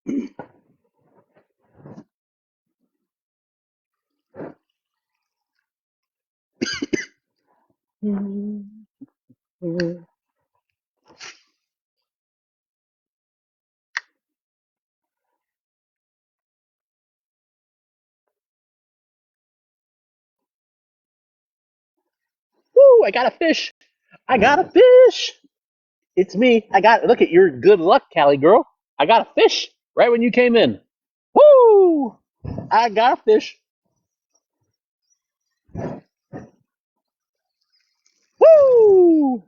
Woo! I got a fish. I got a fish. It's me. I got. Look at your good luck, Callie girl. I got a fish right when you came in. Woo! I got a fish. Woo!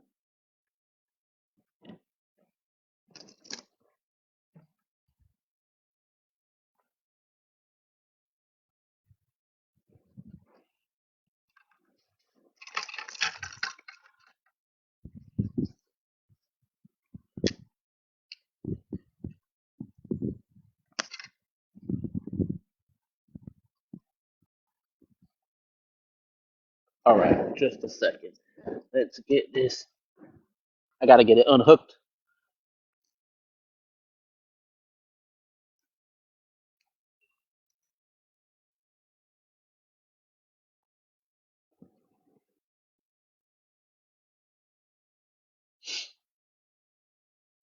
All right, just a second. Let's get this. I gotta get it unhooked.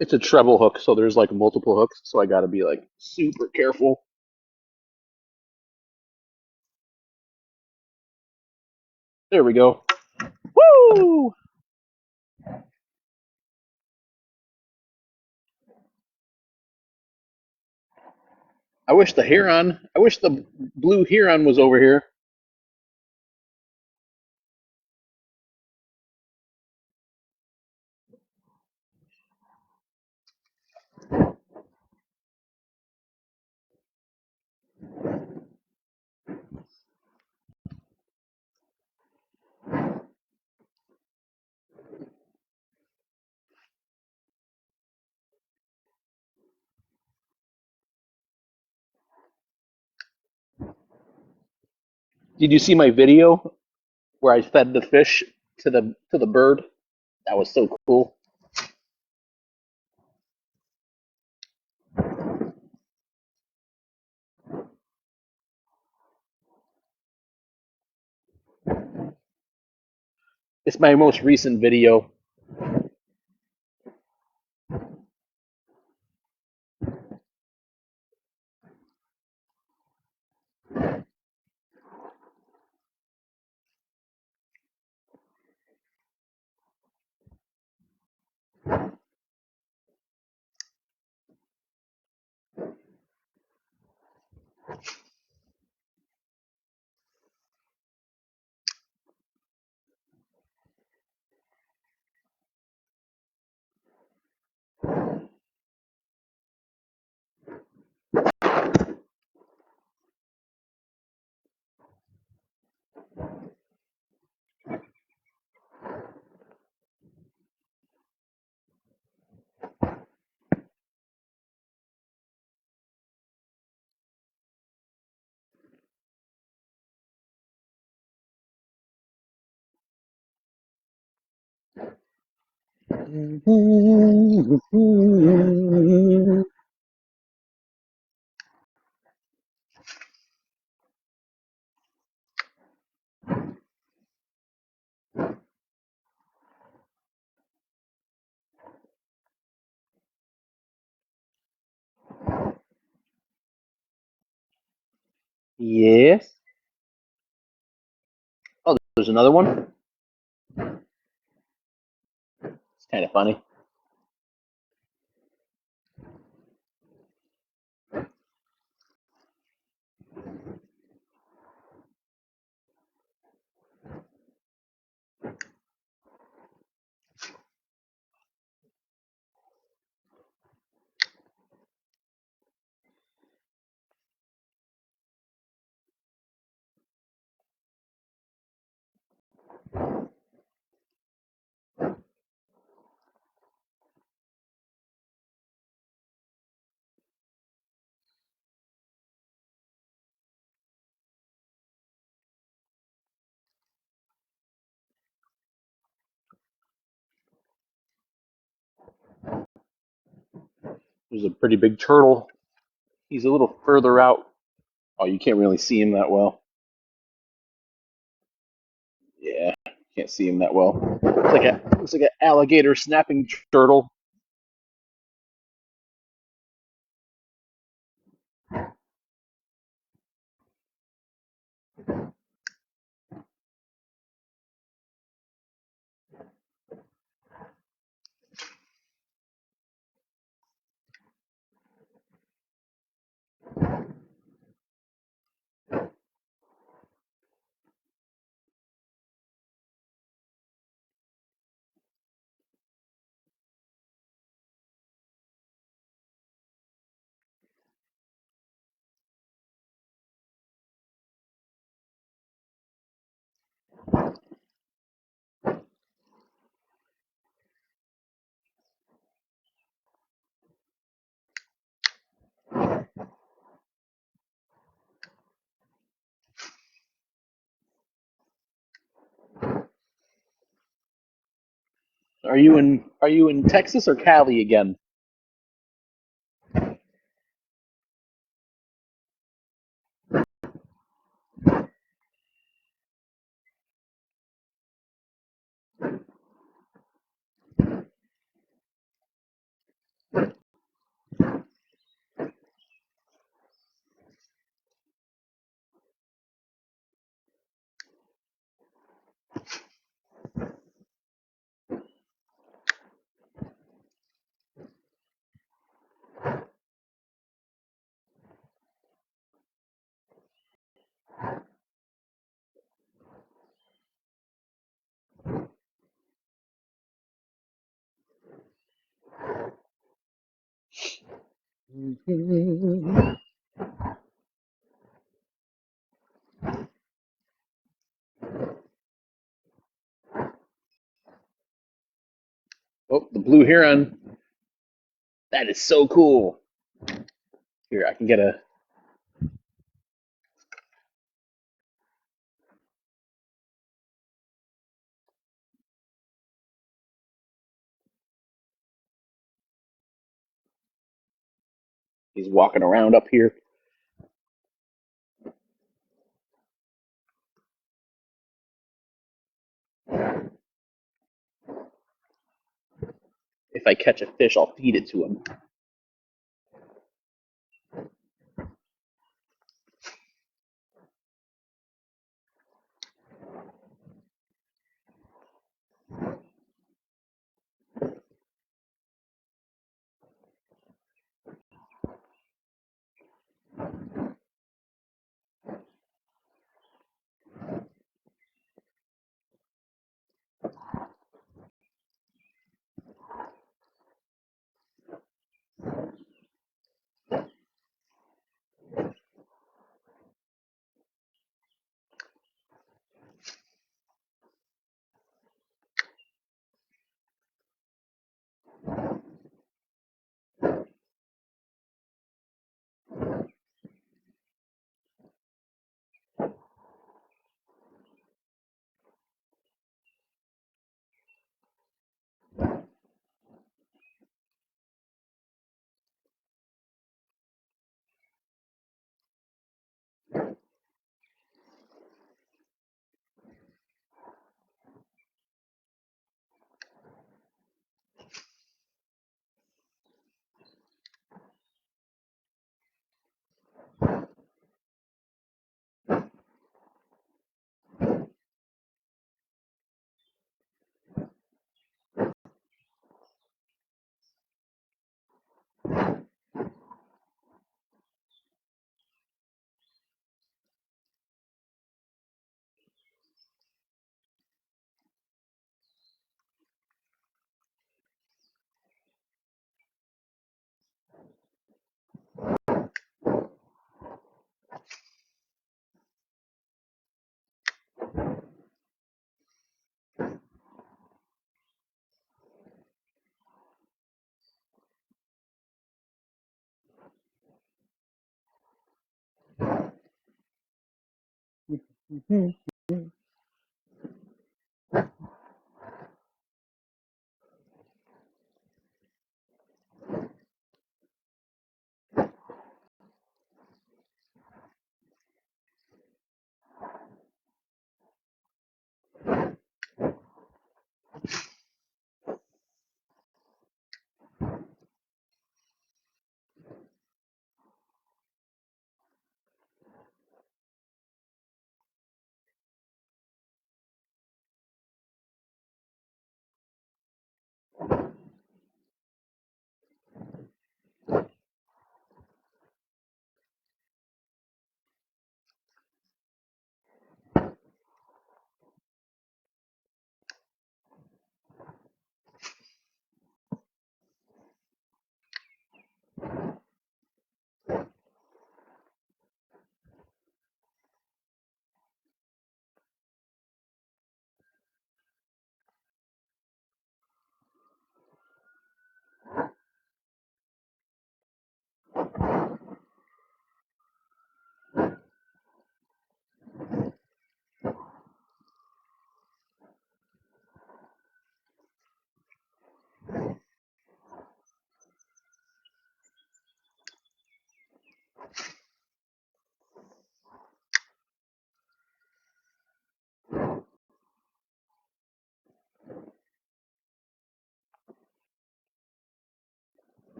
It's a treble hook, so there's like multiple hooks, so I gotta be like super careful. There we go. Woo! I wish the blue heron was over here. Did you see my video where I fed the fish to the bird? That was so cool. It's my most recent video. Yes. Oh, there's another one. It's kind of funny. There's a pretty big turtle. He's a little further out. Oh, you can't really see him that well. Yeah, can't see him that well. Looks like an alligator snapping turtle. Are you in Texas or Cali again? Oh, the blue heron. That is so cool. Here, I can get a. He's walking around up here. If I catch a fish, I'll feed it to him.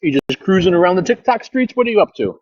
You just cruising around the TikTok streets? What are you up to?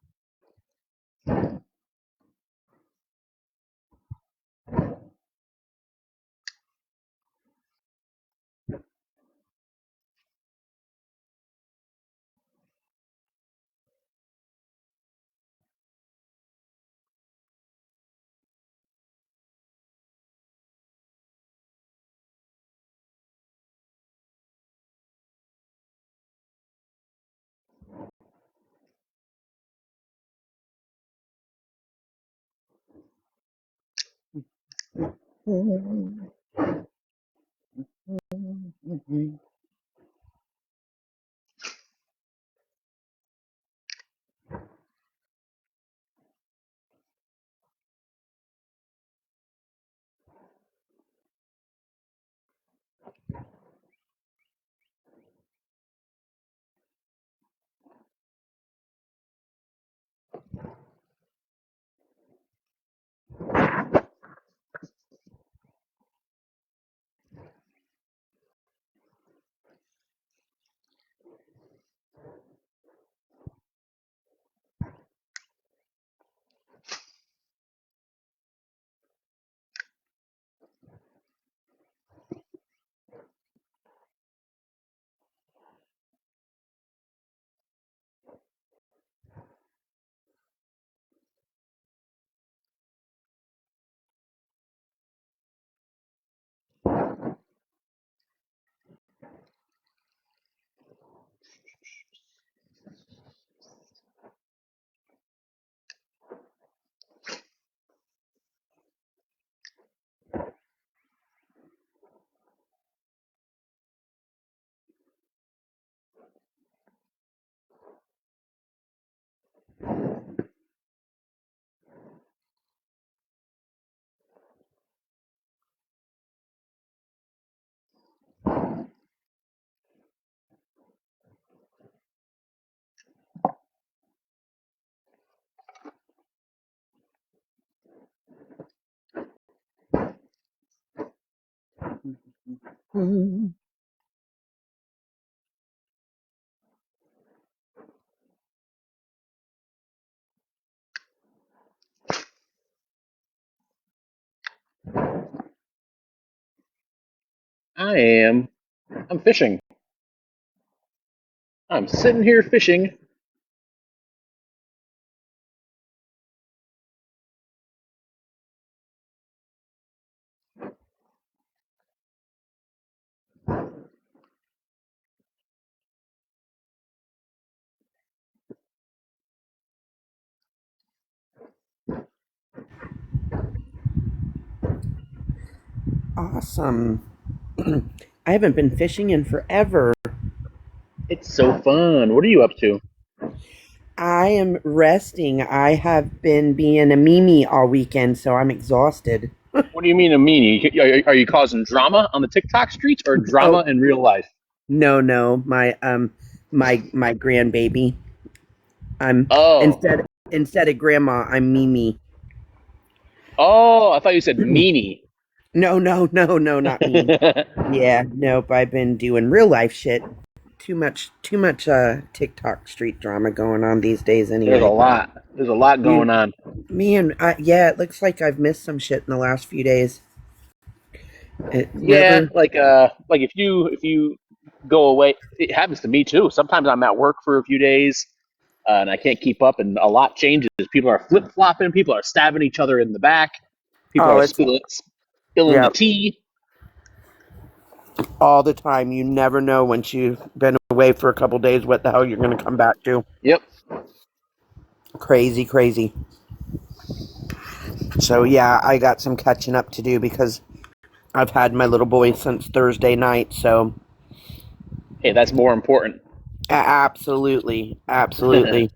I am. I'm fishing. I'm sitting here fishing. Awesome. I haven't been fishing in forever. It's so fun. What are you up to? I am resting. I have been being a Mimi all weekend, so I'm exhausted. What do you mean a meanie? Are you causing drama on the TikTok streets or Oh, drama in real life? no, no, my grandbaby. I'm Oh, instead of grandma, I'm Mimi. oh, I thought you said meanie. No, no, no, no, not me. Yeah, nope. I've been doing real life shit. Too much TikTok street drama going on these days There's a anyway. lot. There's a lot You going on. Man, yeah, it looks like I've missed some shit in the last few days. You Yeah, ever? like if you go away, it happens to me too. Sometimes I'm at work for a few days, and I can't keep up, and a lot changes. People are flip flopping. People are stabbing each other in the back. People Oh, are it's spilling the yeah, tea. all the time. You never know once you've been away for a couple days what the hell you're gonna come back to. Yep. Crazy, crazy. So yeah, I got some catching up to do because I've had my little boy since Thursday night. So Hey, that's more important. absolutely, absolutely.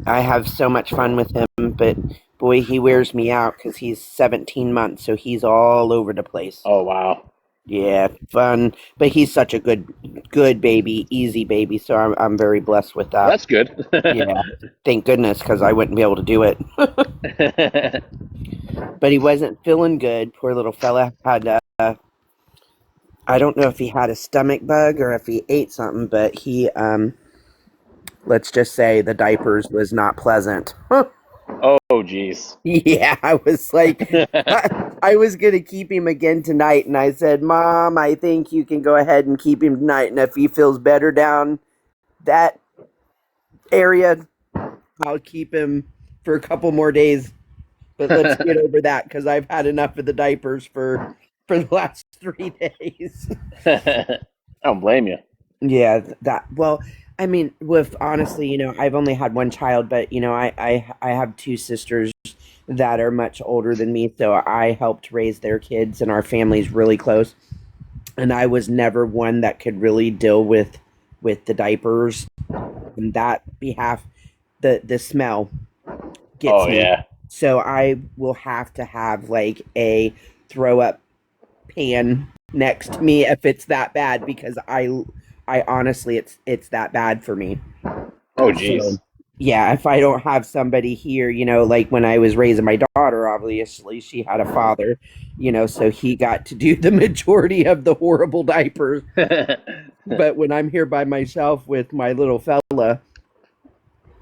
I have so much fun with him, but boy, he wears me out because he's 17 months, so he's all over the place. Oh wow, Yeah, fun, but he's such a good baby, easy baby. So I'm very blessed with that. that's good. Yeah, thank goodness because I wouldn't be able to do it. But he wasn't feeling good. Poor little fella had I don't know if he had a stomach bug or if he ate something, but he let's just say the diapers was not pleasant. Oh geez. Yeah, I was like, I was gonna keep him again tonight, and I said, "Mom, I think you can go ahead and keep him tonight, and if he feels better down that area, I'll keep him for a couple more days. But let's get over that because I've had enough of the diapers for the last 3 days." I don't blame you. Yeah, that well, I mean, with honestly, I've only had one child, but I have two sisters that are much older than me, so I helped raise their kids, and our family's really close. And I was never one that could really deal with the diapers and that behalf. The smell gets Oh me, yeah. so I will have to have like a throw up pan next to me if it's that bad because I honestly it's that bad for me. Oh So geez. yeah, if I don't have somebody here, like when I was raising my daughter, obviously she had a father, so he got to do the majority of the horrible diapers. But when I'm here by myself with my little fella,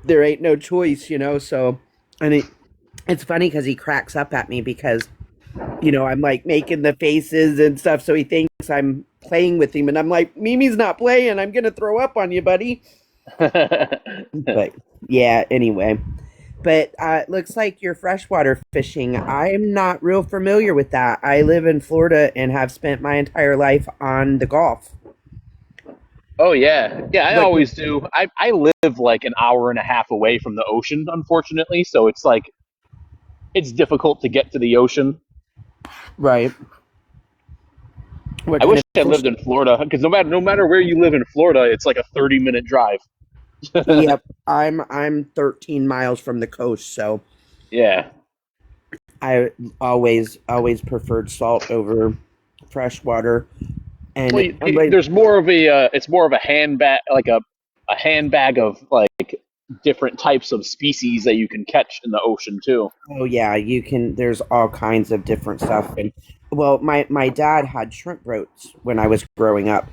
there ain't no choice, so and it's funny because he cracks up at me because I'm like making the faces and stuff. So he thinks I'm playing with him. And I'm like, Mimi's not playing. I'm going to throw up on you, buddy. But yeah, anyway. But it looks like you're freshwater fishing. I'm not real familiar with that. I live in Florida and have spent my entire life on the Gulf. Oh yeah, yeah. I What? always do. I live like an hour and a half away from the ocean, unfortunately. So it's like it's difficult to get to the ocean. Right. What I kind wish of I fish? lived in Florida because no matter where you live in Florida, it's like a 30-minute drive. Yep. I'm 13 miles from the coast, so Yeah. I always preferred salt over freshwater. Well, And like, there's more of a it's more of a handbag, like a handbag of like different types of species that you can catch in the ocean too. oh yeah, you can. There's all kinds of different stuff, and well, my dad had shrimp boats when I was growing up,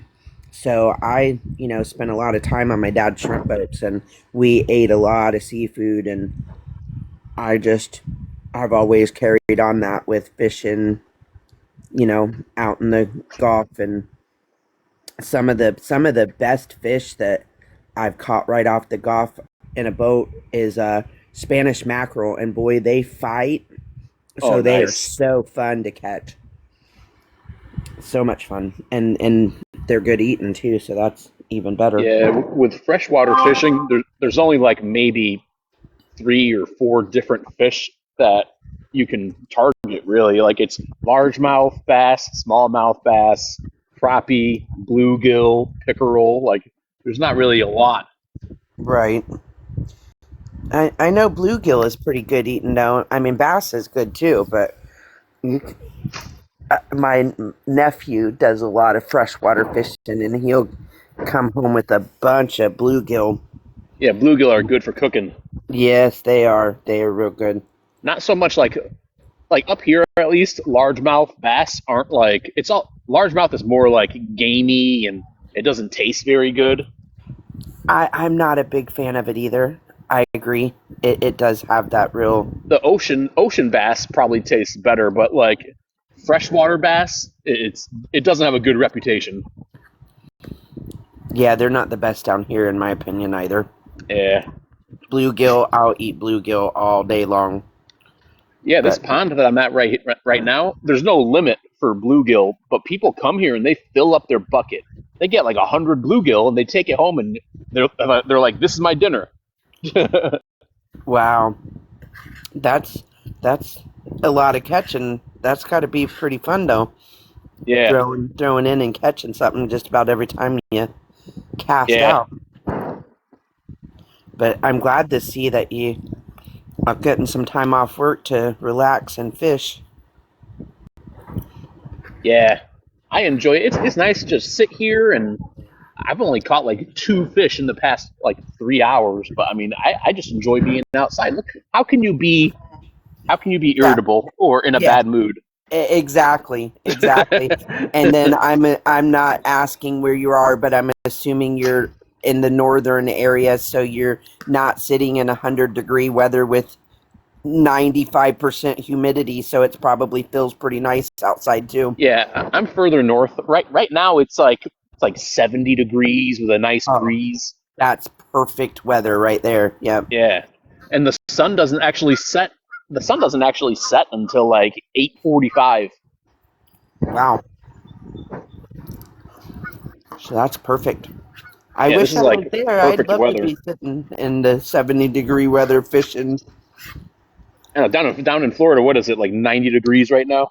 so I spent a lot of time on my dad's shrimp boats, and we ate a lot of seafood, and I just I've always carried on that with fishing, out in the Gulf, and Some of the best fish that I've caught right off the Gulf in a boat is Spanish mackerel, and boy, they fight. Oh, So they are nice. so fun to catch. So much fun, and they're good eating too. So that's even better. Yeah, with freshwater fishing, there's only like maybe 3 or 4 different fish that you can target. Really, like it's largemouth bass, smallmouth bass, crappie, bluegill, pickerel. Like there's not really a lot. Right. I know bluegill is pretty good eating though. I mean, bass is good too, but you, my nephew does a lot of freshwater fishing, and he'll come home with a bunch of bluegill. Yeah, bluegill are good for cooking. Yes, they are. They are real good. Not so much like up here at least. Largemouth bass aren't like it's all largemouth is more like gamey and it doesn't taste very good. I'm not a big fan of it either. I agree. It does have that real. The ocean bass probably tastes better, but like freshwater bass, it doesn't have a good reputation. Yeah, they're not the best down here, in my opinion, either. Yeah, Bluegill, I'll eat bluegill all day long. yeah. This But pond that I'm at right now, there's no limit for bluegill, but people come here and they fill up their bucket. They get like 100 bluegill and they take it home and they're like, "This is my dinner." wow, that's that's a lot of catching. That's got to be pretty fun though. Yeah, Throwing in and catching something just about every time you cast yeah, out. But I'm glad to see that you are getting some time off work to relax and fish. yeah. I enjoy it. It's nice to just sit here and I've only caught like 2 fish in the past like 3 hours, but I mean, I just enjoy being outside. Look, how can you be Yeah, irritable or in a yeah, bad mood? exactly, exactly. And then I'm not asking where you are, but I'm assuming you're in the northern area, so you're not sitting in 100-degree weather with 95% humidity, so it probably feels pretty nice outside too. Yeah, I'm further north. Right now it's like 70 degrees with a nice Oh, breeze. that's perfect weather right there. Yep. Yeah. And the sun doesn't actually set until like 8:45. Wow. So that's perfect. I Yeah, this wish is I was like there. I'd perfect love to weather. be sitting in the 70-degree weather fishing. I don't know, down in Florida, what is it like 90 degrees right now?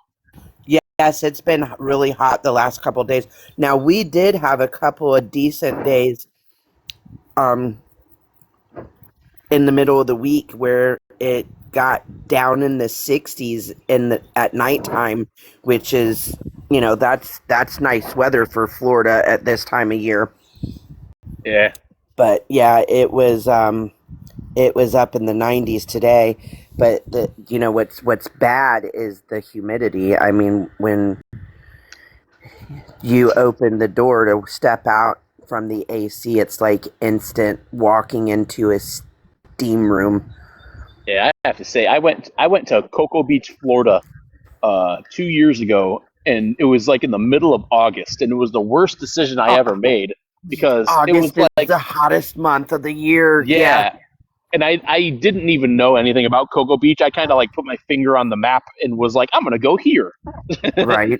Yes, it's been really hot the last couple of days. Now we did have a couple of decent days um in the middle of the week where it got down in the 60s at nighttime, which is, that's nice weather for Florida at this time of year. Yeah. But yeah, it was up in the 90s today. But what's bad is the humidity. I mean, when you open the door to step out from the AC, it's like instant walking into a steam room. Yeah, I have to say I went to Cocoa Beach, Florida 2 years ago, and it was like in the middle of August, and it was the worst decision I Oh, ever made because it was August is like, the hottest month of the year. Yeah, yeah, and I didn't even know anything about Cocoa Beach. I kind of like put my finger on the map and was like, I'm gonna go here, right.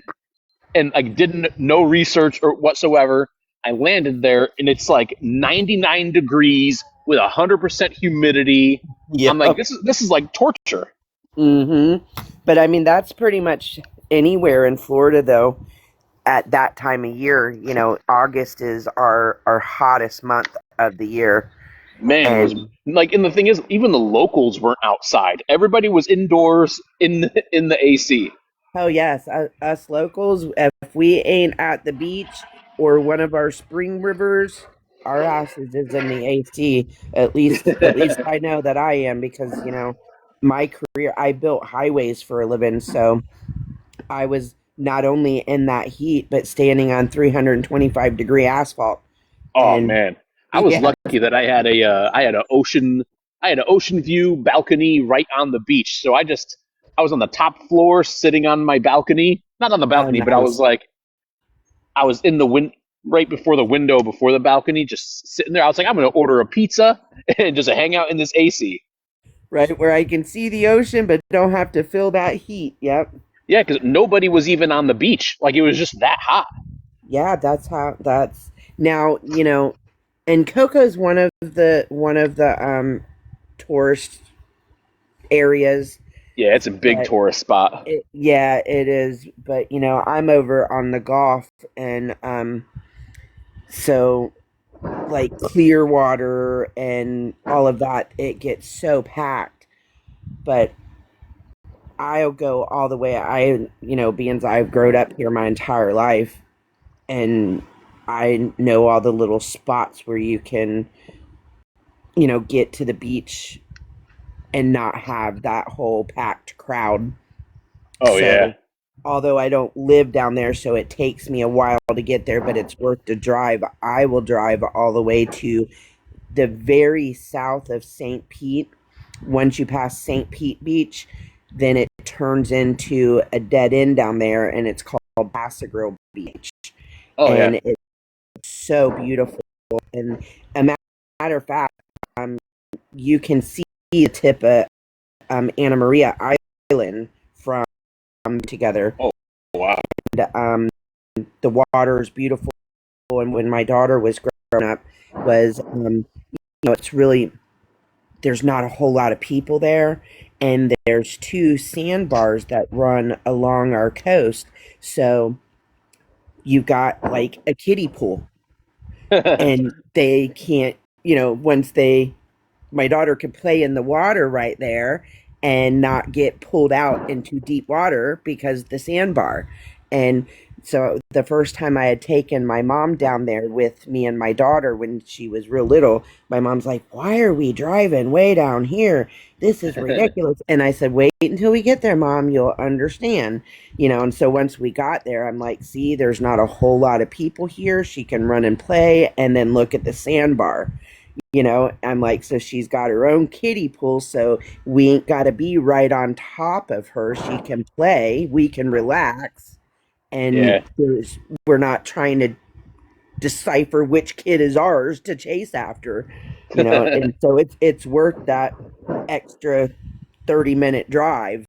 and I didn't no research or whatsoever. I landed there, and it's like 99 degrees with 100% humidity. Yeah. I'm like, this is like torture. Mm-hmm. But I mean, that's pretty much anywhere in Florida, though. At that time of year, August is our hottest month of the year, Man, it was and like, and the thing is, even the locals weren't outside. Everybody was indoors in the AC. oh yes, us locals, if we ain't at the beach or one of our spring rivers, our ass is just in the AC. At least I know that I am because my career. I built highways for a living, so I was not only in that heat but standing on 325-degree asphalt. Oh And man, I was yeah, lucky that I had an ocean view balcony right on the beach. So I was on the top floor sitting on my balcony, not on the oh balcony, but nice. I was in the wind. right before the window, before the balcony, just sitting there. I was like, I'm going to order a pizza and just hang out in this AC. Right where I can see the ocean but don't have to feel that heat. Yep. Yeah, because nobody was even on the beach. Like it was just that hot. Yeah, that's how that's now, and Coco's one of the tourist areas, Yeah, it's a big but tourist spot. yeah, it is. But I'm over on the Gulf, and so like Clearwater and all of that, it gets so packed. But I'll go all the way. Being I've grown up here my entire life, and I know all the little spots where you can, get to the beach and not have that whole packed crowd. Oh yeah. So, although I don't live down there, so it takes me a while to get there, but it's worth the drive. I will drive all the way to the very south of St. Pete. Once you pass St. Pete Beach, then it turns into a dead end down there, and it's called Pasagrille Beach. Oh yeah. And it's so beautiful. And a matter of fact, um, you can see the tip of Anna Maria Island from together. Oh wow. And, the water is beautiful. And when my daughter was growing up, was it's really there's not a whole lot of people there, and there's two sandbars that run along our coast. So you've got like a kiddie pool, and they can't, once they my daughter could play in the water right there and not get pulled out into deep water because the sandbar. And so the first time I had taken my mom down there with me and my daughter when she was real little, my mom's like, "Why are we driving way down here? This is ridiculous." And I said, "Wait until we get there, Mom. You'll understand." And so once we got there, I'm like, "See, there's not a whole lot of people here. She can run and play and then look at the sandbar." I'm like, so she's got her own kiddie pool, so we ain't got to be right on top of her. She can play, we can relax, and Yeah. we're not trying to decipher which kid is ours to chase after, and so it's worth that extra 30-minute drive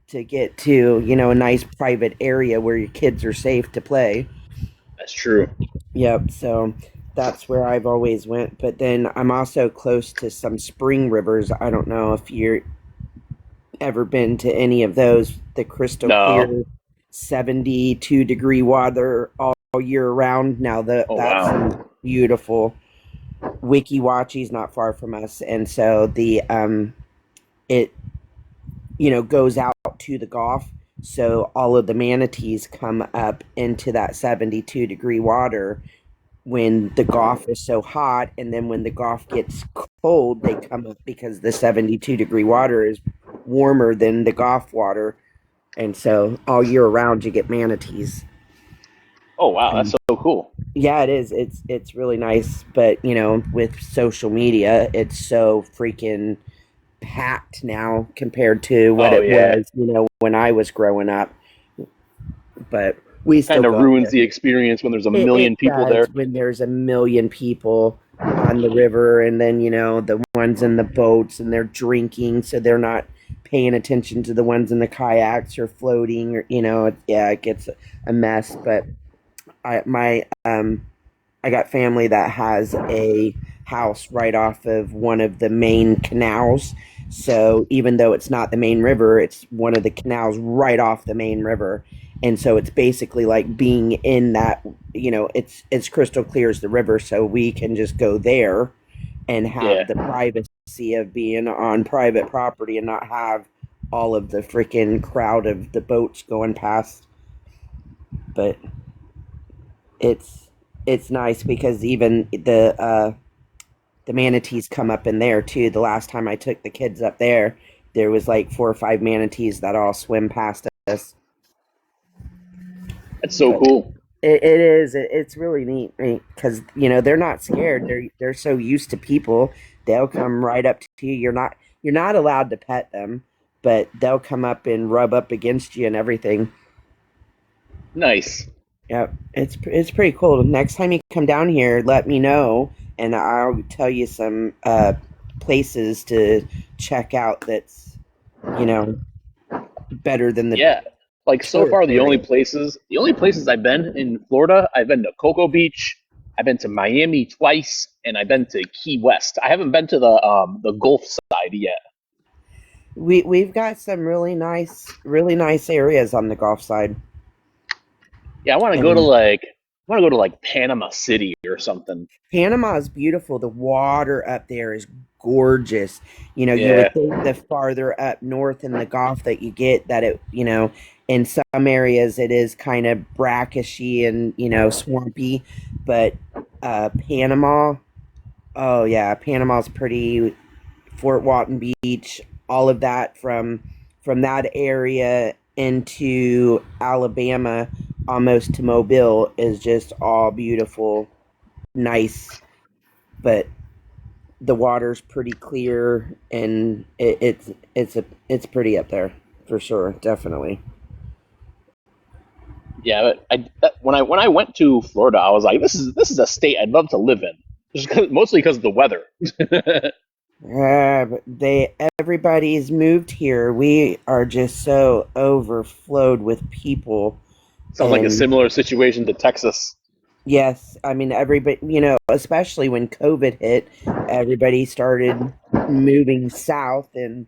to get to, a nice private area where your kids are safe to play. That's true. Yep. So that's where I've always went. But then I'm also close to some spring rivers. I don't know if you're ever been to any of those. The crystal No. clear 72-degree water all year round. Now Oh that's wow. beautiful. Wiki Wachi's not far from us, and so the it goes out to the Gulf. So all of the manatees come up into that 72-degree water when the Gulf is so hot, and then when the Gulf gets cold, they come up because the 72-degree water is warmer than the Gulf water, and so all year round you get manatees. Oh wow. That's And so cool. yeah, it is. It's really nice, but with social media, it's so freaking packed now compared to what Oh it yeah. was, when I was growing up. But we still Kind of go up ruins there. the experience when there's a It million people does there. when there's a million people on the river, and then the ones in the boats, and they're drinking, so they're not paying attention to the ones in the kayaks or floating, or yeah, it gets a mess. But I got family that has a house right off of one of the main canals. So even though it's not the main river, it's one of the canals right off the main river. And so it's basically like being in that, it's crystal clear as the river, so we can just go there and Yeah. have the privacy of being on private property and not have all of the freaking crowd of the boats going past. But it's it's nice because even the manatees come up in there too. The last time I took the kids up there, there was like 4 or 5 manatees that all swim past us. That's so But cool. it is it's really neat because they're not scared. They're so used to people. They'll come right up to you. You're not allowed to pet them, but they'll come up and rub up against you and everything. Nice. Yep, it's pretty cool. Next time you come down here, let me know, and I'll tell you some places to check out. That's you know better than the Yeah. Like so tourist far, area. the only places I've been in Florida, I've been to Cocoa Beach, I've been to Miami twice, and I've been to Key West. I haven't been to the Gulf side yet. We've got some really nice areas on the Gulf side, Yeah, and I want to go to like Panama City or something. Panama is beautiful. The water up there is gorgeous. You Yeah. would think the farther up north in the Gulf that you get that in some areas it is kind of brackishy and, swampy, but Panama, oh yeah, Panama's pretty. Fort Walton Beach, all of that from that area into Alabama, almost to Mobile, is just all beautiful, nice, but the water's pretty clear and it's pretty up there for sure, definitely. Yeah, but when I went to Florida, I was like, this is a state I'd love to live in. Mostly because of the weather. But everybody's moved here. We are just so overflowed with people, Sounds like a and similar situation to Texas. yes, I mean everybody, especially when COVID hit, everybody started moving south and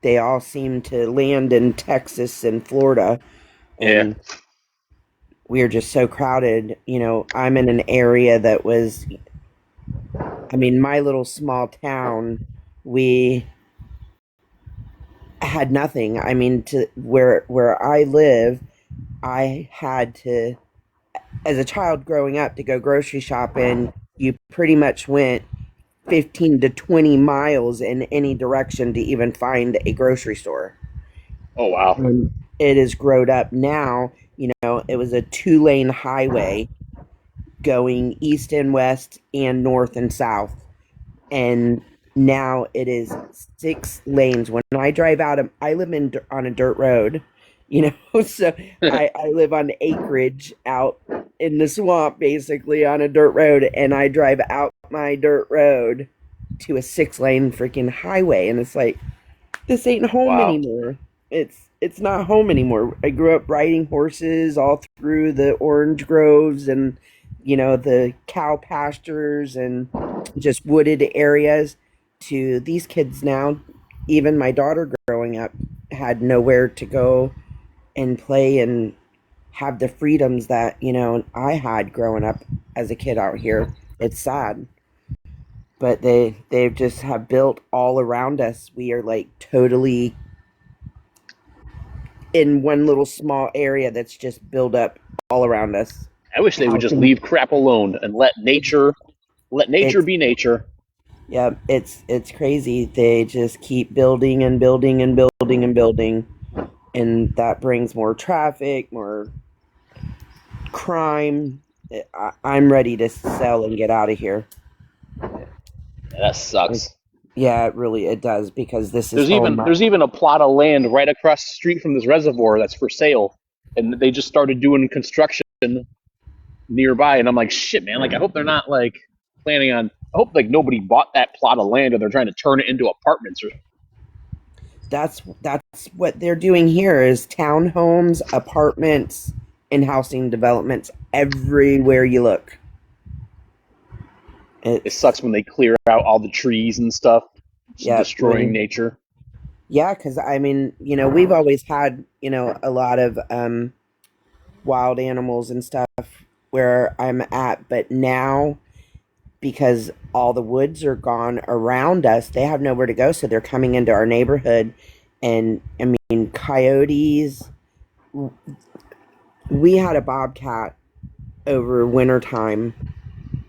they all seemed to land in Texas and Florida, Yeah. and we are just so crowded. I'm in an area that was, I mean, my little small town, we had nothing. I mean, to where I live, I had to, as a child growing up, to go grocery shopping, you pretty much went 15 to 20 miles in any direction to even find a grocery store. Oh wow. It has grown up now. It was a 2-lane highway going east and west and north and south. And now it is 6 lanes. When I drive out, I live on a dirt road, so I live on acreage out in the swamp, basically on a dirt road, and I drive out my dirt road to a 6-lane freaking highway, and it's like this ain't home Wow. anymore. It's not home anymore. I grew up riding horses all through the orange groves and the cow pastures and just wooded areas to these kids now. Even my daughter growing up had nowhere to go and play and have the freedoms that, I had growing up as a kid out here. It's sad. But they just have built all around us. We are like totally in one little small area that's just built up all around us. I wish they would just Housing, leave crap alone and let nature it's be nature. yeah, it's crazy. They just keep building and building and building and building, and that brings more traffic, more crime. I'm ready to sell and get out of here. Yeah, that Like, sucks. yeah, it does because this is home. There's even a plot of land right across the street from this reservoir that's for sale, and they just started doing construction nearby. And I'm like, shit, man. Like, I hope they're not like planning on. I hope like nobody bought that plot of land or they're trying to turn it into apartments or. That's what they're doing here is townhomes, apartments, and housing developments everywhere you look. It It's sucks when they clear out all the trees and stuff, just yeah, destroying nature. yeah, because I mean, we've always had, a lot of wild animals and stuff where I'm at, but now because all the woods are gone around us, they have nowhere to go, so they're coming into our neighborhood, and I mean, coyotes. We had a bobcat over wintertime,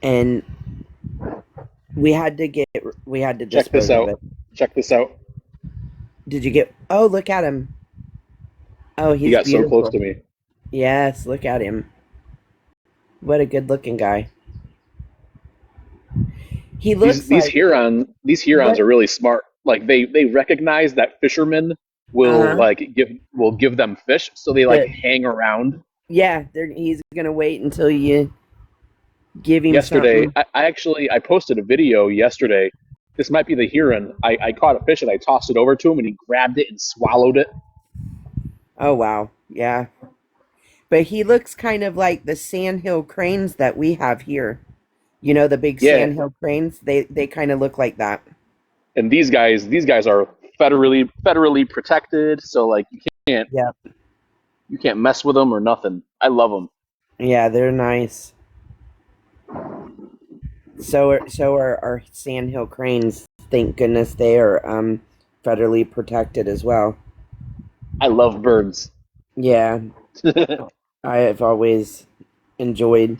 and we had to Check this dispose of out. it. Check this out. Did you get? Oh, look at him. Oh, He he's got so close beautiful. to me. Yes, look at him. What a good looking guy. He looks like These Hurons what? are really smart. Like they recognize that fishermen Uh huh. will give them fish, so they like The hang around. Yeah, he's gonna wait until you give him Yesterday, something. I posted a video yesterday. This might be the heron. I caught a fish and I tossed it over to him and he grabbed it and swallowed it. Oh wow, yeah. But he looks kind of like the sandhill cranes that we have here. You know, the big Yeah, sandhill cranes. They kind of look like that. and these guys are federally protected, so like can't Yeah, you can't mess with them or nothing. I love them. yeah, they're nice. So are our sandhill cranes. Thank goodness they are federally protected as well. I love birds. Yeah, I have always enjoyed,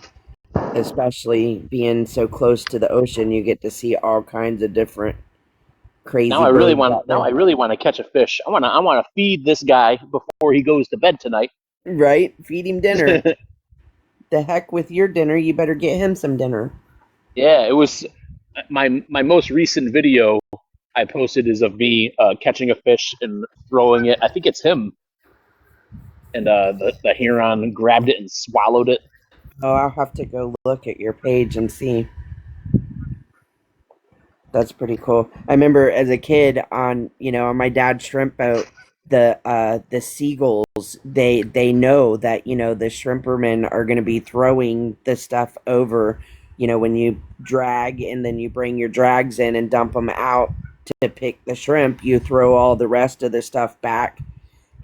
especially being so close to the ocean. You get to see all kinds of different Now crazy I really birds want out now there. I really want to catch a fish. I want to feed this guy before he goes to bed tonight. Right? Feed him dinner. The heck with your dinner. You better get him some dinner. Yeah, it was my most recent video I posted is of me catching a fish and throwing it. I think it's him, and the heron grabbed it and swallowed it. Oh, I'll have to go look at your page and see. That's pretty cool. I remember as a kid on my dad's shrimp boat, the seagulls, they know that, the shrimpermen are going to be throwing the stuff over, when you drag and then you bring your drags in and dump them out to pick the shrimp, you throw all the rest of the stuff back.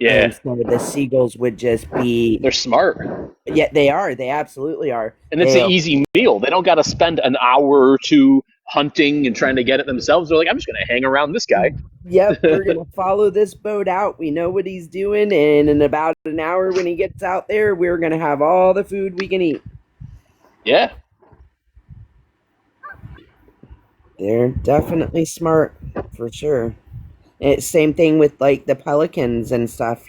And Yeah, so the seagulls would just be, they're smart, yeah, they are. They absolutely are. and it's an They easy meal. They don't got to spend an hour or two hunting and trying to get it themselves. They're like, I'm just gonna hang around this guy. Yep, we're gonna follow this boat out. We know what he's doing, and in about an hour when he gets out there, we're gonna have all the food we can eat. Yeah, They're definitely smart for sure. It's same thing with like the pelicans and stuff.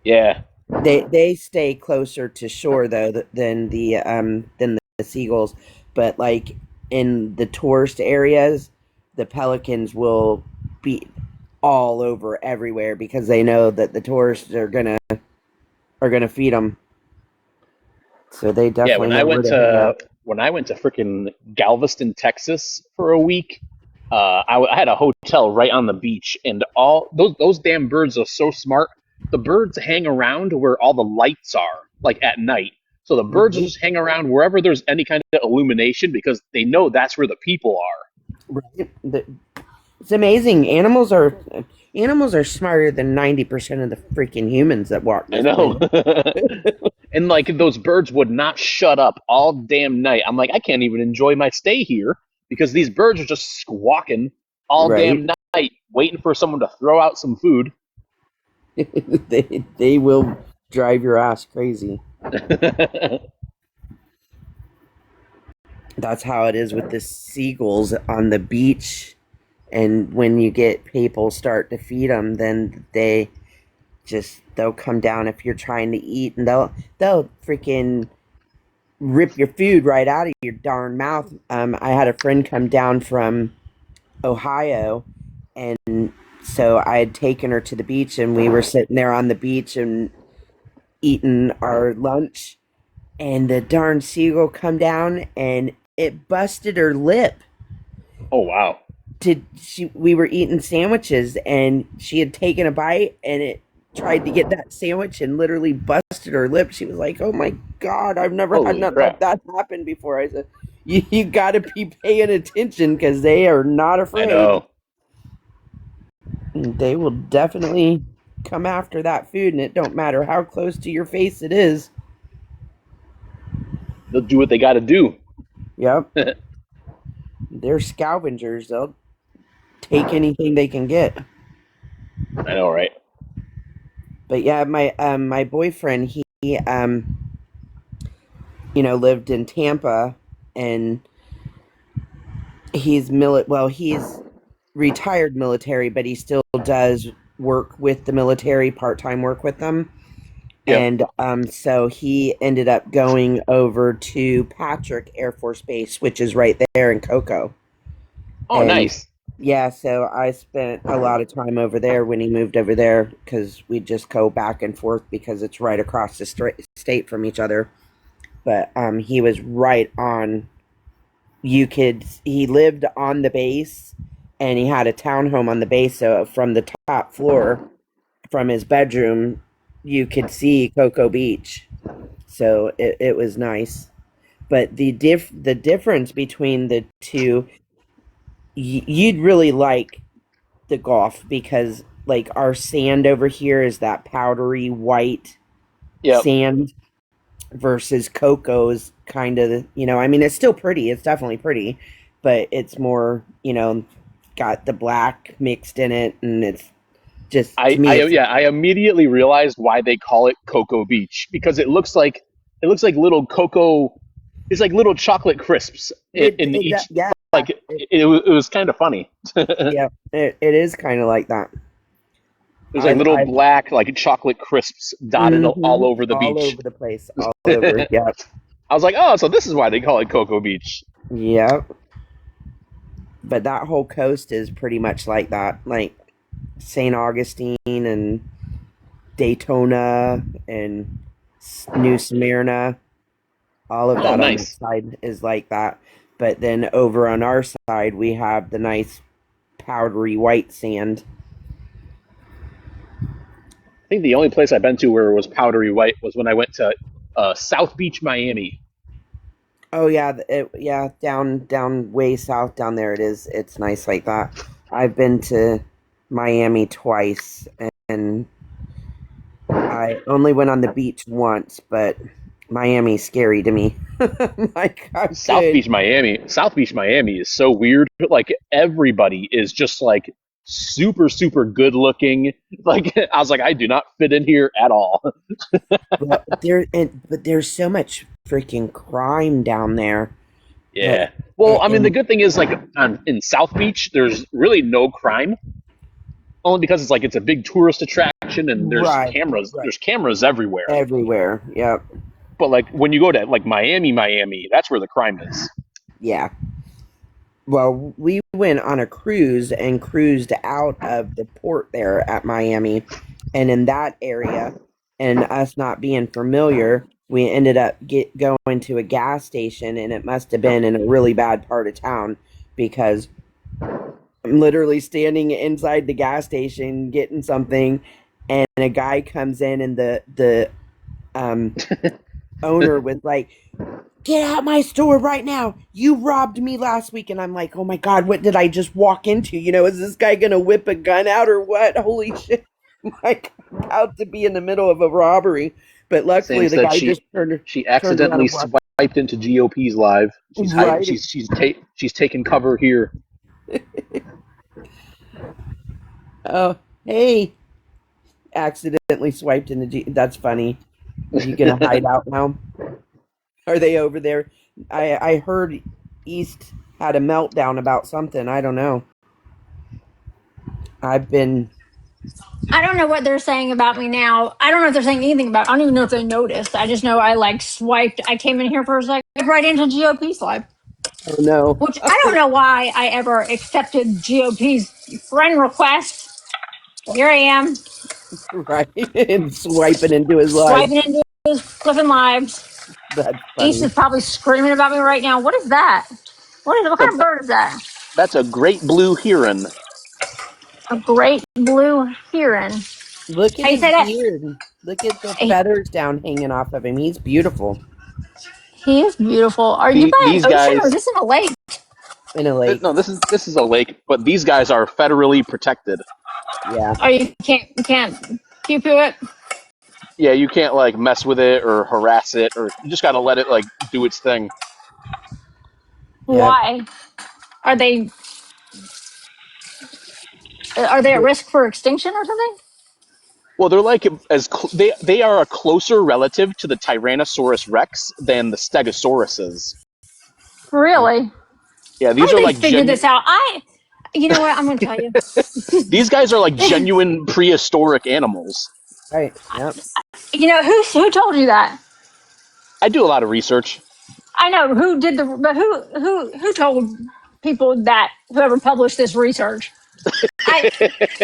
yeah, They stay closer to shore though than the seagulls, but like in the tourist areas, the pelicans will be all over everywhere because they know that the tourists are gonna feed them. So they yeah. definitely know where to hang out. When I went to freaking Galveston, Texas for a week, I had a hotel right on the beach, and all those damn birds are so smart. The birds hang around where all the lights are, like at night. So the birds will Mhm. just hang around wherever there's any kind of illumination because they know that's where the people are. Right. It's amazing. Animals are smarter than 90% of the freaking humans that walk I this know. planet. And like those birds would not shut up all damn night. I'm like, I can't even enjoy my stay here because these birds are just squawking all Right? damn night, waiting for someone to throw out some food. They will drive your ass crazy. That's how it is with the seagulls on the beach. And when you get people start to feed them, then they'll come down if you're trying to eat, and they'll freaking rip your food right out of your darn mouth. I had a friend come down from Ohio, and so I had taken her to the beach, and we were sitting there on the beach and eating our lunch, and the darn seagull come down and it busted her lip. Oh wow. We were eating sandwiches and she had taken a bite and it tried to get that sandwich and literally busted her lip. She was like, "Oh my god, I've never had Holy nothing like crap. that happen before." I said, "You got to be paying attention because they are not I afraid. know. They will definitely come after that food, and it don't matter how close to your face it is." They'll do what they got to do. Yep, they're scavengers. They'll take anything they can get. I know, right? But yeah, my boyfriend, he lived in Tampa, and he's retired military, but he still does work with the military, part-time work with them. Yep. And so he ended up going over to Patrick Air Force Base, which is right there in Cocoa. Oh, And nice. Yeah, so I spent a lot of time over there when he moved over there because we just go back and forth because it's right across the state from each other. But he was right on. He lived on the base, and he had a townhome on the base. So from the top floor, from his bedroom, you could see Cocoa Beach. So it was nice. But the difference between the two, you'd really like the golf because like our sand over here is that powdery white Yep. sand versus Coco's kind of, I mean it's still pretty, it's definitely pretty, but it's more, got the black mixed in it and it's just to me it's I immediately realized why they call it Cocoa Beach because it looks like little cocoa. It's like little chocolate crisps in each. yeah, Like it was kind of funny. It yeah, it is kind of like that. was like little I black like chocolate crisps dotted all over the all beach. over the place, all over. I Yeah, was like, oh, so this is why they call it Cocoa Beach. yeah. But that whole coast is pretty much like that, like St. Augustine and Daytona and New Smyrna. All of Oh, that on that nice. side is like that. But then over on our side, we have the nice powdery white sand. I think the only place I've been to where it was powdery white was when I went to South Beach, Miami. Oh yeah, yeah, down way south down there it is. It's nice like that. I've been to Miami twice, and I only went on the beach once, but Miami's scary to me. Like I'm good. South Beach, Miami is so weird. Like everybody is just like super good looking. Like I was like, I do not fit in here at all. But there's so much freaking crime down there that Yeah. Well, I mean, the and good thing is like in South Beach, there's really no crime, only because it's like it's a big tourist attraction and there's right, cameras. right, There's cameras everywhere. everywhere. Yep, But like when you go to like Miami, that's where the crime is. yeah. Well, we went on a cruise and cruised out of the port there at Miami, and in that area, and us not being familiar, we ended up going to a gas station, and it must have been in a really bad part of town because I'm literally standing inside the gas station getting something, and a guy comes in, and the um owner was like, "Get out my store right now! You robbed me last week." And I'm like, "Oh my god, what did I just walk into? Is this guy gonna whip a gun out or what? Holy shit!" Like, I'm about to be in the middle of a robbery, but luckily Sam the said guy just she turned around accidentally and walked swiped into GOP's live. right. She's taking cover here. Oh, hey, accidentally swiped into That's funny. You gonna hide out now? Are they over there? I heard East had a meltdown about something. I don't know. I've been I don't know what they're saying about me now. I don't know if they're saying anything about. I don't even know if they noticed. I just know I like swiped. I came in here for a second, right into GOP swipe, oh no. which I don't know why I ever accepted GOP's friend request. Here I am Right. And swiping into his live. swiping into his flipping lives. That's East funny. is probably screaming about me right now. What is that? What So kind of bird is that? that's a great blue heron. A great blue heron. Look at How you his say that? beard. Look at the He, feathers down hanging off of him. He's beautiful he is beautiful. Are you by an These ocean or is guys, this in a lake? in a lake. no, this is a lake, but these guys are federally protected. Yeah. Or you can't pew pew it? Yeah, you can't like mess with it or harass it, or you just got to let it like do its thing. Yep. Why? Are they are they at risk for extinction or something? Well, they're like they are a closer relative to the Tyrannosaurus Rex than the Stegosauruses. Really? Yeah, How these did are they like figure this out? You know what? I'm going to tell you. these guys are like genuine prehistoric animals. Right. Yep. Who told you that? I do a lot of research. I know who did but who told? people that whoever published this research. I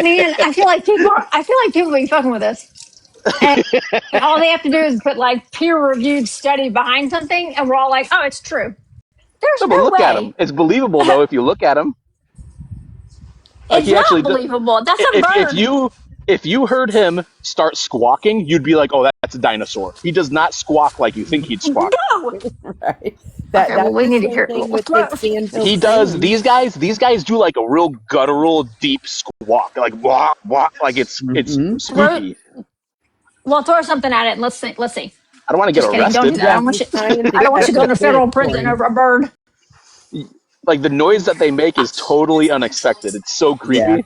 Man, I feel like people be fucking with us. And all they have to do is put like peer-reviewed study behind something, and we're all like, "Oh, it's true." There's No, but no look at him. way. It's believable though if you look at him. Like It's he not actually, believable. That's a if bird. you heard him start squawking, you'd be like, oh, that's a dinosaur. He does not squawk like you think he'd squawk. No. Right. Okay, well, That's we the need to same hear. thing with sandhill He does. cranes. These guys do like a real guttural, deep squawk, like wah wah, like it's Mm-hmm. squeaky. Well, throw something at it. And let's see. Let's see. I don't want to get Just kidding. Don't do arrested. that. I Yeah, don't want he's you. trying to I don't want catch you a going to federal prison unicorn. over a bird. Like the noise that they make is totally unexpected. It's so Yeah. creepy.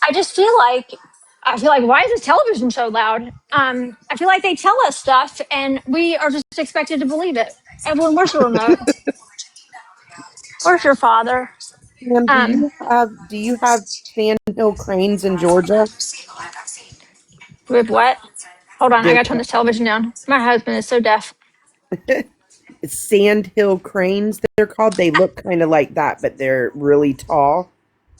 I just feel like why is this television so loud? I feel like they tell us stuff and we are just expected to believe it. Evelyn, where's the remote? Where's your father? Sam, Um, do you have sandhill cranes in Georgia? with what? Hold on, I They're gotta turn this television down. My husband is so deaf. sandhill cranes, they're called. They look kind of like that, but they're really tall.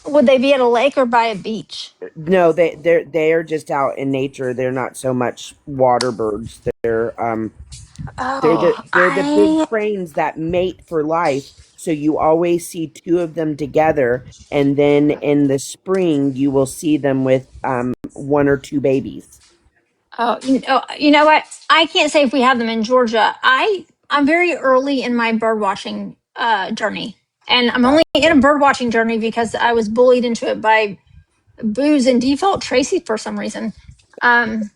Would they be at a lake or by a beach? No, they're just out in nature. They're not so much water birds. Oh, They're the big cranes that mate for life. So you always see two of them together, and then in the spring you will see them with one or two babies. you know what? I can't say if we have them in Georgia. I'm very early in my bird watching journey, and I'm only in a bird watching journey because I was bullied into it by Booze and Default Tracy for some reason. Um,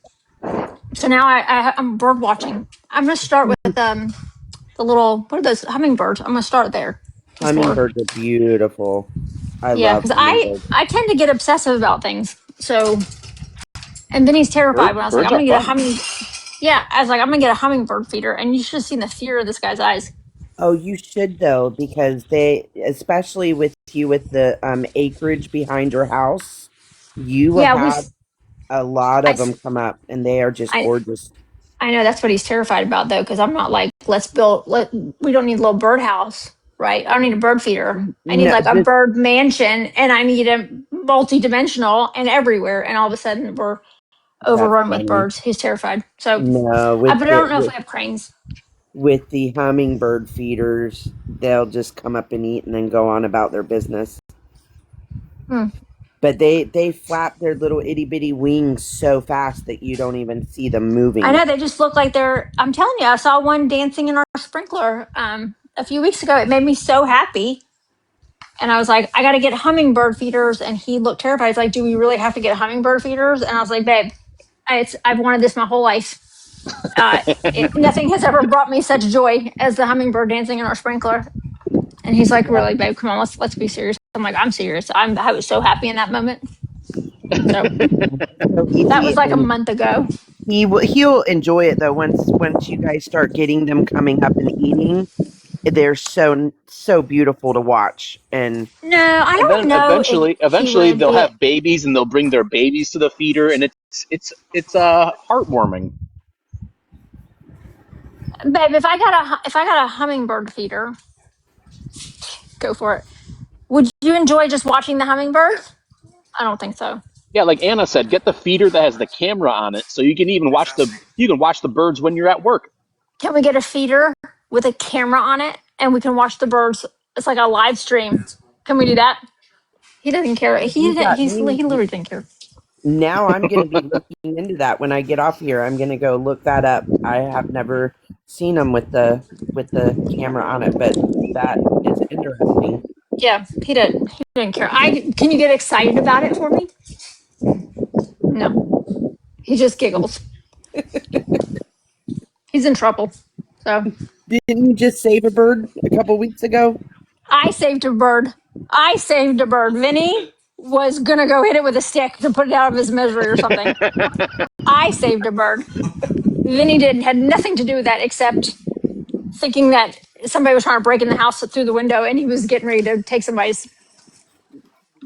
so now I'm bird watching. I'm gonna start with the little what are those hummingbirds? I'm gonna start there. Hummingbirds are beautiful. I Yeah, love because hummingbirds. I tend to get obsessive about things. So and then he's terrified when I was like, I'm Birds are gonna get a fun. humming. Yeah, I was like, I'm gonna get a hummingbird feeder, and you should have seen the fear of this guy's eyes. Oh, you should though, because they, especially with you with the acreage behind your house, you will Yeah, have a lot I, of them come up, and they are just I, gorgeous. I know that's what he's terrified about though, because I'm not like, we don't need a little birdhouse, right? I don't need a bird feeder. I need No, like a bird mansion, and I need a multi-dimensional and everywhere. And all of a sudden, we're that's overrun with funny. birds. He's terrified. So, No, but I don't know if we have cranes. with the hummingbird feeders, they'll just come up and eat and then go on about their business. Hmm. But they flap their little itty bitty wings so fast that you don't even see them moving. I know they just look like they're. I'm telling you, I saw one dancing in our sprinkler a few weeks ago. It made me so happy, and I was like, I got to get hummingbird feeders. And he looked terrified. He's like, Do we really have to get hummingbird feeders? And I was like, Babe, I've wanted this my whole life. Nothing has ever brought me such joy as the hummingbird dancing in our sprinkler. And he's like, Yeah. Really, babe? Come on, let's be serious. I'm like, I'm serious. I was so happy in that moment. So So that was he like a month ago. he'll enjoy it though once you guys start getting them coming up and eating. They're so beautiful to watch, and No, I And don't then know if he eventually would they'll be. have babies and they'll bring their babies to the feeder, and it's heartwarming. Babe, if I got a hummingbird feeder, go for it. Would you enjoy just watching the hummingbirds? I don't think so. Yeah, like Anna said, get the feeder that has the camera on it, so you can even watch the birds when you're at work. Can we get a feeder with a camera on it and we can watch the birds? It's like a live stream. Can we do that? He doesn't care. you got He me. literally didn't care. Now I'm going to be looking into that when I get off here. I'm going to go look that up. I have never seen them with the camera on it, but that is interesting. Yeah, he didn't care. I Can you get excited about it for me? No. He just giggles. He's in trouble. So Didn't you just save a bird a couple weeks ago? I saved a bird. I saved a bird. Vinny was gonna go hit it with a stick to put it out of his misery or something. I saved a bird. Vinny had nothing to do with that except thinking that somebody was trying to break in the house through the window and he was getting ready to take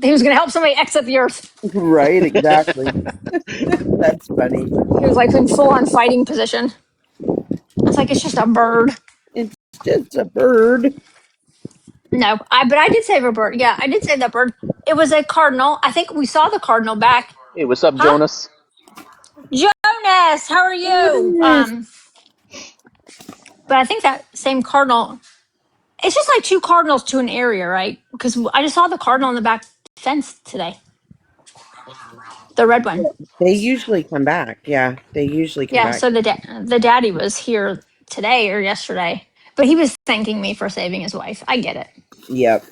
he was gonna help somebody exit the earth. Right, exactly. That's funny. He was like in full on fighting position. I was like, it's just a bird. It's just a bird. No, but I did save a bird. Yeah, I did save that bird. It was a cardinal. I think we saw the cardinal back. Hey, what's up, Huh? Jonas? Jonas, how are you? Yes. But I think that same cardinal. It's just like two cardinals to an area, right? Because I just saw the cardinal on the back fence today. The red one. They usually come back. Yeah, they usually come Yeah. back. So the daddy was here today or yesterday, but he was thanking me for saving his wife. I get it. Yep.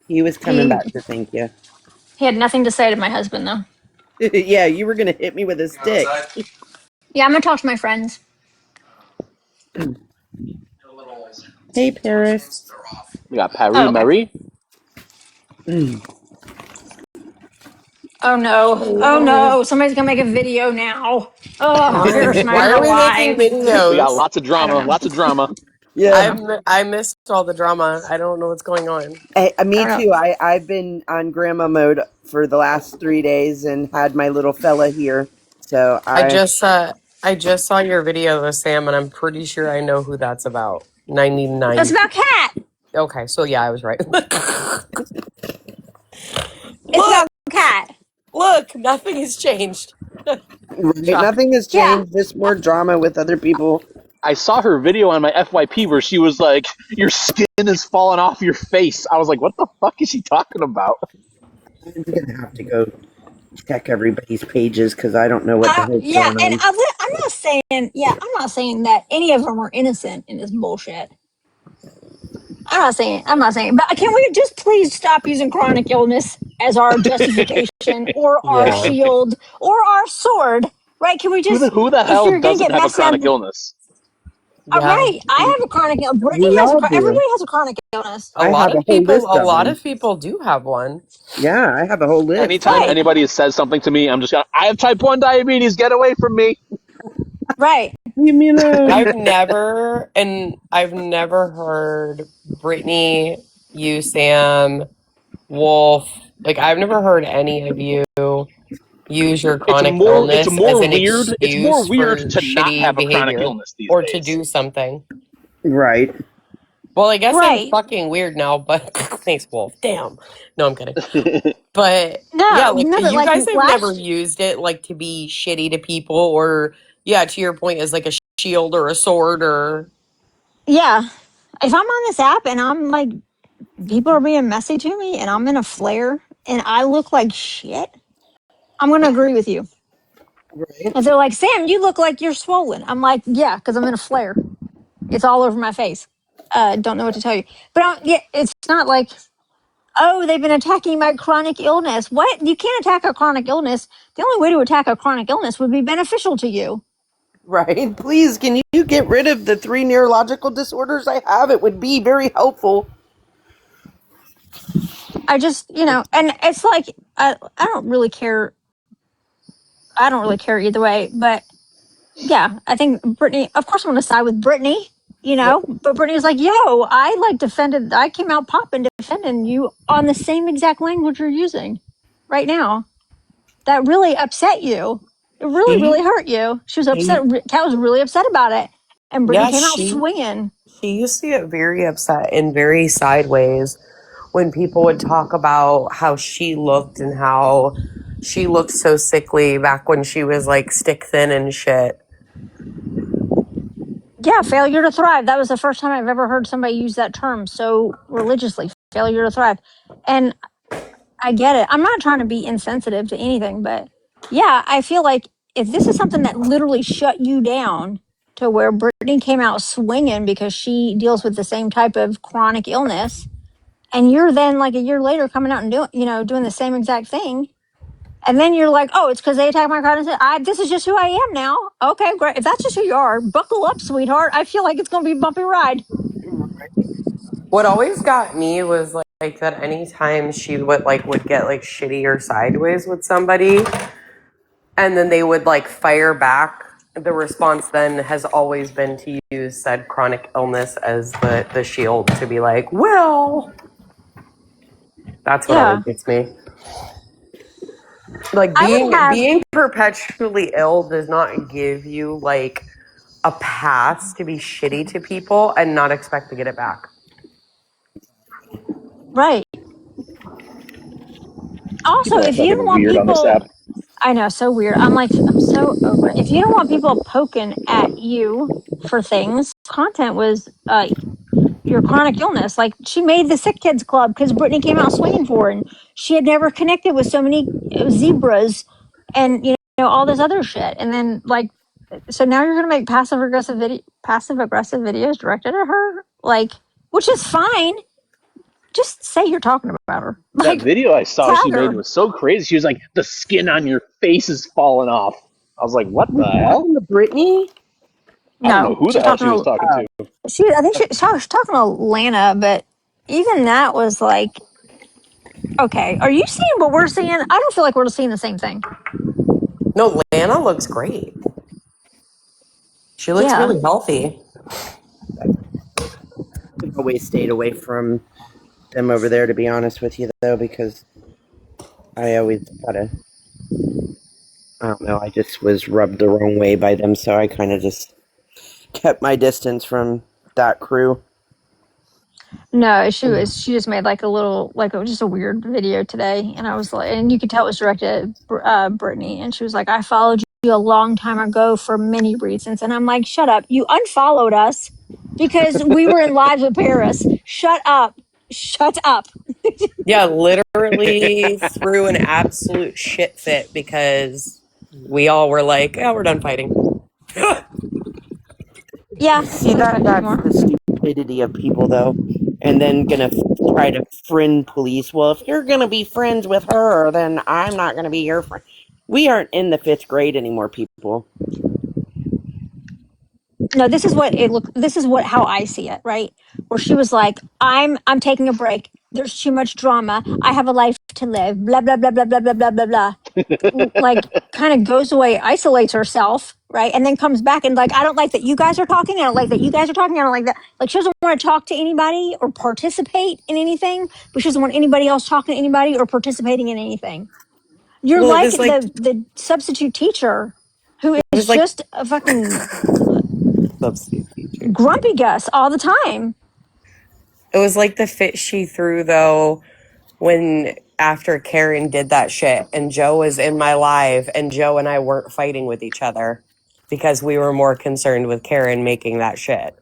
He was coming He back to thank you. he had nothing to say to my husband though. Yeah, you were gonna hit me with a stick. Yeah, I'm gonna talk to my friends. Hey, Paris. We got Paris Oh, okay. Marie. Oh no. Oh no. Somebody's gonna make a video now. Oh, Paris and I Why are are we making alive. We got videos? lots of I don't drama. know. Lots of drama. I Yeah, don't know. I missed all the drama. I don't know what's going on. I me don't too. know. I've been on grandma mode for the last 3 days and had my little fella here. So I just saw your video with Sam, and I'm pretty sure I know who that's about. It's 99. about Cat. Okay, so yeah, I was right. It's Look, about Cat. look, nothing has changed. right, Shock. nothing has Yeah. changed. Just more drama with other people. I saw her video on my FYP where she was like, "Your skin is falling off your face." I was like, "What the fuck is she talking about?" I'm gonna have to go check everybody's pages because I don't know what the heck's Yeah, going and on. I'm not saying, yeah, I'm not saying that any of them are innocent in this bullshit. I'm not saying, but can we just please stop using chronic illness as our justification or our Yeah. shield or our sword, right? Can we Who the just, who the if hell you're gonna doesn't get have a messy up, chronic illness? all Yeah. right, I have a chronic illness. Brittany We has all do. everybody has a chronic illness. A I lot have a of whole people list of them. do have one. Yeah, I have a whole list. Anytime Right, anybody says something to me, I'm just gonna, I have type 1 diabetes, get away from me. right. Leave me alone. I've never heard Brittany, you, Sam, Wolf. Like, I've never heard any of you use your chronic illness as an It's more excuse weird for to not shitty have a chronic behavior illness these or to days. do something. Right. Well, I guess I'm Right. fucking weird now, but thanks, Wolf. Damn. No, I'm kidding. But yeah, No, like no, but you like guys have never last, used it like to be shitty to people or yeah, to your point, as like a shield or a sword or yeah. If I'm on this app and I'm like, people are being messy to me and I'm in a flare and I look like shit, I'm going to agree with you. Right. And they're like, Sam, you look like you're swollen. I'm like, yeah, because I'm in a flare. It's all over my face. Don't know what to tell you. But yeah, it's not like, oh, they've been attacking my chronic illness. What? You can't attack a chronic illness. The only way to attack a chronic illness would be beneficial to you. Right. Please, can you get rid of the 3 neurological disorders I have? It would be very helpful. I just, and it's like, I don't really care. I don't really care either way. But yeah, I think Brittany, of course, I'm going to side with Brittany, but Brittany was like, yo, I came out popping defending you on the same exact language you're using right now. That really upset you. It really, she really hurt you. She was upset. she Kat was really upset about it. And Brittany yeah, came out swinging. she used to get very upset and very sideways when people would talk about how she looked and how she looked so sickly back when she was like stick thin and shit. Yeah, failure to thrive. That was the first time I've ever heard somebody use that term so religiously. Failure to thrive. And I get it. I'm not trying to be insensitive to anything, but yeah, I feel like if this is something that literally shut you down to where Brittany came out swinging because she deals with the same type of chronic illness, and you're then like a year later coming out and doing the same exact thing, and then you're like, oh, it's because they attacked my chronic. This is just who I am now. Okay, great. If that's just who you are, buckle up, sweetheart. I feel like it's going to be a bumpy ride. What always got me was like that anytime she would get like shitty or sideways with somebody and then they would like fire back, the response then has always been to use said chronic illness as the shield to be like, well, that's what always Yeah, gets me. Like I would have. being perpetually ill does not give you like a pass to be shitty to people and not expect to get it back. Right. Also, People are if you don't fucking want weird on this people, app. I know, so weird. I'm like, I'm so over it. If you don't want people poking at you for things, content was your chronic illness. Like she made the Sick Kids Club because Brittany came out swinging for her, and she had never connected with so many zebras and all this other shit. And then like, so now you're gonna make passive aggressive videos directed at her, like, which is fine. Just say you're talking about her. That Like, video I saw tag she made her. was so crazy. She was like, the skin on your face is falling off. I was like, what the Was that hell? in the Britney? I don't know No, who the she's hell talking she was to talking to. I think she was talking to Lana, but even that was like, okay, are you seeing what we're seeing? I don't feel like we're seeing the same thing. No, Lana looks great. She looks Yeah. really healthy. I've always stayed away from them over there, to be honest with you, though, because I always I don't know, I just was rubbed the wrong way by them, so I kind of just kept my distance from that crew. No, she just made like a little, like, just a weird video today. And I was like, and you could tell it was directed at Brittany. And she was like, I followed you a long time ago for many reasons. And I'm like, shut up. You unfollowed us because we were in live with Paris. Shut up. Shut up. Yeah, literally threw an absolute shit fit because we all were like, "Yeah, we're done fighting." Yeah, See, let's fight that's anymore. the stupidity of people, though. And then gonna try to friend police. Well, if you're gonna be friends with her, then I'm not gonna be your friend. We aren't in the 5th grade anymore, people. No, this is what it look. This is what how I see it, right? Where she was like, I'm taking a break. There's too much drama. I have a life to live. Blah blah blah blah blah blah blah blah blah. Like, kind of goes away, isolates herself, right? And then comes back and like, I don't like that you guys are talking. I don't like that you guys are talking. I don't like that. Like, she doesn't want to talk to anybody or participate in anything, but she doesn't want anybody else talking to anybody or participating in anything. You're Well, it like was like the substitute teacher who it is was like just a fucking substitute teacher. grumpy Gus all the time. It was like the fit she threw though when after Karen did that shit and Joe was in my live and Joe and I weren't fighting with each other because we were more concerned with Karen making that shit.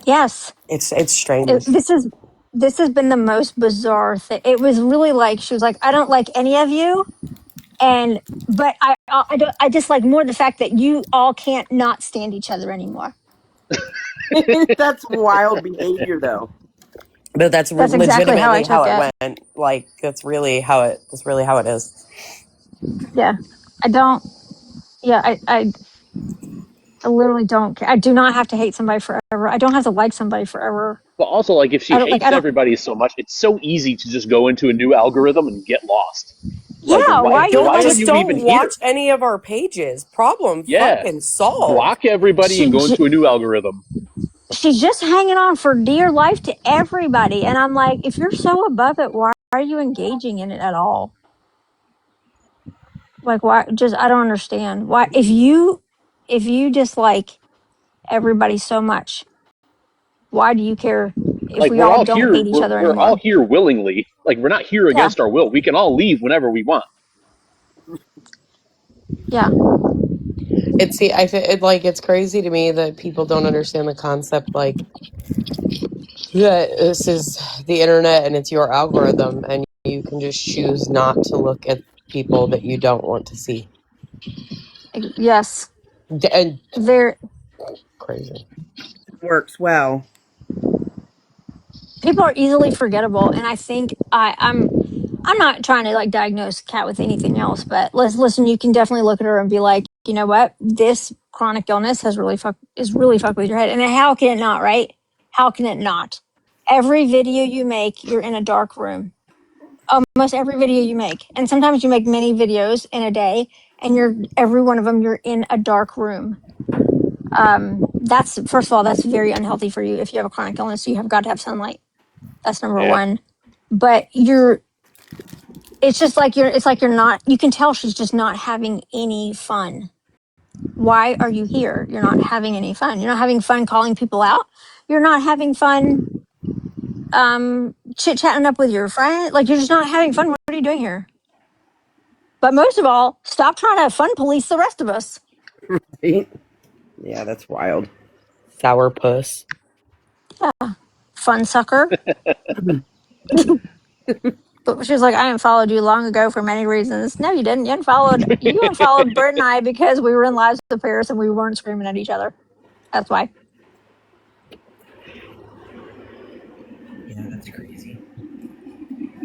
Yes, It's strange. this has been the most bizarre thing. It was really like she was like, I don't like any of you, and but I don't, I just like more the fact that you all can't not stand each other anymore. That's wild behavior, though. But that's That's exactly how I legitimately how took it it. went. Like that's really how it is. Yeah, I don't. Yeah, I literally don't care. I do not have to hate somebody forever. I don't have to like somebody forever. But also, like, if she I don't like. I hates don't. everybody so much, it's so easy to just go into a new algorithm and get lost. Like, Yeah, why you Don't why are like? just you even don't here? watch any of our pages. Problem Yeah, fucking solved. block everybody and She go into a new algorithm. she's just hanging on for dear life to everybody, and I'm like, if you're so above it, why are you engaging in it at all? Like, why? Just, I don't understand why. If you dislike everybody so much, why do you care if Like, we all don't hate each other we're all anymore? here willingly. Like, we're not here Yeah, against our will. We can all leave whenever we want. yeah, It's see, I feel it, like it's crazy to me that people don't understand the concept. Like that this is the internet and it's your algorithm, and you can just choose not to look at people that you don't want to see. yes. And There, crazy. Works well. people are easily forgettable, and I think I'm not trying to like diagnose Kat with anything else, but listen, you can definitely look at her and be like, you know what, this chronic illness has really fucked with your head, and how can it not, right? How can it not? Every video you make, you're in a dark room. Almost every video you make, and sometimes you make many videos in a day, and you're every one of them you're in a dark room. That's, first of all, that's very unhealthy for you. If you have a chronic illness, you have got to have sunlight. That's number Yeah. one. But it's just like it's like you're not, you can tell she's just not having any fun. Why are you here? You're not having any fun. You're not having fun calling people out. You're not having fun chit chatting up with your friend. Like, you're just not having fun. What are you doing here? But most of all, stop trying to fun police the rest of us. Right? Yeah, that's wild. Sourpuss. Fun sucker. But she was like, I unfollowed you long ago for many reasons. No, you didn't. You unfollowed Britt and I because we were in lives with Paris and we weren't screaming at each other. That's why. Yeah, that's crazy.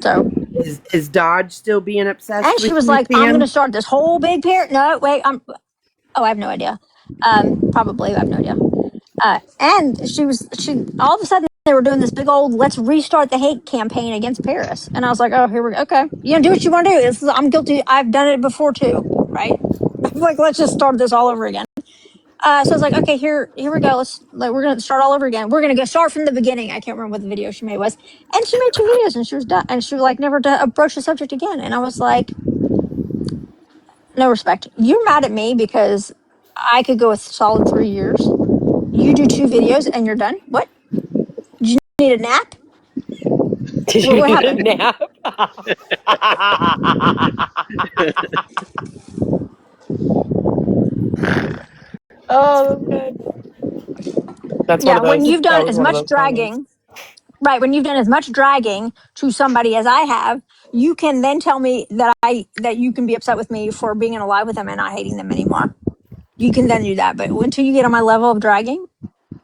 So, Is Dodge still being obsessed and with she was you, like, I'm going to Sam? start this whole big pair. No, wait. I have no idea. Probably. I have no idea. And she all of a sudden they were doing this big old let's restart the hate campaign against Paris. And I was like, oh, here we go. Okay. You know, do what you want to do. I'm guilty. I've done it before too. Right. Like, let's just start this all over again. So I was like, okay, here we go. We're gonna start all over again. We're gonna go start from the beginning. I can't remember what the video she made was, and she made 2 videos, and she was done, and she like never broached the subject again. And I was like, no respect. You're mad at me because I could go a solid 3 years. You do 2 videos and you're done. What? Did you need a nap? Did you What need a happened? nap? Oh, that's good. That's one Yeah, of when those. you've That done was as one of much those comments. dragging, right? When you've done as much dragging to somebody as I have, you can then tell me that you can be upset with me for being in a live with them and not hating them anymore. You can then do that, but until you get on my level of dragging,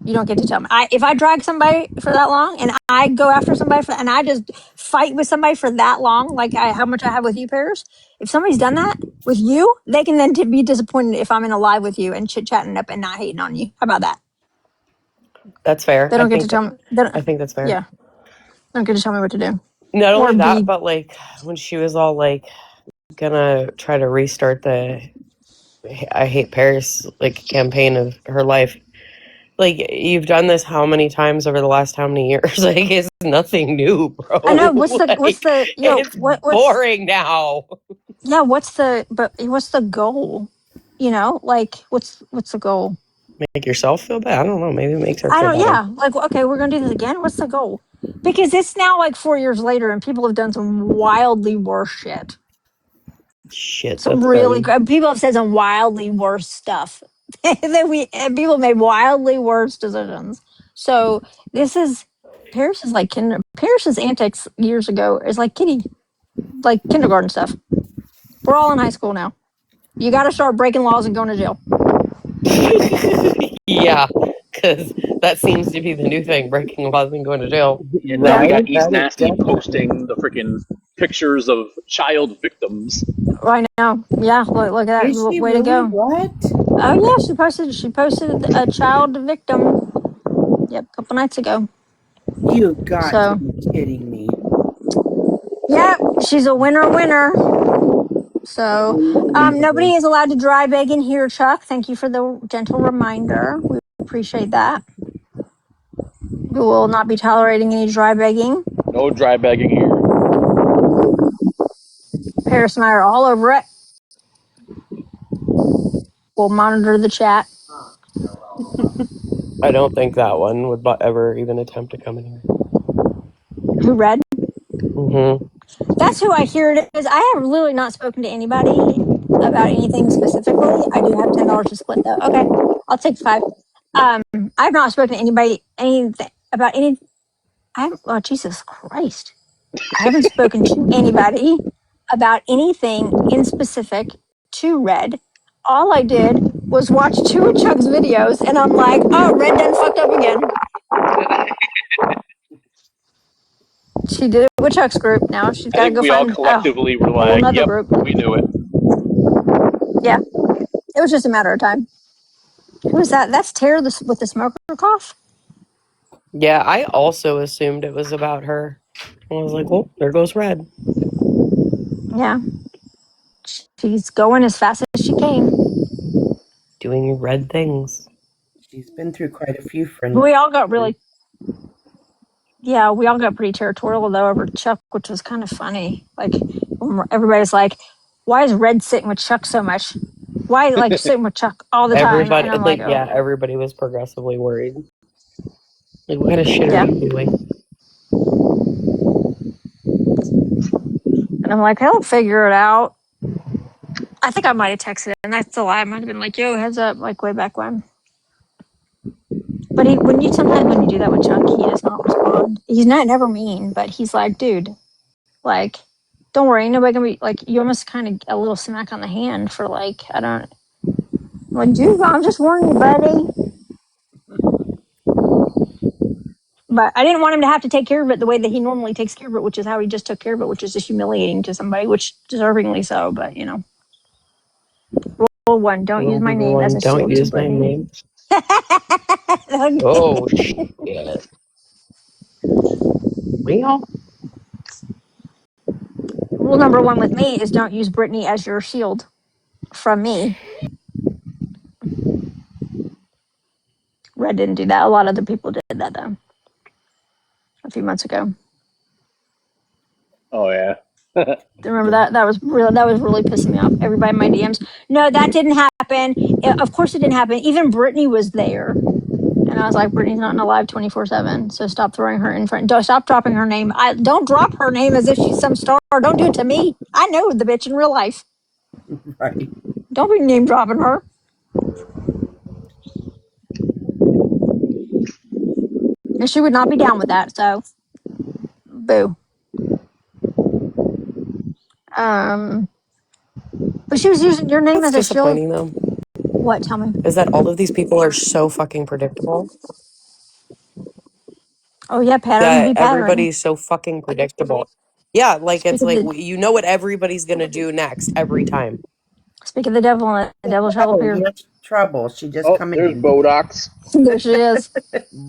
you don't get to tell me. If I drag somebody for that long and I go after somebody and I just fight with somebody for that long, like how much I have with you, Paris. If somebody's done that with you, they can then be disappointed if I'm in a live with you and chit chatting up and not hating on you. How about that? That's fair. They don't get to tell me. I think that's fair. Yeah, they don't get to tell me what to do. Not Or only that, be. but like when she was all like gonna try to restart the I hate Paris like campaign of her life. Like, you've done this how many times over the last how many years? Like, it's nothing new, bro. I know what's Like, the it's what's boring now. yeah what's the goal? Like what's the goal? Make yourself feel bad. I don't know. Maybe it makes her I feel don't. better. Yeah, like okay, we're gonna do this again. What's the goal? Because it's now like 4 years later, and people have done some wildly worse shit. Shit, Some that's really good. people have said some wildly worse stuff. People made wildly worse decisions. So this is Paris is like Paris's antics years ago is like like kindergarten stuff. We're all in high school now. You got to start breaking laws and going to jail. Yeah, because that seems to be the new thing: breaking laws and going to jail. And now we got Right? East That is Nasty definitely. posting the freaking pictures of child victims. Right now, yeah. Look at that. Is she Way to really? go. What? Oh yeah, she posted a child victim. Yep, a couple nights ago. You got to So be kidding me. yeah, she's a winner. So nobody Unbelievable. is allowed to dry bag in here, Chuck. Thank you for the gentle reminder. We appreciate that. We will not be tolerating any dry bagging. No dry bagging here. Paris and I are all over it. We'll monitor the chat. I don't think that one would ever even attempt to come in here. Who read? Mm-hmm. That's who I hear it is. I have literally not spoken to anybody about anything specifically. I do have $10 to split though. Okay, I'll take 5. I've not spoken to anybody anything about any. Oh Jesus Christ! I haven't spoken to anybody about anything in specific to Red. All I did was watch 2 of Chuck's videos, and I'm like, oh, Red done fucked up again. She did it with Chuck's group. Now she's I got to think go we all find a collectively were whole like, nother "Yep, group. we knew it." Yeah, it was just a matter of time. Who is that? That's Tara with the smoker cough. Yeah, I also assumed it was about her. I was like, well, there goes Red. Yeah, she's going as fast as she came. Doing red things. She's been through quite a few friends. We all got really, yeah, we all got pretty territorial though over Chuck, which was kind of funny. Like everybody's like, "Why is Red sitting with Chuck so much? Why like sitting with Chuck all the time?" Everybody, And I'm like, like, "Oh, yeah, everybody was progressively worried. Like, what kind of shit are yeah." you doing? And I'm like, he'll figure it out. I think I might have texted it, and that's a lie. I might have been like, yo, heads up, like way back when. But sometimes when you do that with Chuck, he does not respond. He's not never mean, but he's like, dude, like, don't worry, ain't nobody gonna be like, you almost kind of a little smack on the hand for like, I'm like, dude, I'm just warning you, buddy. But I didn't want him to have to take care of it the way that he normally takes care of it, which is how he just took care of it, which is just humiliating to somebody, which deservingly so. But rule one: don't use my name as a Don't shield to use my Brittany. name. Oh shit. Well, Rule number one with me is don't use Brittany as your shield from me. Red didn't do that. A lot of other people did that though. A few months ago. Oh yeah. Remember that? That was really pissing me off. Everybody in my DMs. No, that didn't happen. Of course it didn't happen. Even Brittany was there. And I was like, Brittany's not in a live 24/7, so stop throwing her in front. Don't stop dropping her name. Don't drop her name as if she's some star. Don't do it to me. I know the bitch in real life. Right. Don't be name dropping her. And she would not be down with that. So, boo. But she was using your name what's as a shield. disappointing though What? Tell me. is that all of these people are so fucking predictable. Oh yeah, pattern That be pattern. everybody's so fucking predictable. Yeah, like Speak it's of like the you know what everybody's gonna do next every time. speak of the devil, and the devil shall Oh, appear. here's trouble. She just Oh, come there's in. Bodox. There she is.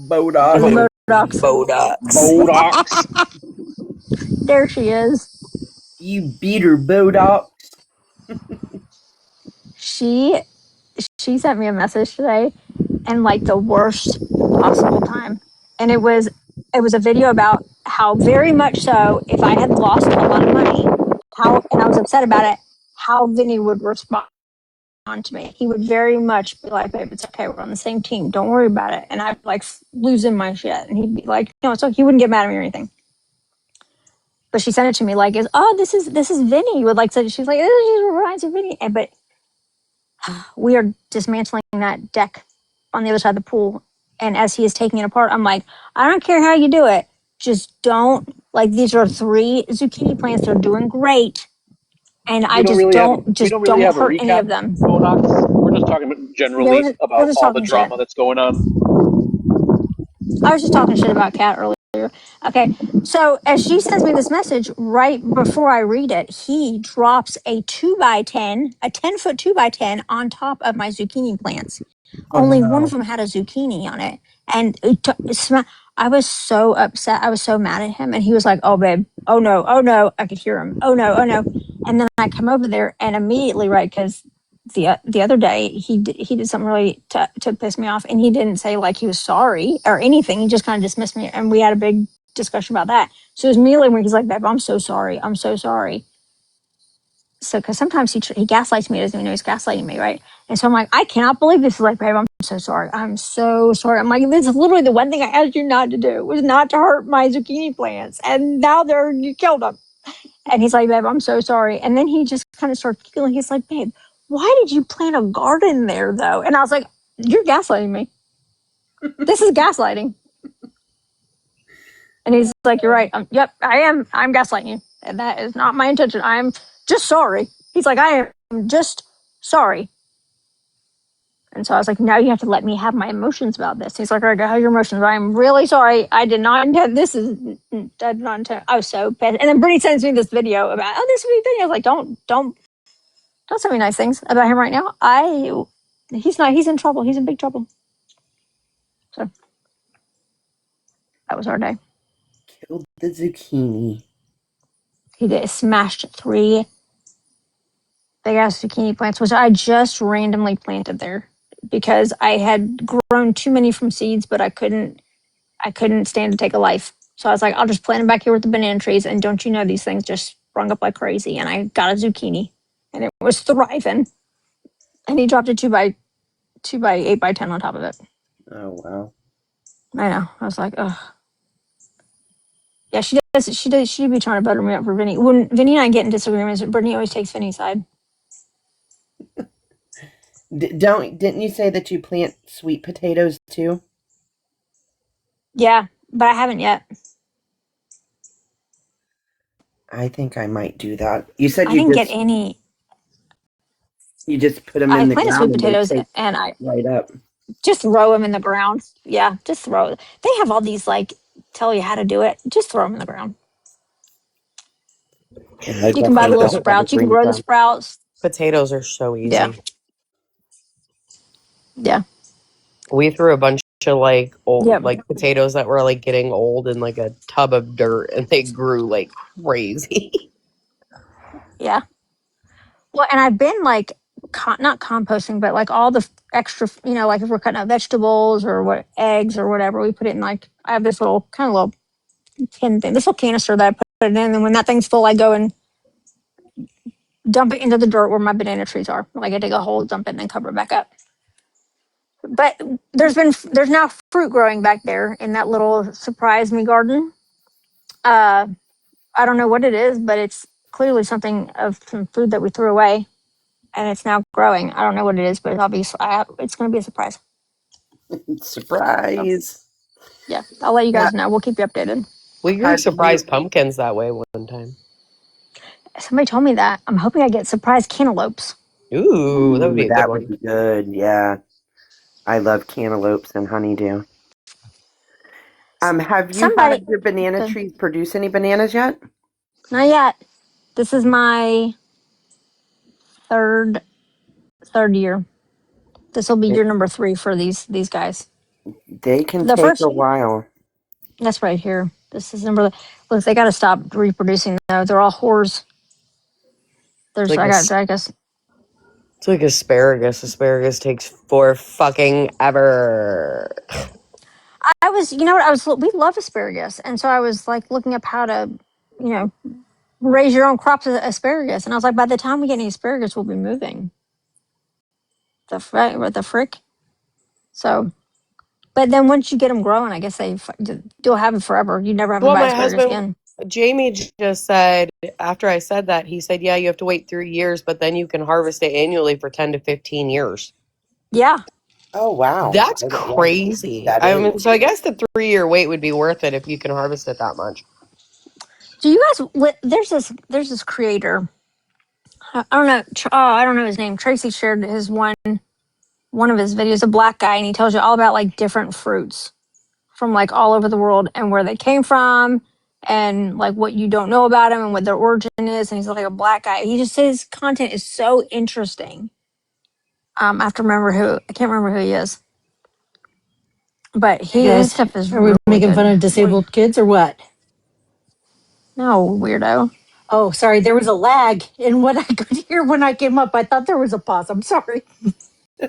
Bodox. The Oh, Modocs. Bodox. Bodox. There she is. You beat her, Bodox. She sent me a message today, and like the worst possible time. And it was a video about how very much so if I had lost a lot of money, and I was upset about it, how Vinny would respond to me. He would very much be like, babe, it's okay, we're on the same team, don't worry about it. And I'd like losing my shit, and he'd be like, no, it's okay. He wouldn't get mad at me or anything. But she sent it to me like, this is Vinny. Would like to, she's like, this reminds me of Vinny. But we are dismantling that deck on the other side of the pool. And as he is taking it apart, I'm like, I don't care how you do it. Just don't, like, these are 3 zucchini plants. They're doing great. And I just We don't really have a hurt any recap, of them. Bodox. We're just talking Yeah, generally we're about just all the talking shit. drama that's going on. I was just talking shit about Kat earlier. Okay. So as she sends me this message, right before I read it, he drops a 2x10, a 10-foot 2x10 on top of my zucchini plants. Oh, Only one no. of them had a zucchini on it. And I was so upset. I was so mad at him. And he was like, oh, babe. Oh, no. Oh, no. I could hear him. Oh, no. Oh, no. And then I come over there and immediately, right, because the other day he did something really to piss me off, and he didn't say like he was sorry or anything. He just kind of dismissed me, and we had a big discussion about that. So it was immediately when he's like, babe, I'm so sorry. I'm so sorry. So, because sometimes he gaslights me, he doesn't even know he's gaslighting me, right? And so I'm like, I cannot believe this. Is like, babe, I'm so sorry. I'm so sorry. I'm like, this is literally the one thing I asked you not to do, was not to hurt my zucchini plants, and now you killed them. And he's like, babe, I'm so sorry. And then he just kind of starts giggling. He's like, babe, why did you plant a garden there though? And I was like, you're gaslighting me. This is gaslighting. And he's like, you're right. Yep, I am. I'm gaslighting you. And that is not my intention. I'm just sorry. He's like, I am just sorry. And so I was like, now you have to let me have my emotions about this. He's like, all right, go have your emotions. I'm really sorry. I did not intend this. I did not intend. I was so pissed. And then Brittany sends me this video about, this video. I was like, don't send me nice things about him right now. He's in trouble. He's in big trouble. So that was our day. Killed the zucchini. He did smashed 3 big ass zucchini plants, which I just randomly planted there because I had grown too many from seeds, but I couldn't stand to take a life. So I was like, I'll just plant them back here with the banana trees. And don't you know, these things just sprung up like crazy. And I got a zucchini and it was thriving. And he dropped a 2x8x10 on top of it. Oh, wow. I know. I was like, ugh. Yeah, she She'd be trying to butter me up for Vinny. When Vinny and I get in disagreements, Brittany always takes Vinny's side. Didn't you say that you plant sweet potatoes too? Yeah, but I haven't yet. I think I might do that. You said I didn't get any. you just put them I in the planted sweet ground and they potatoes take and I right up. just throw them in the ground. Yeah, just throw it. They have all these like tell you how to do it. Just throw them in the ground. Yeah, I You can buy the definitely little don't have a sprouts. You can green grow the thumb. sprouts. Potatoes are so Yeah, easy. yeah, We threw a bunch of like yeah, old like potatoes that were like getting old in like a tub of dirt, and they grew like crazy. yeah. Well, and I've been like not composting, but like all the extra, like if we're cutting up vegetables or what eggs or whatever, we put it in like I have this little kind of little tin thing, this little canister that I put it in, and when that thing's full, I go and dump it into the dirt where my banana trees are. Like I dig a hole, dump it, and then cover it back up. But there's now fruit growing back there in that little surprise me garden. Uh, I don't know what it is, but it's clearly something of some food that we threw away, and it's now growing. I don't know what it is, but it's going to be a surprise. So, Surprise! yeah, I'll let you Yeah. guys know. We'll keep you updated. We grew Have surprise you? pumpkins that way one time. Somebody told me that. I'm hoping I get surprise cantaloupes. Ooh, that would be a good That would one. be good. Yeah, I love cantaloupes and honeydew. Have you Somebody, had your banana good. trees produce any bananas yet? Not yet. This is my third year. This will be year number 3 for these guys. They can The take first a while. That's right here. This is number. Look, they got to stop reproducing though. They're all whores. It's There's like I guess it's like asparagus. Asparagus takes for fucking ever. I was. You know what? We love asparagus, and so I was like looking up how to, you know, raise your own crops of asparagus, and I was like, by the time we get any asparagus, we'll be moving. The frick. So, but then once you get them growing, I guess you'll have it forever. You never have to Well, buy my asparagus husband, again. Jamie, just said after I said that, he said, "Yeah, you have to wait 3 years, but then you can harvest it annually for 10 to 15 years." Yeah. Oh wow! That's Yeah, crazy. that I is. mean, so I guess the 3 year wait would be worth it if you can harvest it that much. Do you guys? There's this creator. I don't know. I don't know his name. Tracy shared his one of his videos, a black guy, and he tells you all about like different fruits from like all over the world and where they came from and like what you don't know about them and what their origin is. And he's like a black guy. He just his content is so interesting. I have to remember I can't remember who he is, but his Yes. stuff is Are we really making good. fun of disabled kids or what? No, weirdo. Oh, sorry. There was a lag in what I could hear when I came up. I thought there was a pause. I'm sorry. I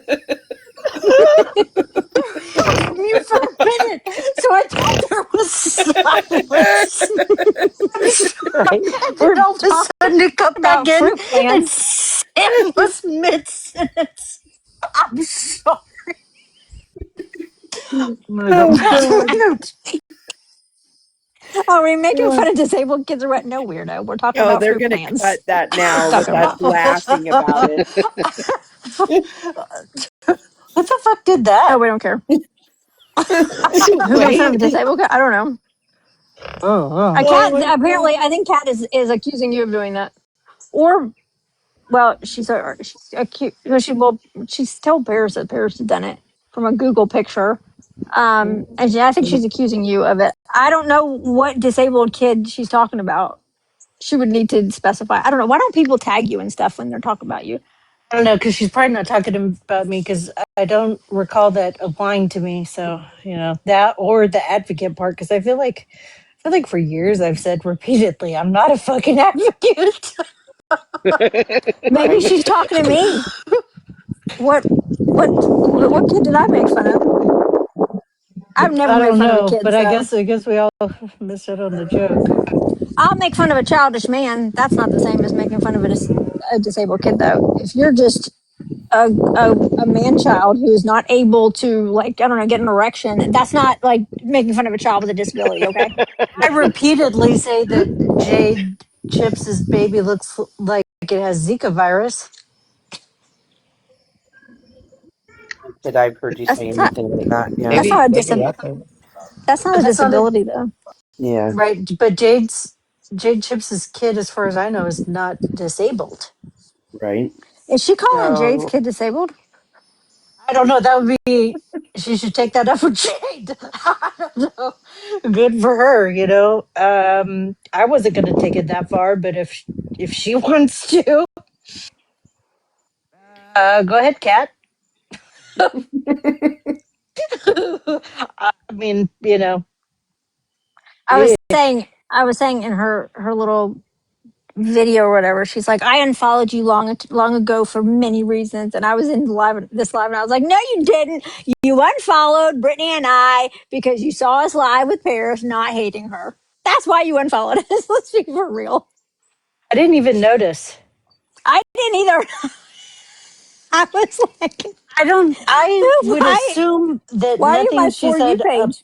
was mute for a minute, so I thought there was silence. I'm sorry. And then all of a sudden it cut back About in, fruit and plants. Sam was mid sentence. I'm sorry. Oh god! Are we making fun of disabled kids or what? No, weirdo. We're talking Oh, about they're fruit gonna plants. cut that now with Talking us about laughing about it. What the fuck did oh, that? we don't care. Who makes fun of a Wait. disabled cat? I don't know. Oh, A Oh cat. my god. Apparently, I think Cat is accusing you of doing that. Or well, she's accused. She's told Paris that Paris has done it from a Google picture. I think she's accusing you of it. I don't know what disabled kid she's talking about. She would need to specify. I don't know. Why don't people tag you and stuff when they're talking about you? I don't know, because she's probably not talking about me, because I don't recall that applying to me. So, that or the advocate part, because I feel like for years I've said repeatedly, I'm not a fucking advocate. Maybe Right. she's talking to me. What kid did I make fun of? I've never I made don't fun of a know, kid, but I so guess I guess we all missed out on the joke. I'll make fun of a childish man. That's not the same as making fun of a disabled kid, though. If you're just a man child who is not able to, like, I don't know, get an erection. That's not like making fun of a child with a disability. Okay. I repeatedly say that Jade Chips's baby looks like it has Zika virus. That I've heard you say That's not. anything like that. Yeah. That's not a Maybe that's it. That's not But a that's not a disability though. Yeah. right. But Jade Chips's kid, as far as I know, is not disabled. Right. Is she calling Jade's So kid disabled? I don't know. That would be. She should take that up with Jade. I don't know. Good for her, you know. I wasn't going to take it that far, but if she wants to, go ahead, Kat. I mean, you know, eh, I was saying in her little video or whatever, she's like, I unfollowed you long ago for many reasons, and I was in this live, and I was like, no, you didn't. You unfollowed Brittany and I because you saw us live with Paris, not hating her. That's why you unfollowed us. Let's be for real. I didn't even notice. I didn't either. I was like, I would why? assume that Why are you nothing my she for you said. page?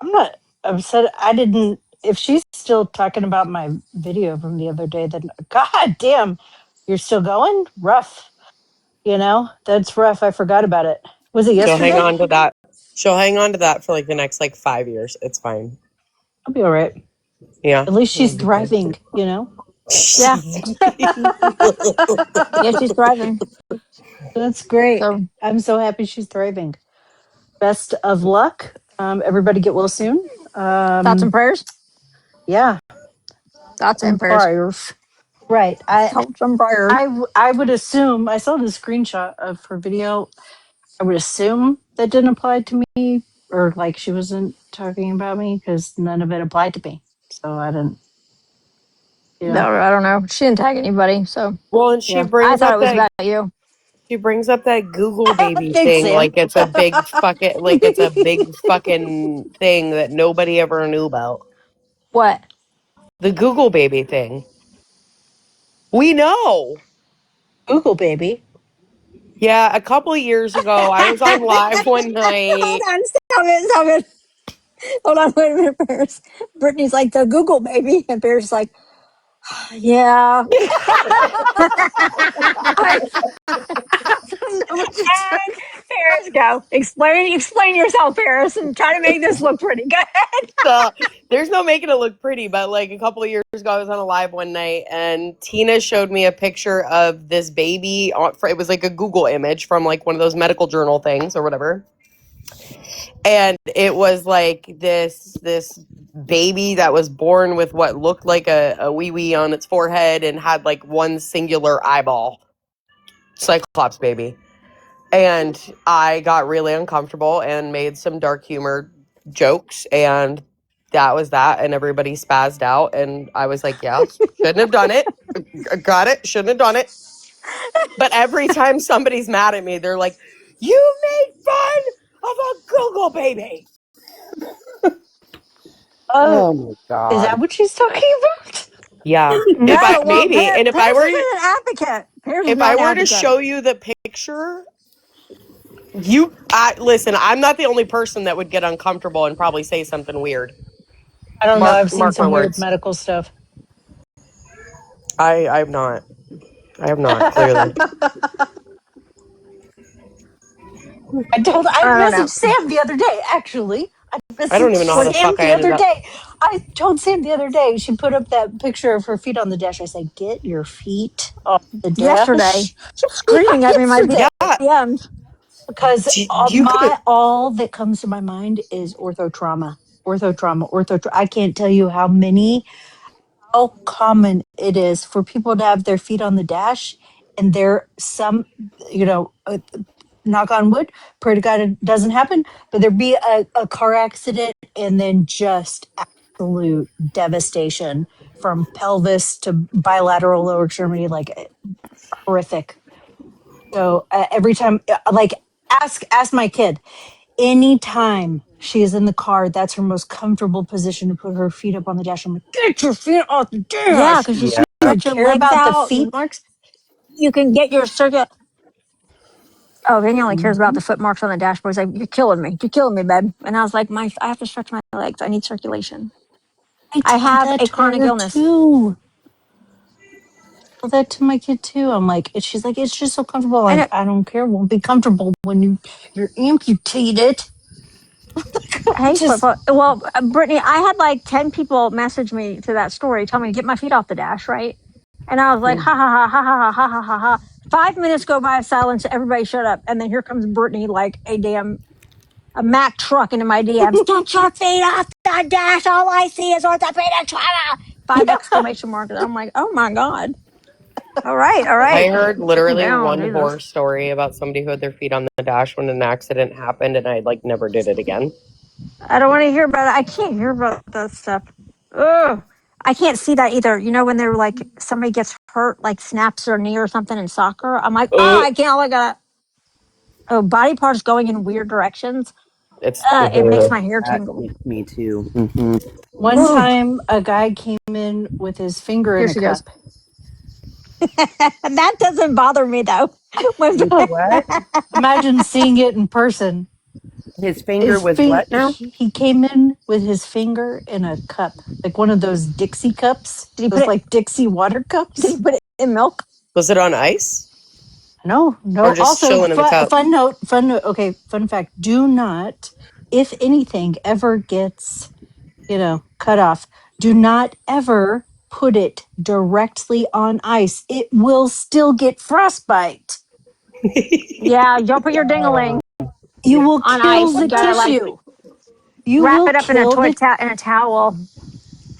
I'm not upset. I didn't. If she's still talking about my video from the other day, then God damn, you're still going? Rough. You know, that's rough. I forgot about it. Was it she'll hang yesterday? on to that. She'll hang on to that for like the next like 5 years. It's fine. I'll be all right. Yeah. At least It'll she's be fine. thriving, you know? Yeah, yeah, she's thriving. That's great. So I'm so happy she's thriving. Best of luck. Everybody get well soon. thoughts and prayers. Yeah, Thoughts and and prayers. prayers. Right. Thoughts and prayers. I would assume I saw the screenshot of her video. I would assume that didn't apply to me, or like she wasn't talking about me because none of it applied to me. So I didn't, you No, know. I don't know. She didn't tag anybody, so Well, and Yeah. I thought it was about you. she brings up that Google baby Thanks, thing Sam. like it's a big fucking like it's a big fucking thing that nobody ever knew about. What? The Google baby thing. We know. Google baby. Yeah, a couple of years ago, I was on live one Hold night. on, stop it, stop it. Hold on, wait a minute, Paris. Brittany's like the Google baby, and Paris is like, yeah. I don't know what to tell. And Paris, go explain yourself, Paris, and try to make this look pretty good. There's no making it look pretty, but like a couple of years ago, I was on a live one night, and Tina showed me a picture of this baby. It was like a Google image from like one of those medical journal things or whatever, and it was like this baby that was born with what looked like a wee wee on its forehead and had like one singular eyeball, Cyclops baby. And I got really uncomfortable and made some dark humor jokes, and that was that. And everybody spazzed out, and I was like, "Yeah, shouldn't have done it. Got it. Shouldn't have done it." But every time somebody's mad at me, they're like, "You made fun of a Google baby." Uh, Oh my is that God. what she's talking about? Yeah, if I No, well, maybe, and Paris isn't an advocate. Paris is if not I an were to advocate. show you the picture, listen. I'm not the only person that would get uncomfortable and probably say something weird. I don't know. I've seen Mark my some weird words. medical stuff. I have not. I have not, clearly. I I don't messaged know. Sam the other day, actually. I I don't messaged even know how the Sam fuck I the ended other up. day. I told Sam the other day, she put up that picture of her feet on the dash. I said, get your feet off the Yesterday, dash. she was Yeah, screaming at me in my yesterday. Yeah, DMs. Because you could have. all that comes to my mind is ortho trauma. Ortho trauma, I can't tell you how common it is for people to have their feet on the dash and there some, you know, knock on wood, pray to God it doesn't happen, but there be a car accident and then just absolute devastation from pelvis to bilateral lower extremity, like horrific. So every time, like ask my kid, anytime she is in the car, that's her most comfortable position to put her feet up on the dash. I'm like, get your feet off the Yeah, dash. because you Yeah. You stretch your care legs about the out. feet marks? You can get your circuit. Oh, Vinny only cares about the foot marks on the dashboard. He's like, "You're killing me. You're killing me, babe." And I was like, I have to stretch my legs. I need circulation. I told have that a to chronic her illness. too. Told that to my kid too. I'm like, she's like, it's just so comfortable. I'm like, I don't care. It won't be comfortable when you're amputated. Hey, Just well, Brittany, I had like 10 people message me to that story, tell me to get my feet off the dash, right? And I was like, ha ha ha ha ha ha ha ha ha. 5 minutes go by of silence, everybody shut up. And then here comes Brittany like a Mack truck into my DMs. Get your feet off the dash. All I see is orthopedic trauma. 5 exclamation marks. I'm like, oh my God. All right, all I right. heard Calm literally down, one Jesus. horror story about somebody who had their feet on the dash when an accident happened, and I like never did it again. I don't want to hear about it. I can't hear about that stuff. Ugh. I can't see that either. You know, when they're like, somebody gets hurt, like snaps their knee or something in soccer. I'm like, oh, Uh, I can't look at it. Oh, body parts going in weird directions. it's It makes my hair That tingle. me too. Hmm. one Ugh. time, a guy came in with his finger Here in a she goes. cup. That doesn't bother me though. With what? Imagine seeing it in person. His finger was what now? He came in with his finger in a cup, like one of those Dixie cups, Did he put those it? like Dixie water Did he cups. put it in milk? was it on ice No, or no. just Also, chilling in the cup? fun note. Okay, fun fact. Do not, if anything ever gets, cut off, do not ever put it directly on ice. It will still get frostbite. Yeah, don't put your Oh, dingaling You will on kill ice. You the gotta like tissue. You wrap will it up in a kill the in a towel.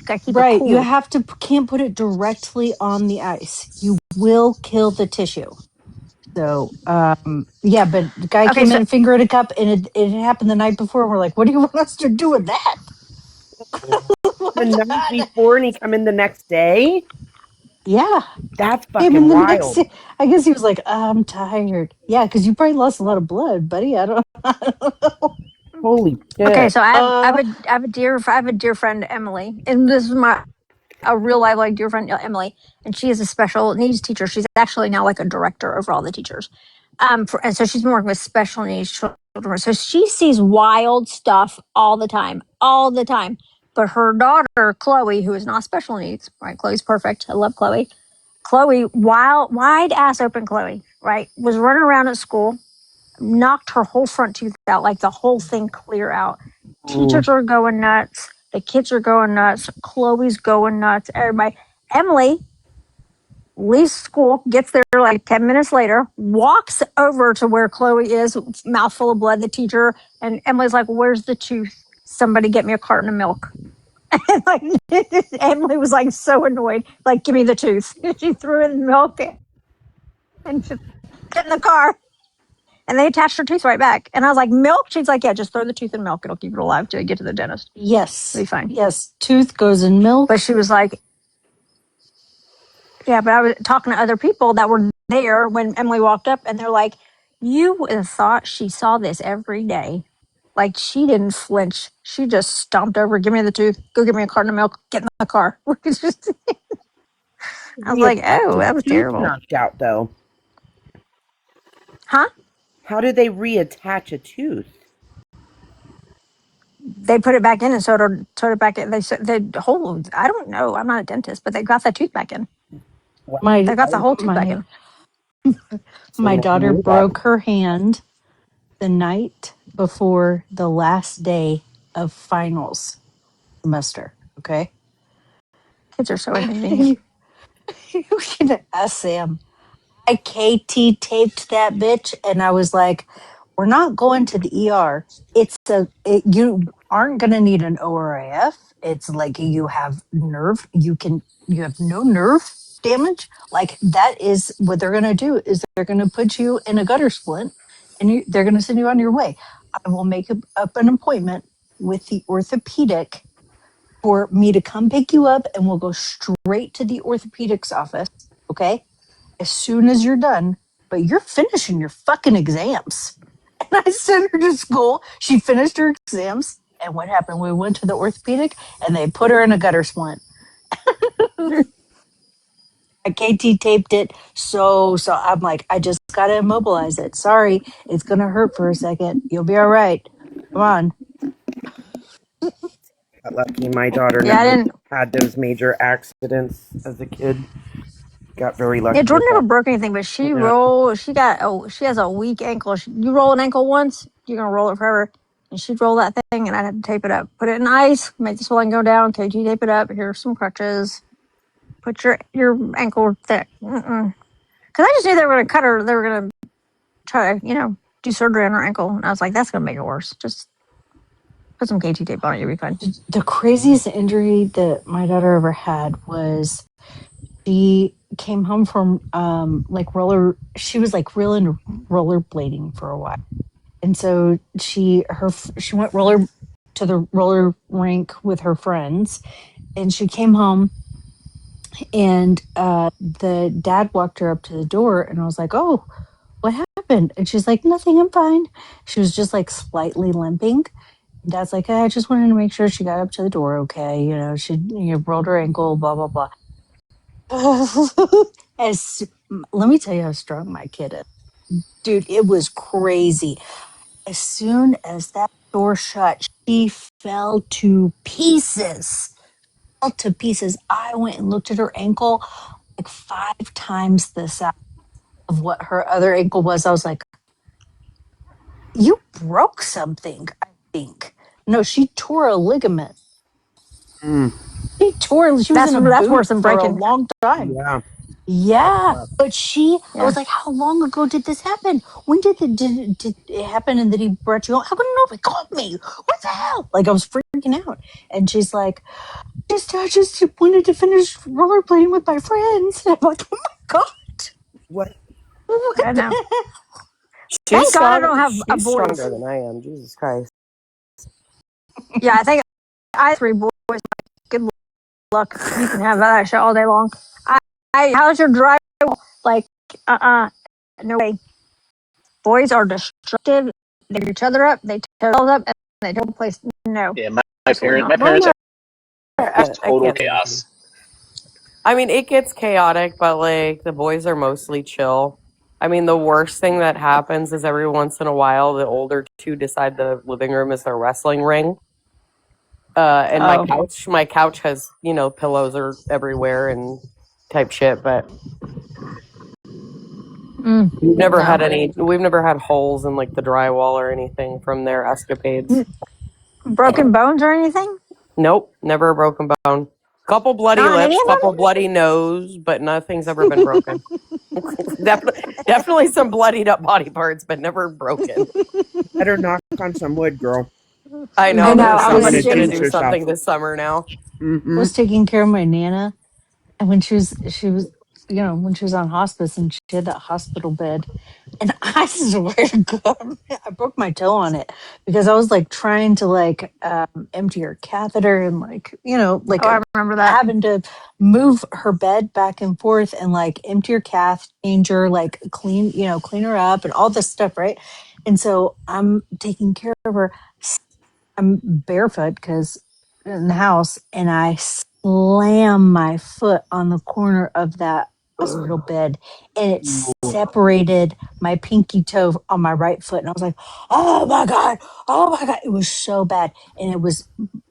Gotta keep it right. You cool. have to can't put it directly on the ice. You will kill the tissue. So, yeah, but the guy Okay, came so in, finger in a cup, and it happened the night before. And we're like, what do you want us to do with that? the night before, and he come in the next day. Yeah, That's came in fucking the next wild. day. I guess he was like, I'm tired. Yeah, because you probably lost a lot of blood, buddy. I don't, I don't know. Holy okay, shit! so Uh, I have a dear friend Emily, and this is my a real life like dear friend Emily, and she is a special needs teacher. She's actually now like a director over all the teachers. And so she's been working with special needs children. So she sees wild stuff all the time, all the time. But her daughter Chloe, who is not special needs, right? Chloe's perfect. I love Chloe. Chloe, wild, wide ass open Chloe, right? Was running around at school, knocked her whole front tooth out, like the whole thing clear out. Mm. Teachers are going nuts. The kids are going nuts. Chloe's going nuts. Everybody. Emily leaves school, gets there like 10 minutes later, walks over to where Chloe is, mouthful of blood, the teacher. And Emily's like, where's the tooth? Somebody get me a carton of milk. And like, Emily was like so annoyed, like, give me the tooth. She threw in the milk and just get in the car. And they attached her tooth right back. And I was like, milk? She's like, yeah, just throw the tooth in milk. It'll keep it alive till you get to the dentist. It'll yes, be fine. yes. Tooth goes in But milk. she was like, yeah, but I was talking to other people that were there when Emily walked up, and they're like, you would have thought she saw this every day. Like, she didn't flinch. She just stomped over, give me the tooth, go get me a carton of milk, get in the car. It's just, I was like, Reattach oh, a that was tooth terrible. knocked out though. Huh? How did they reattach a tooth? They put it back in and sewed it back in. They said the whole, I don't know. I'm not a dentist, but they got that tooth back in. Wow, My They got the whole tooth back my in. my didn't daughter know that. broke her hand the night before the last day of finals semester. Okay. Kids are so inconvenient. you, you can ask Sam. I KT taped that bitch, and I was like, "We're not going to the ER. You aren't going to need an ORAF. It's like you have nerve. You have no nerve damage. Like that is what they're going to do. Is they're going to put you in a gutter splint, and they're going to send you on your way. I will make up an appointment with the orthopedic for me to come pick you up, and we'll go straight to the orthopedics office. Okay." As soon as you're done, but you're finishing your fucking exams. And I sent her to school. She finished her exams. And what happened? We went to the orthopedic and they put her in a gutter splint. KT taped it. So I'm like, I just gotta immobilize it. Sorry, it's gonna hurt for a second. You'll be all right. Come on. Got lucky. My daughter Yeah, I never didn't. had those major accidents as a kid. Got very Yeah, lucky with Jordan never that. broke anything, but she Yeah. rolled. She got. Oh, she has a weak ankle. You roll an ankle once, you're gonna roll it forever. And she'd roll that thing, and I'd have to tape it up. Put it in ice, make the swelling go down. KG, tape it up. Here's some crutches. Put your ankle thick. Because I just knew they were gonna cut her. They were gonna try to do surgery on her ankle, and I was like, that's gonna make it worse. Just put some KT tape on it. You'll be fine. The craziest injury that my daughter ever had was she came home from like roller. She was like real into rollerblading for a while, and so she went roller to the roller rink with her friends, and she came home, and the dad walked her up to the door, and I was like, oh, what happened? And she's like, nothing, I'm fine. She was just like slightly limping. And Dad's like, I just wanted to make sure she got up to the door okay. She rolled her ankle, blah blah blah. As let me tell you how strong my kid is, dude. It was crazy. As soon as that door shut, she fell to pieces. Fell to pieces. I went and looked at her ankle, like 5 times the size of what her other ankle was. I was like, you broke something, I think. No, she tore a ligament. Mm, She was in a That's boot worse than for a breaking. long time. yeah. That's Yeah, rough. but I Yeah, was like, how long ago did this happen? When did it happen? And did he brought you home? How come nobody called me? What the hell? Like, I was freaking out. And she's like, I just wanted to finish rollerblading with my friends. And I'm like, oh my God, What? I what the know. hell? She's Thank God I strong. don't have a She's boys. stronger than I am. Jesus Christ. Yeah, I think I have 3 boys. Good luck. You can have that shit all day long. How's your drive? Like, no way. Boys are destructive. They beat each other up. They tear themselves up, and they don't place. No, Yeah, my absolutely parents, my not. parents are I total can't do anything. chaos. I mean, it gets chaotic, but like the boys are mostly chill. I mean, the worst thing that happens is every once in a while the older two decide the living room is their wrestling ring. And Oh, my couch has, pillows are everywhere and type shit, but no. we've never had holes in like the drywall or anything from their escapades. Broken bones or anything? Nope, never a broken bone. Couple bloody Not on any lips, of them? couple bloody nose, but nothing's ever been broken. Definitely some bloodied up body parts, but never broken. Better knock on some wood, girl. I I know know. there's I was somebody's gonna Jinx do jinxed. yourself. something this summer now. Mm-hmm. Was taking care of my Nana. And when when she was on hospice and she had that hospital bed, and I swear to God, I broke my toe on it because I was like trying to empty her catheter and Oh, I remember that. having to move her bed back and forth and like empty her cath, change her, like clean her up and all this stuff, right? And so I'm taking care of her. I'm barefoot because in the house, and I slam my foot on the corner of that hospital bed, and it separated my pinky toe on my right foot. And I was like, oh my God. It was so bad. And it was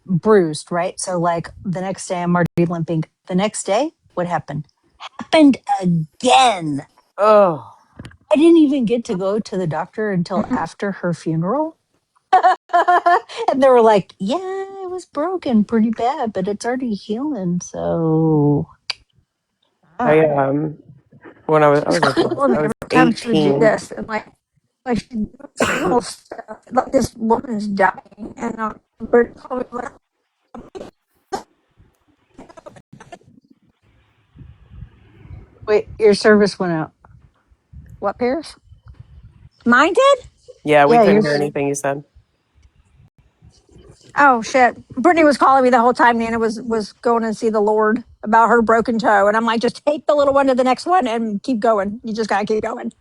bruised, right? So, like, the next day, I'm already limping. The next day, what happened? Happened again. Oh, I didn't even get to go to the doctor until after her funeral. And they were like, yeah, it was broken pretty bad, but it's already healing. So, I ah. when I She's was like calling me I was every time she would do 18. this, and like she doing some little stuff. Like this woman's dying, and Bert called me like, Wait, your service went out. "What, Pierce? Mine did? Yeah, we Yeah, couldn't hear yours. anything you said. Oh shit!" Brittany was calling me the whole time. Nana was going to see the Lord about her broken toe, and I'm like, "Just take the little one to the next one and keep going. You just gotta keep going."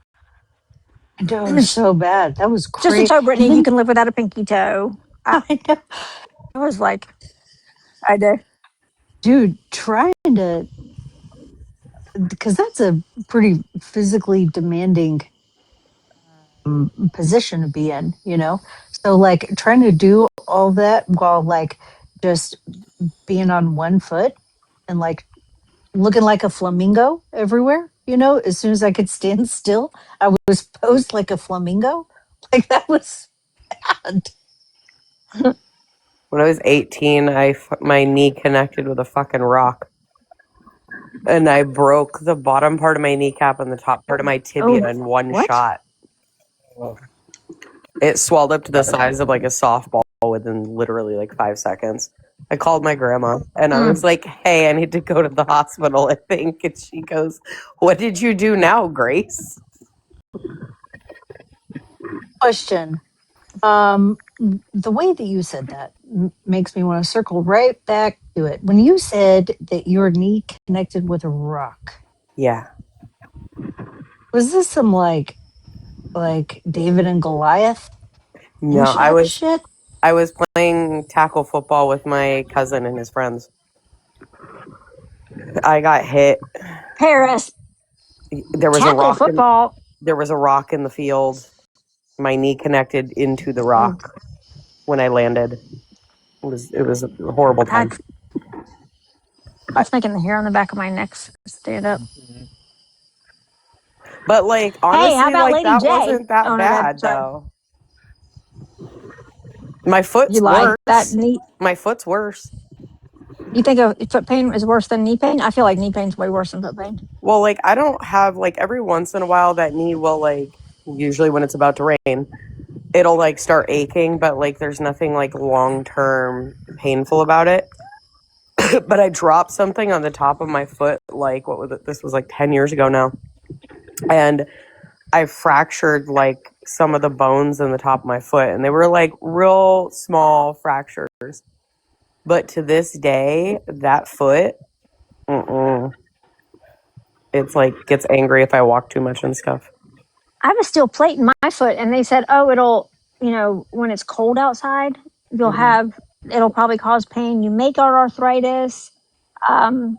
That was so bad. That was Just a crazy. toe, And Brittany. You then can live without a pinky toe. I know, I was like, I did. dude, trying to because that's a pretty physically demanding position to be in, you know? So, like, trying to do all that while, like, just being on one foot and, like, looking like a flamingo everywhere, you know? As soon as I could stand still, I was posed like a flamingo. Like, that was bad. When I was 18, my knee connected with a fucking rock. And I broke the bottom part of my kneecap and the top part of my tibia in one What? shot. It swelled up to the size of like a softball within literally like 5 seconds. I called my grandma and I was like, hey, I need to go to the hospital, I think. And she goes, what did you do now, Grace? Question. The way that you said that makes me want to circle right back to it. When you said that your knee connected with a rock, Yeah. was this some like David and Goliath No, ancient shit? I was playing tackle football with my cousin and his friends. I got hit. Paris, There was a tackle rock football. in the field. My knee connected into the rock when I landed. It was a horrible time. That's making the hair on the back of my neck stand up. But like Hey, how honestly, about like Lady that J? wasn't that Oh no, bad sorry. though. My foot's You lied. That worse. knee. My foot's worse. You think of foot pain is worse than knee pain? I feel like knee pain's way worse than foot pain. Well, like I don't have like every once in a while that knee will like usually when it's about to rain, it'll like start aching, but like there's nothing like long term painful about it. But I dropped something on the top of my foot like what was it? This was like 10 years ago now. And I fractured like some of the bones in the top of my foot and they were like real small fractures. But to this day, that foot, it's like gets angry if I walk too much and stuff. I have a steel plate in my foot, and they said, "Oh, it'll, when it's cold outside, it'll probably cause pain. You may get arthritis. Um,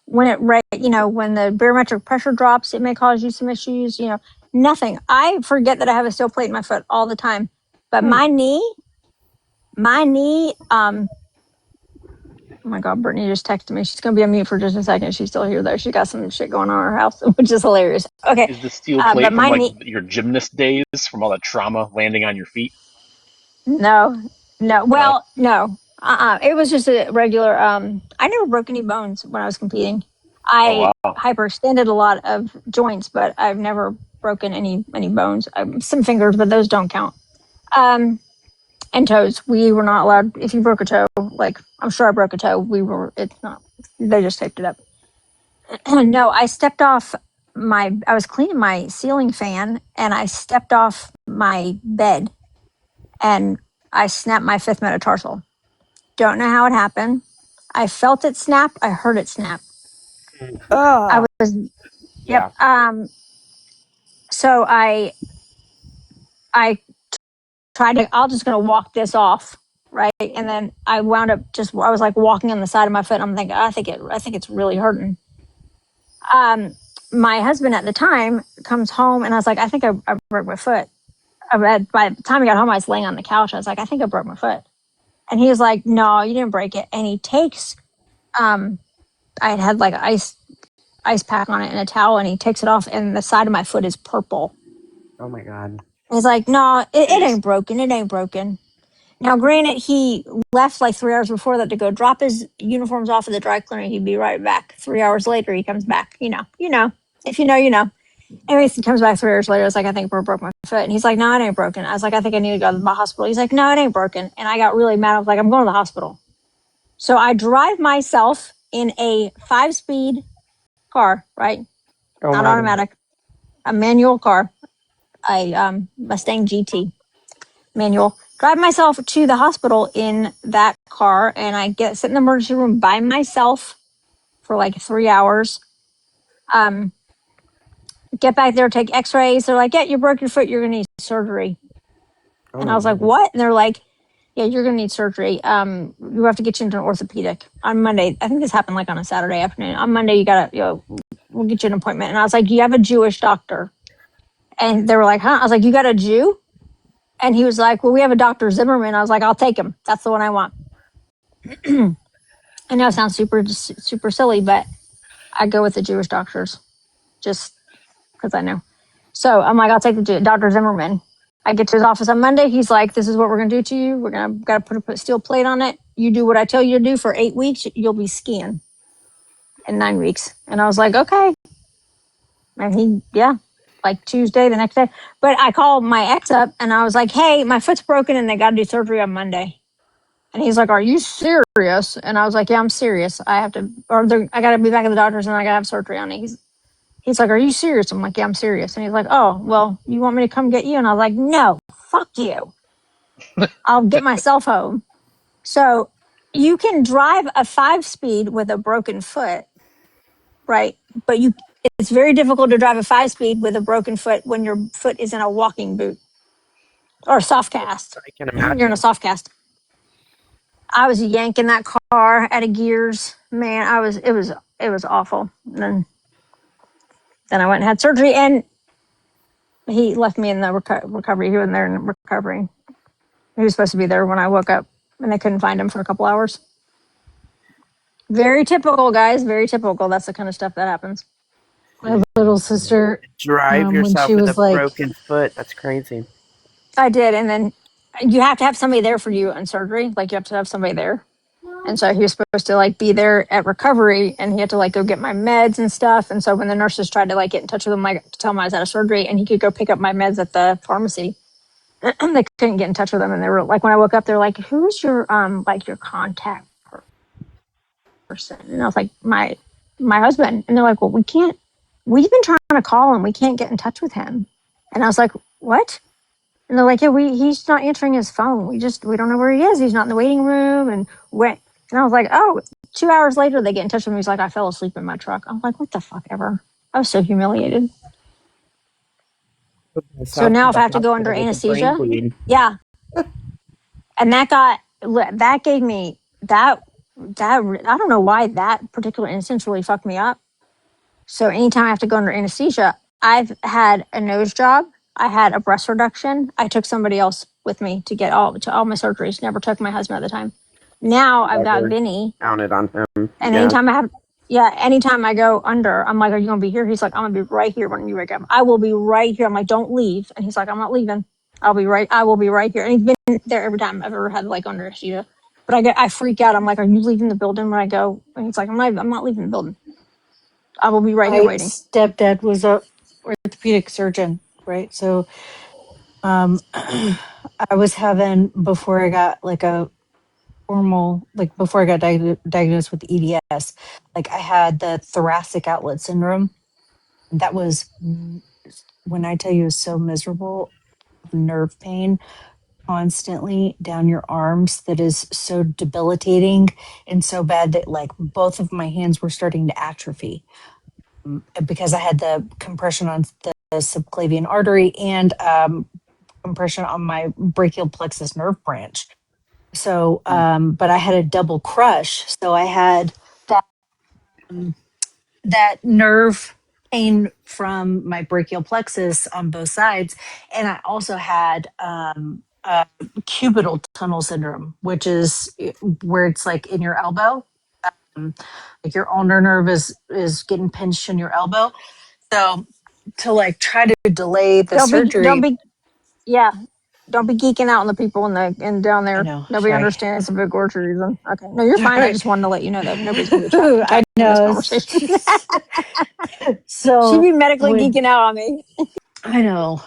when when the barometric pressure drops, it may cause you some issues. Nothing. I forget that I have a steel plate in my foot all the time, but my knee. Oh my God, Brittany just texted me. She's going to be on mute for just a second. She's still here, though. She got some shit going on in her house, which is hilarious. Okay. Is the steel But plate from my like knee, your gymnast days from all the trauma landing on your feet? no, no. No. Well, no. It was just a regular, I never broke any bones when I was competing. Oh I wow. hyperextended a lot of joints, but I've never broken any bones. Some fingers, but those don't count. And toes. We were not allowed, if you broke a toe, like I'm sure I broke a toe, it's not, they just taped it up. No, I was cleaning my ceiling fan and I stepped off my bed and I snapped my fifth metatarsal. Don't know how it happened. I felt it snap. I heard it snap. I was, Yeah. yep. So I tried to, I'm just going to walk this off. Right. And then I wound up I was like walking on the side of my foot. And I'm thinking, I think it's really hurting. My husband at the time comes home and I was like, I think I broke my foot. By the time I got home, I was laying on the couch. I was like, I think I broke my foot. And he was like, no, you didn't break it. And he takes, I had like an ice pack on it and a towel, and he takes it off, and the side of my foot is purple. Oh my God. He's like, no, it ain't broken. It ain't broken. Now, granted, he left like 3 hours before that to go drop his uniforms off at the dry cleaner. He'd be right back. 3 hours later, he comes back. If you know, you know. Anyways, he comes back 3 hours later. I was like, I think I broke my foot. And he's like, no, it ain't broken. I was like, I think I need to go to the hospital. He's like, no, it ain't broken. And I got really mad. I was like, I'm going to the hospital. So I drive myself in a 5-speed car, right? Oh Not my automatic, a manual car, a Mustang GT manual. Drive myself to the hospital in that car, and I sit in the emergency room by myself for like 3 hours. Get back there, take X-rays. They're like, "Yeah, you broke your foot. You're gonna need surgery." Oh And my I was like, goodness. "What?" And they're like, Yeah, you're gonna need surgery. You have to get you into an orthopedic on Monday. I think this happened like on a Saturday afternoon. On Monday, you gotta, we'll get you an appointment. And I was like, you have a Jewish doctor, and they were like, huh? I was like, you got a Jew? And he was like, well, we have a Dr. Zimmerman. I was like, I'll take him. That's the one I want. I know it sounds super silly, but I go with the Jewish doctors just because I know. So I'm like, I'll take the Dr. Zimmerman. I get to his office on Monday. He's like, this is what we're going to do to you. We're going to got to put a steel plate on it. You do what I tell you to do for 8 weeks. You'll be skiing in 9 weeks. And I was like, okay. And like Tuesday, the next day. But I called my ex up and I was like, hey, my foot's broken and they got to do surgery on Monday. And he's like, are you serious? And I was like, yeah, I'm serious. I have to, I got to be back at the doctor's and I got to have surgery on it. He's like, are you serious? I'm like, yeah, I'm serious. And he's like, oh, well, you want me to come get you? And I was like, no, fuck you. I'll get myself home. So you can drive a 5-speed with a broken foot, right? But it's very difficult to drive a 5-speed with a broken foot when your foot is in a walking boot or soft cast. I can You're in imagine. a soft cast. I was yanking that car out of gears. Man, it was awful. And then I went and had surgery and he left me in the recovery. He wasn't there in recovery. He was supposed to be there when I woke up and they couldn't find him for a couple hours. Very typical, guys. Very typical. That's the kind of stuff that happens. My little sister, Drive when yourself she with a was like, broken foot. That's crazy. I did. And then you have to have somebody there for you in surgery. Like you have to have somebody there. And so he was supposed to like be there at recovery and he had to like go get my meds and stuff. And so when the nurses tried to like get in touch with him, like to tell him I was out of surgery and he could go pick up my meds at the pharmacy, they couldn't get in touch with him. And they were like, when I woke up, they're like, who's your your contact person? And I was like, my husband. And they're like, well, we've been trying to call him. We can't get in touch with him. And I was like, what? And they're like, yeah, he's not answering his phone. We don't know where he is. He's not in the waiting room. And I was like, oh, 2 hours later, they get in touch with me. He's like, I fell asleep in my truck. I'm like, what the fuck ever? I was so humiliated. So now if I have to go under anesthesia, yeah. And that gave me that, I don't know why that particular instance really fucked me up. So anytime I have to go under anesthesia, I've had a nose job. I had a breast reduction. I took somebody else with me to all my surgeries. Never took my husband at the time. Now I've got Vinny. Counted on him. And anytime I go under, I'm like, are you going to be here? He's like, I'm going to be right here when you wake up. I will be right here. I'm like, don't leave. And he's like, I'm not leaving. I will be right here. And he's been there every time I've ever had like under anesthesia. But I freak out. I'm like, are you leaving the building when I go? And he's like, I'm not leaving the building. I will be right here my waiting. stepdad was a orthopedic surgeon, right? So I was having, before I got like a formal, like before I got diagnosed with EDS, like I had the thoracic outlet syndrome. That was, when I tell you, is so miserable, nerve pain constantly down your arms that is so debilitating and so bad that like both of my hands were starting to atrophy, because I had the compression on the subclavian artery and compression on my brachial plexus nerve branch. So, but I had a double crush. So I had that, that nerve pain from my brachial plexus on both sides. And I also had cubital tunnel syndrome, which is where it's like in your elbow. Like your ulnar nerve is getting pinched in your elbow. So to like try to delay the surgery. Don't be geeking out on the people in down I there. know. Nobody Sorry. understands the big orchard reason. Okay, no, you're fine. I just wanted to let you know that nobody's going to be I in this know. conversation. So She'd be medically geeking out on me. I know.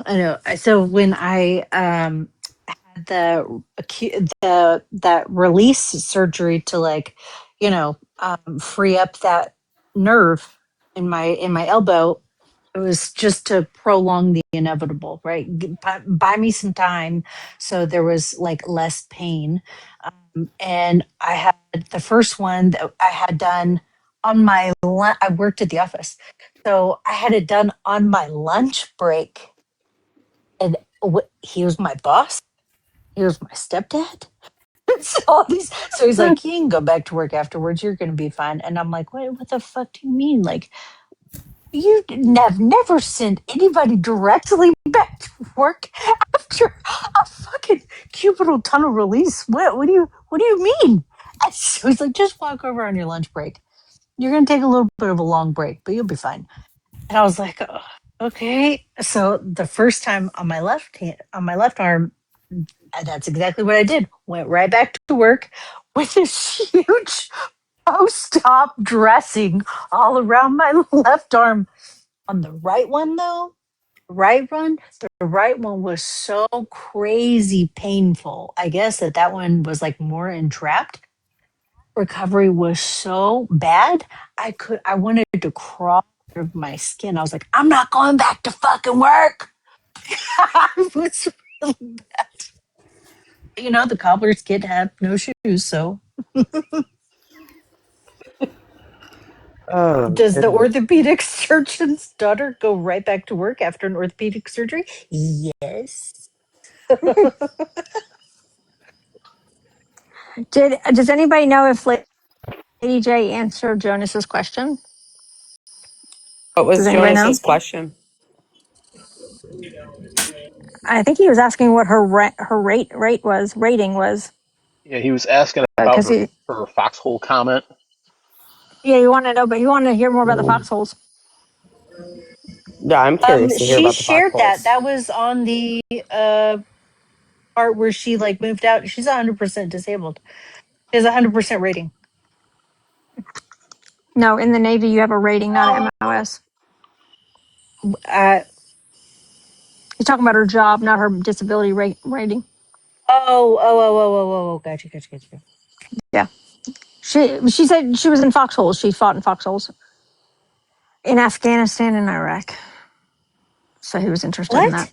So when I had that release surgery to like, free up that nerve in my elbow, it was just to prolong the inevitable, right? Buy me some time, so there was like less pain. And I had the first one that I had done on my I worked at the office, so I had it done on my lunch break. And he was my boss. He was my stepdad. So he's like, you can go back to work afterwards. You're going to be fine. And I'm like, what the fuck do you mean? Like, you have never sent anybody directly back to work after a fucking cubital tunnel release. What do you mean? And so he's like, just walk over on your lunch break. You're going to take a little bit of a long break, but you'll be fine. And I was like, oh, okay. So the first time on my left hand, on my left arm, that's exactly what I did. Went right back to work with this huge post-op dressing all around my left arm. On the right one, though, the right one was so crazy painful. I guess that one was like more entrapped. Recovery was so bad, I wanted to crawl out of my skin. I was like, I'm not going back to fucking work. It was really bad. You know, the cobbler's kid had no shoes, so Oh, does the goodness. orthopedic surgeon's daughter go right back to work after an orthopedic surgery? Yes. Does anybody know if Lady J answered Jonas's question? What Does was anybody know? Jonas's question? I think he was asking what her rating was Yeah, he was asking about because he her foxhole comment. yeah he wanted to know, but he wanted to hear more about the foxholes. Yeah, I'm curious to hear She about the shared that. foxholes. That was on the part where she like moved out. She's 100% disabled. She has 100% rating. No, in the Navy you have a rating, not an MOS. Uh, He's talking about her job, not her disability rating. Gotcha. Yeah, she said she was in foxholes. She fought in foxholes in Afghanistan and Iraq. So he was interested in that.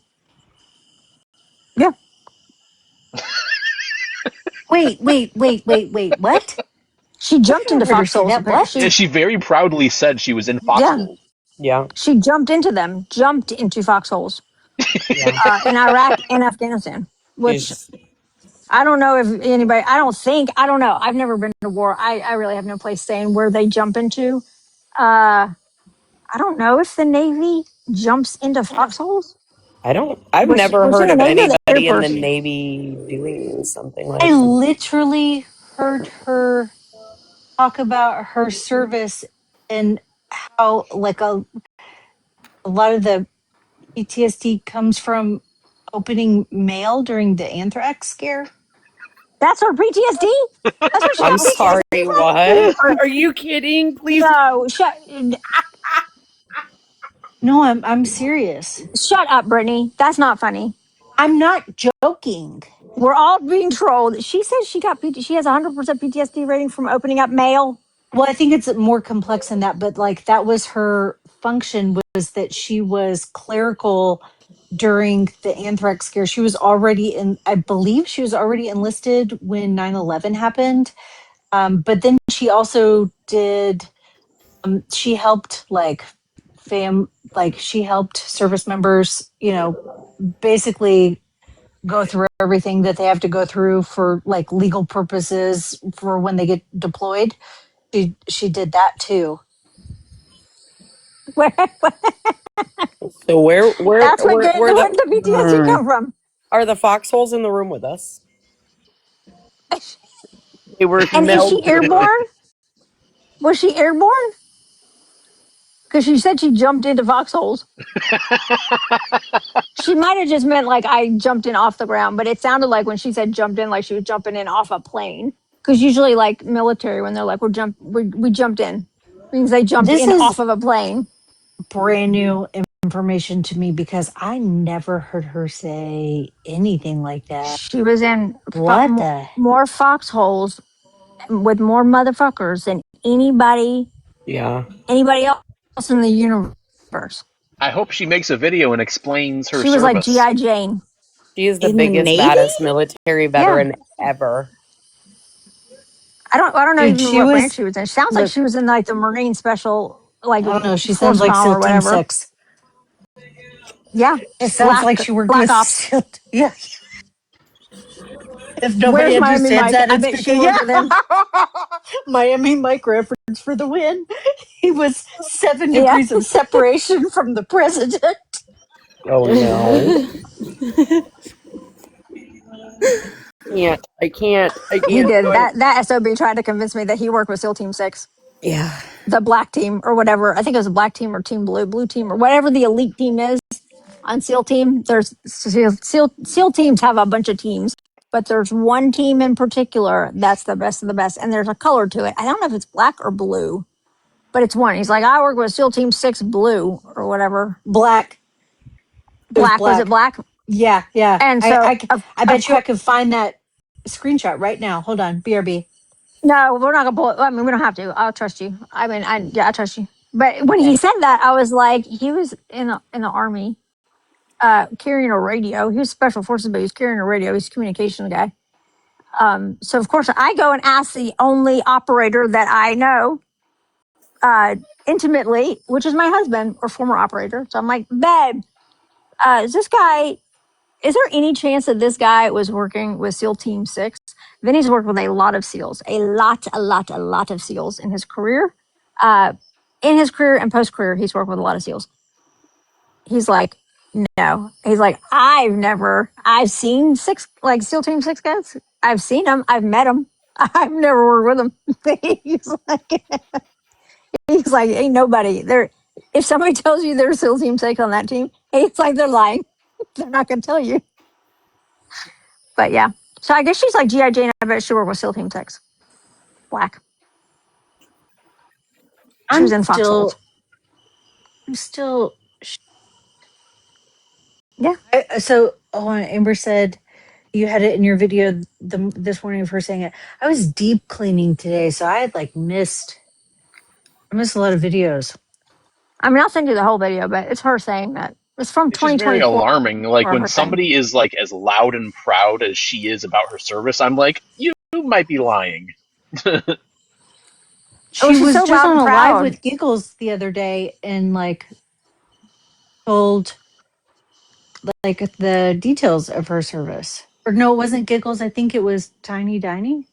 What? Yeah, Wait. What? she I've jumped never into heard her say foxholes. that. Yeah, She What? she very proudly said she was in yeah, foxholes. Yeah, she jumped into them. Jumped into foxholes yeah. in Iraq and Afghanistan, which She's. I don't know if anybody, I don't know. I've never been to war. I really have no place saying where they jump into. Uh, I don't know if the Navy jumps into foxholes. I don't. I've never Was she heard in the of Navy or the Air anybody in the Force? Navy doing something I like that. literally heard her talk about her service and how like a lot of the PTSD comes from opening mail during the anthrax scare. That's her PTSD? That's where she I'm got sorry. PTSD from? What? Are you kidding? Please. No, No, I'm serious. shut up, Brittany. That's not funny. I'm not joking. We're all being trolled. She says she has 100% PTSD rating from opening up mail. Well, I think it's more complex than that, but like that was her function was that she was clerical during the anthrax scare. She was already in, I believe she was already enlisted when 9/11 happened. But then she also did, she helped she helped service members, you know, basically go through everything that they have to go through for like legal purposes for when they get deployed. She did that too. Where, So that's where where the PTSD come from. are the foxholes in the room with us? They were And is she melted. airborne? Was she airborne? Because she said she jumped into foxholes. She might have just meant like I jumped in off the ground, but it sounded like when she said jumped in, like she was jumping in off a plane. Because usually, like military, when they're like we jumped in, means they jumped This in off is of a plane. brand new information to me because I never heard her say anything like that. She was in What the? more foxholes with more motherfuckers than Yeah. anybody else in the universe. I hope she makes a video and explains her She was like service. GI Jane. She is the In the biggest, Navy? baddest military Yeah, veteran ever. I don't know Dude, even she what branch was, she was in. Sounds like look, she was in like the Marine Special, like I don't know. She sounds Force like Bomb SEAL or Team whatever. 6. Yeah, It sounds like she worked Black with Ops. SEAL. Yeah. If nobody Where's Miami understands Mike? that, I it's bet she because worked with him. Miami Mike reference for the win. He was 7 Yeah. degrees of separation from the president. Oh no. I He can't do did. it. That SOB tried to convince me that he worked with SEAL Team 6, Yeah. the black team or whatever. I think it was a black team or team blue team or whatever the elite team is on SEAL Team. There's SEAL teams have a bunch of teams, but there's one team in particular that's the best of the best. And there's a color to it. I don't know if it's black or blue, but it's one. He's like, I work with SEAL Team 6 blue or whatever. Black. It was Black. Was it black. black? Yeah, yeah. And so, I of bet you I course, could find that screenshot right now. Hold on. BRB. no, we're not gonna pull it. I mean, we don't have to. I'll trust you. I mean, I trust you. But when he Okay. said that, I was like, he was in the army, carrying a radio. He was special forces, but he was carrying a radio. He's a communication guy. So of course, I go and ask the only operator that I know intimately, which is my husband or former operator. So I'm like, babe, is this guy? Is there any chance that this guy was working with SEAL Team 6? Vinny's worked with a lot of SEALs, a lot of SEALs in his career. Uh, in his career and post career, he's worked with a lot of SEALs. He's like, no. He's like, I've seen like SEAL Team 6 guys. I've seen them. I've met them. I've never worked with them. he's like, ain't nobody there. If somebody tells you there's SEAL Team 6 on that team, it's like they're lying. They're not going to tell you. But yeah. So I guess she's like G.I. Jane. I bet she worked with SEAL Team 6. Black. She I'm was in Foxholes. still Yeah. so Amber said you had it in your video this morning of her saying it. I was deep cleaning today, so I had I missed a lot of videos. I mean, I'll send you the whole video, but it's her saying that. It's from It's just very 2024. alarming. Like when Her saying. somebody is like as loud and proud as she is about her service, I'm like, you might be lying. Oh, She she's was so just loud on and a live proud. with Giggles the other day and told like the details of her service. Or no, it wasn't Giggles. I think it was Tiny Dining.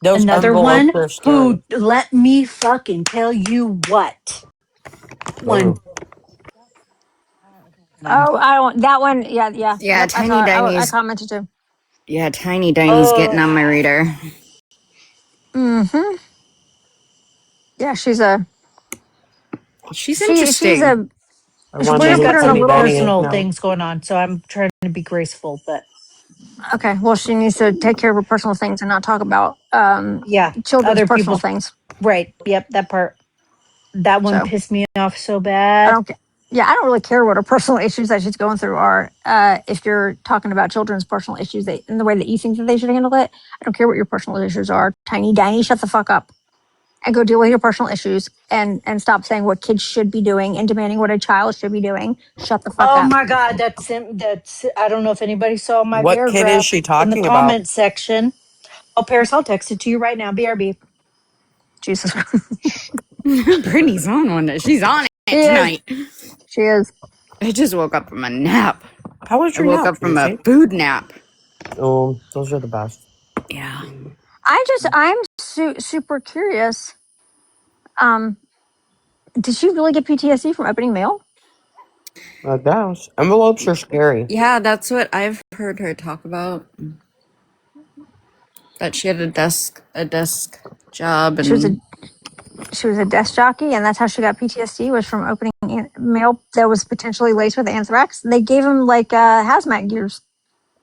Those Another envelopes one are scary. who let me fucking tell you what. One. Oh. Oh, I don't. That one. Yeah. Yeah. Yeah, Yep. I saw Tiny it. I Diny's. commented too. Yeah, Tiny Diny's getting Oh, on my radar. Mm-hmm. Yeah. She's She's interesting. a. I We're wonder gonna she's who put got her in a some Tiny little. Dining is personal now. things going on, so I'm trying to be graceful, but Okay. Well, she needs to take care of her personal things and not talk about yeah, children's other personal people's things. right. Yep, that part. That one So pissed me off so I bad. don't. Yeah, I don't really care what her personal issues that she's going through are. If you're talking about children's personal issues in the way that you think that they should handle it, I don't care what your personal issues are. Tiny Danny, shut the fuck up and go deal with your personal issues and stop saying what kids should be doing and demanding what a child should be doing. Shut the fuck Oh up. my god, that's I don't know if anybody saw my What kid is paragraph she in the talking about? comments section. Oh, Paris, I'll text it to you right now. BRB. Jesus, Brittany's on one. She's on she it is. tonight. She is. I just woke up from a nap. How was I your woke nap, up from a Lucy? food nap. Oh, those are the best. Yeah. I'm super curious. Um, did she really get PTSD from opening mail? I guess. Envelopes are scary. Yeah, that's what I've heard her talk about. That she had a desk job She was a and she was a desk jockey, and that's how she got PTSD was from opening mail that was potentially laced with anthrax. They gave him like hazmat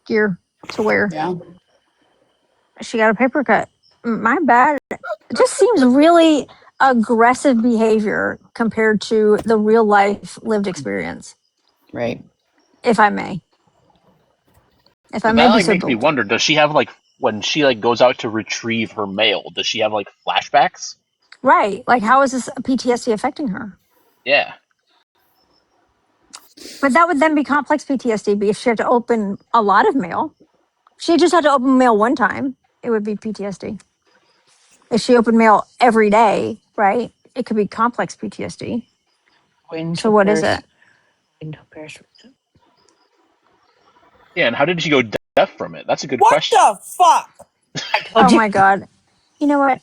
gear to wear. yeah. She got a paper cut. My bad. It just seems really aggressive behavior compared to the real life lived experience, Right. if I may. If I But may that be like so makes me bold. wonder, does she have like when she like goes out to retrieve her mail, does she have like flashbacks? Right. Like, how is this PTSD affecting her? Yeah. But that would then be complex PTSD if she had to open a lot of mail. If she just had to open mail one time, it would be PTSD. If she opened mail every day, right, it could be complex PTSD. Wait So until what is it? Paris. Yeah, and how did she go death from it? That's a good What question. the fuck? I told Oh you. my God. You know what,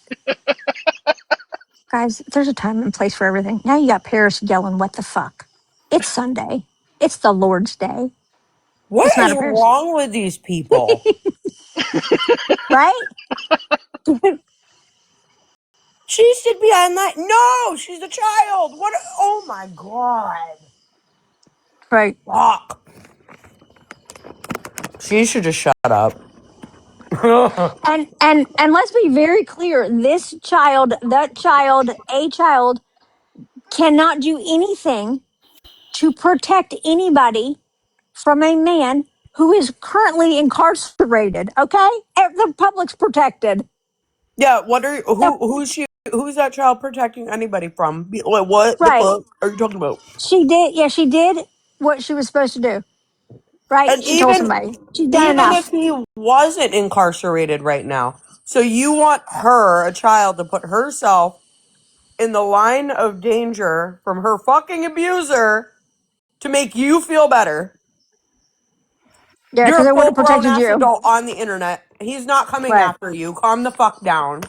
guys? There's a time and place for everything. Now you got Paris yelling, "What the fuck?" It's Sunday. It's the Lord's Day. What What's the is matter, Paris? wrong with these people? Right? She should be on that. No, she's a child. What? Oh my god. Right. Fuck. She should just shut up. And let's be very clear. This child, that child, a child cannot do anything to protect anybody from a man who is currently incarcerated. Okay, the public's protected. Yeah, what are The, who's she? Who's that child protecting anybody from? What the right? fuck are you talking about? She did. Yeah, she did what she was supposed to do. Right? And She told somebody. She's done even if enough. he wasn't incarcerated right now, so you want her, a child, to put herself in the line of danger from her fucking abuser to make you feel better. Yeah, You're because a they would full have grown protected ass you. adult on the internet. He's not coming Right. after you. Calm the fuck down.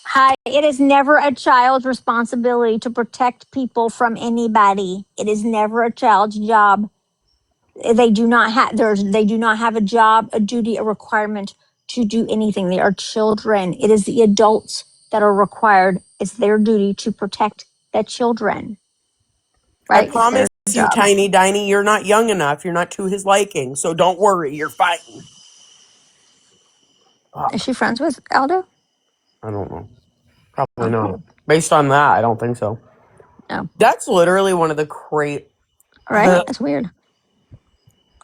Hi. It is never a child's responsibility to protect people from anybody. It is never a child's job. They do not have a job, a duty, a requirement to do anything. They are children. It is the adults that are required. It's their duty to protect the children. I Right? It's promise their you, job. Tiny Diney, you're not young enough. You're not to his liking. So don't worry. You're fine. Is Fuck. she friends with Aldo? I don't know. Probably Oh, not. Based on that, I don't think so. no. That's literally one of the great. Right? That's weird.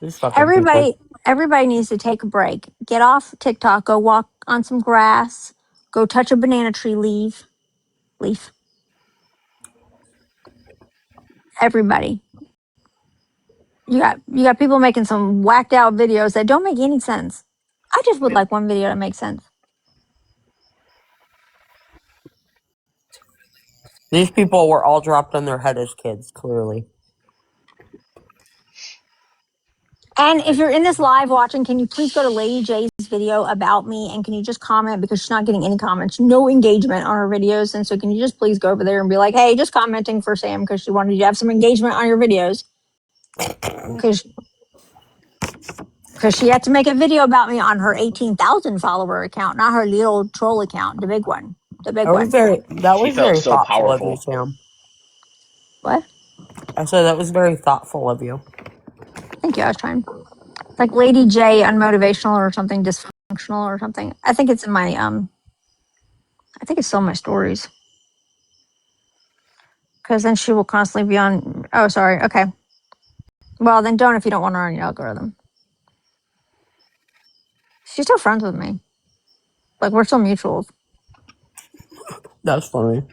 These fucking people. Everybody needs to take a break. Get off TikTok, go walk on some grass, go touch a banana tree leaf. Everybody. You got people making some whacked out videos that don't make any sense. I just would like one video that makes sense. These people were all dropped on their head as kids, clearly. And if you're in this live watching, can you please go to Lady J's video about me and can you just comment because she's not getting any comments, no engagement on her videos. And so can you just please go over there and be like, hey, just commenting for Sam because she wanted you to have some engagement on your videos. Because she had to make a video about me on her 18,000 follower account, not her little troll account, the big one. The big one. That She was felt very so thoughtful of you, powerful. Sam. What? I said that was very thoughtful of you. Thank you. I was trying. Like Lady J unmotivational or something dysfunctional or something. I think it's in my I think it's still in my stories. Because then she will constantly be on. Oh, sorry. Okay. Well, then don't if you don't want her on your algorithm. She's still friends with me. Like we're still mutuals. That's funny.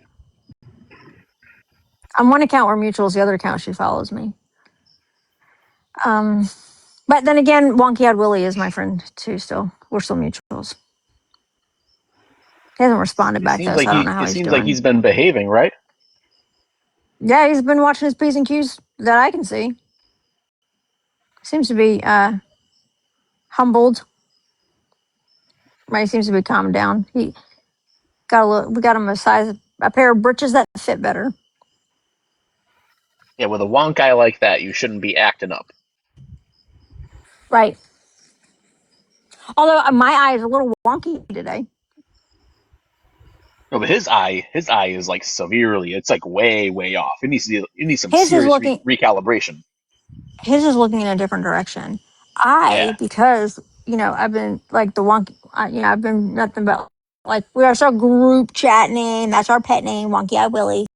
On one account we're mutuals. The other account she follows me. But then again, Wonky Eyed Willie is my friend too. Still, we're still mutuals. He hasn't responded It back seems though, like so I don't know how he's doing. he's been behaving, right? Yeah, he's been watching his P's and Q's that I can see. Seems to be humbled. Right, he seems to be calmed down. He we got him a pair of breeches that fit better. Yeah, with a wonk guy like that, you shouldn't be acting up. Right. Although my eye is a little wonky today. No, but his eye is like severely. It's like way, way off. It needs some His is serious looking recalibration. his is looking in a different direction. Yeah. Because I've been like the wonky. I've been nothing but like we are our group chat name. That's our pet name, Wonky Eye Willie.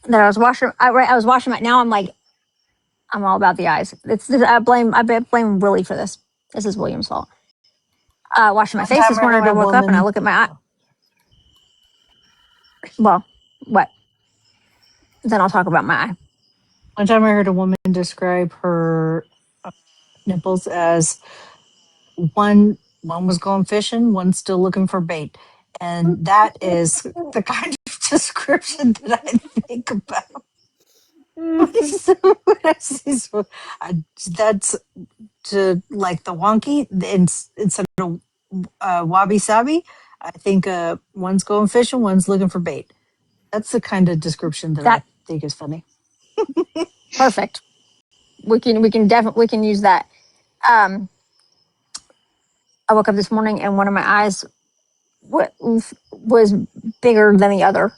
That I was washing. I was washing my. Now I'm like, I'm all about the eyes. I blame Willie for this. This is William's fault. Washing my One face time this I morning. heard I a woke up and I woman. look at my eye. Well, what? Then I'll talk about my eye. One time I heard a woman describe her nipples as one was going fishing, one's still looking for bait, and that is the kind of description that I think about. That's to like the wonky instead of wabi sabi. I think one's going fishing, one's looking for bait. That's the kind of description that I That think is funny. perfect. We can use that. Um, I woke up this morning and one of my eyes was bigger than the other.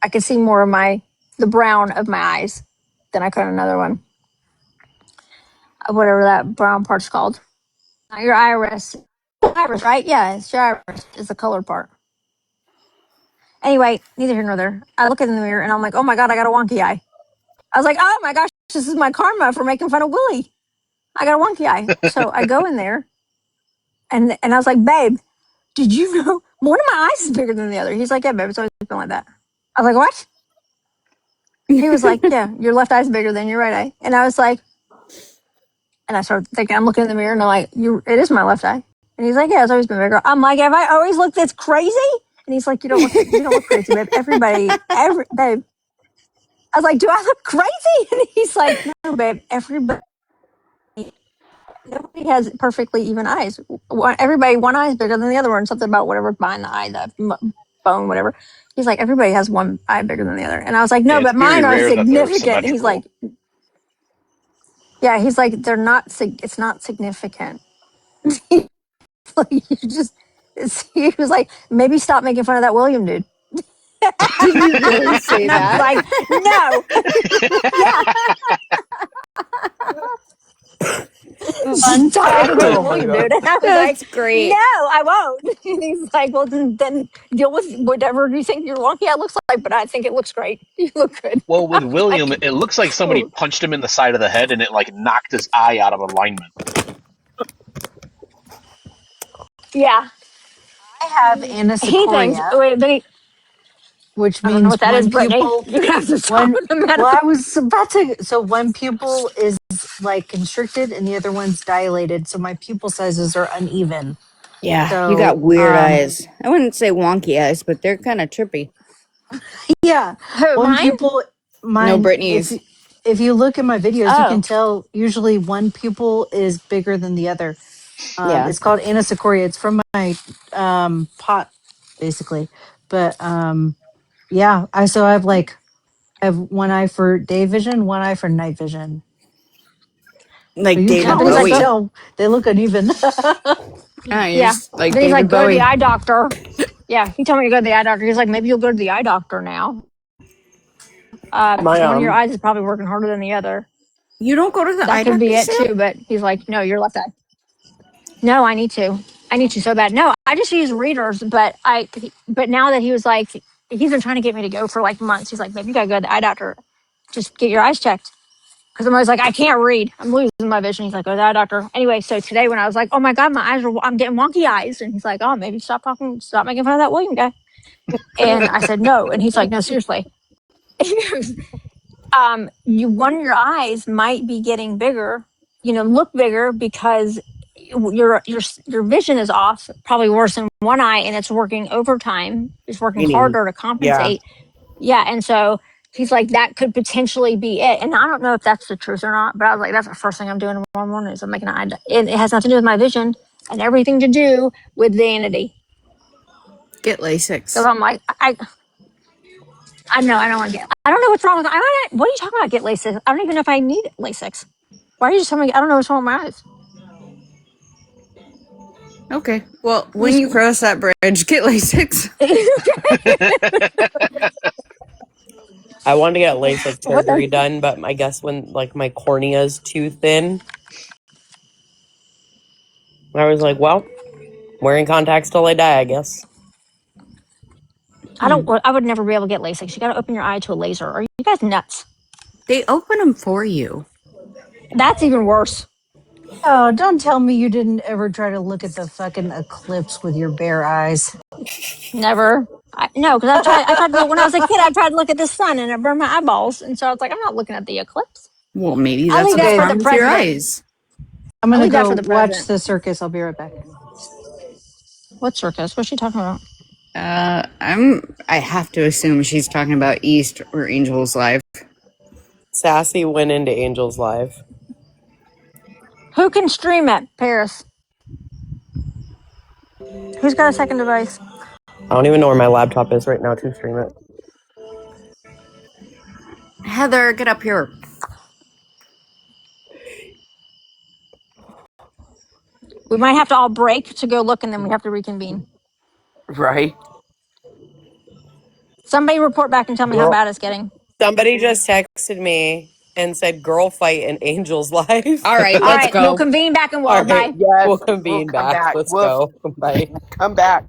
I could see more of the brown of my eyes than I could on another one. Whatever that brown part's called. Your iris. Iris, right? Yeah, it's your iris is the colored part. Anyway, neither here nor there. I look in the mirror and I'm like, oh my God, I got a wonky eye. I was like, oh my gosh, this is my karma for making fun of Willie. I got a wonky eye. So I go in there and I was like, babe, did you know one of my eyes is bigger than the other? He's like, yeah, babe, it's always been like that. I was like, what? He was like, yeah, your left eye's bigger than your right eye. And I was like, and I started thinking, I'm looking in the mirror and I'm like, it is my left eye. And he's like, yeah, it's always been bigger. I'm like, have I always looked this crazy? And he's like, you don't look crazy, babe. Babe. I was like, do I look crazy? And he's like, no, babe, nobody has perfectly even eyes. Everybody, one eye is bigger than the other one. Something about whatever's behind the eye, the bone, whatever. He's like, everybody has one eye bigger than the other. And I was like, no, Yeah, it's but very mine are rare that they're significant. He's symmetrical. like, yeah, he's like, they're not, it's not significant. Like, he was like, maybe stop making fun of that William dude. Did he really say And I was that? like, no. Yeah. Stop making fun of Oh my William God. dude. And I was That's like, great. no, I won't. And he's like, well, then deal with whatever you think your wonky eye looks like, but I think it looks great. You look good. Well, with William, Like, it looks like somebody oh, punched him in the side of the head and it like knocked his eye out of alignment. I yeah. have He thinks, anisocoria, wait, but which I don't know what means that is, one Brittany. pupil. You have to stop One, with the well, medical. I was about to. So one pupil is like constricted, and the other one's dilated. So my pupil sizes are uneven. Yeah, you got So, weird eyes. I wouldn't say wonky eyes, but they're kind of trippy. yeah, Who, one mine? pupil, No, mine. Brittany's. If you look at my videos, you can Oh, tell usually one pupil is bigger than the other. Yeah, It's called anisocoria. It's from my pot, basically. But yeah, I have like I have one eye for day vision, one eye for night vision. So like you no, can David but he's always like, Bowie. tell they look uneven. Yeah, you're yeah. just like Then he's like, David go to the Bowie. eye doctor. Yeah, he told me to go to the eye doctor. He's like, maybe you'll go to the eye doctor now. My One of your eyes is probably working harder than the other. You don't go to the That eye could doctor, be it Sam? too. But he's like, no, your left eye. No, I need to. I need to so bad. No, I just use readers. But now that he was like, he's been trying to get me to go for like months. He's like, maybe you gotta go to the eye doctor. Just get your eyes checked. Because I'm always like, I can't read. I'm losing my vision. He's like, go to the eye doctor. Anyway, so today when I was like, oh my God, I'm getting wonky eyes. And he's like, oh, maybe stop making fun of that William guy. And I said, no. And he's like, no, seriously. One of your eyes might be getting bigger, look bigger because your vision is off, probably worse in one eye, and it's working overtime. It's working Meaning, harder to yeah. compensate. Yeah, and so he's like, that could potentially be it. And I don't know if that's the truth or not, but I was like, that's the first thing I'm doing tomorrow morning is I'm making an eye. And it has nothing to do with my vision and everything to do with vanity. Get Because Lasix. I'm like, I know I don't want to get. I don't know what's wrong with. What are you talking about? Get LASIK? I don't even know if I need LASIK. Why are you just telling me? I don't know what's wrong with my eyes. Okay. Well, when you cross that bridge, get Lasix. I wanted to get LASIK What the? surgery done, but I guess when like my cornea is too thin, I was like, well, wearing contacts till I die, I guess. I don't. I would never be able to get LASIK. You got to open your eye to a laser. Are you guys nuts? They open them for you. That's even worse. Oh, don't tell me you didn't ever try to look at the fucking eclipse with your bare eyes. Never. No, because I tried to look when I was a kid. I tried to look at the sun and it burned my eyeballs, and so I was like, I'm not looking at the eclipse. Well, maybe I'll that's leave that what's for Okay, the wrong with your president. eyes. I'm I'll gonna leave that go for the watch president. the circus. I'll be right back. What circus? What's she talking about? I have to assume she's talking about East or Angel's Live. Sassy went into Angel's Live. Who can stream it, Paris? Who's got a second device? I don't even know where my laptop is right now to stream it. Heather, get up here. We might have to all break to go look and then we have to reconvene. Right. Somebody report back and tell me how Girl, bad it's getting. somebody just texted me and said "girl fight in Angel's Live." All right, All let's right, we'll go. convene back in All Wall. right, Bye. Yes. we'll We'll convene come back. back. Let's Wolf, go. Bye. come back.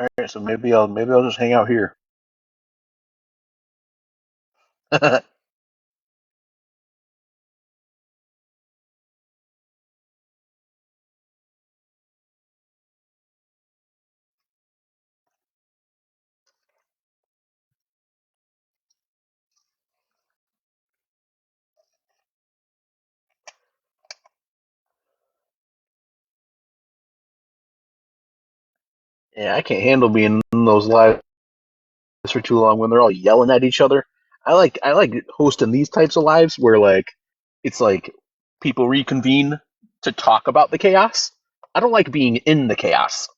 All right, so maybe I'll just hang out here. Yeah, I can't handle being in those lives for too long when they're all yelling at each other. I like hosting these types of lives where like it's like people reconvene to talk about the chaos. I don't like being in the chaos.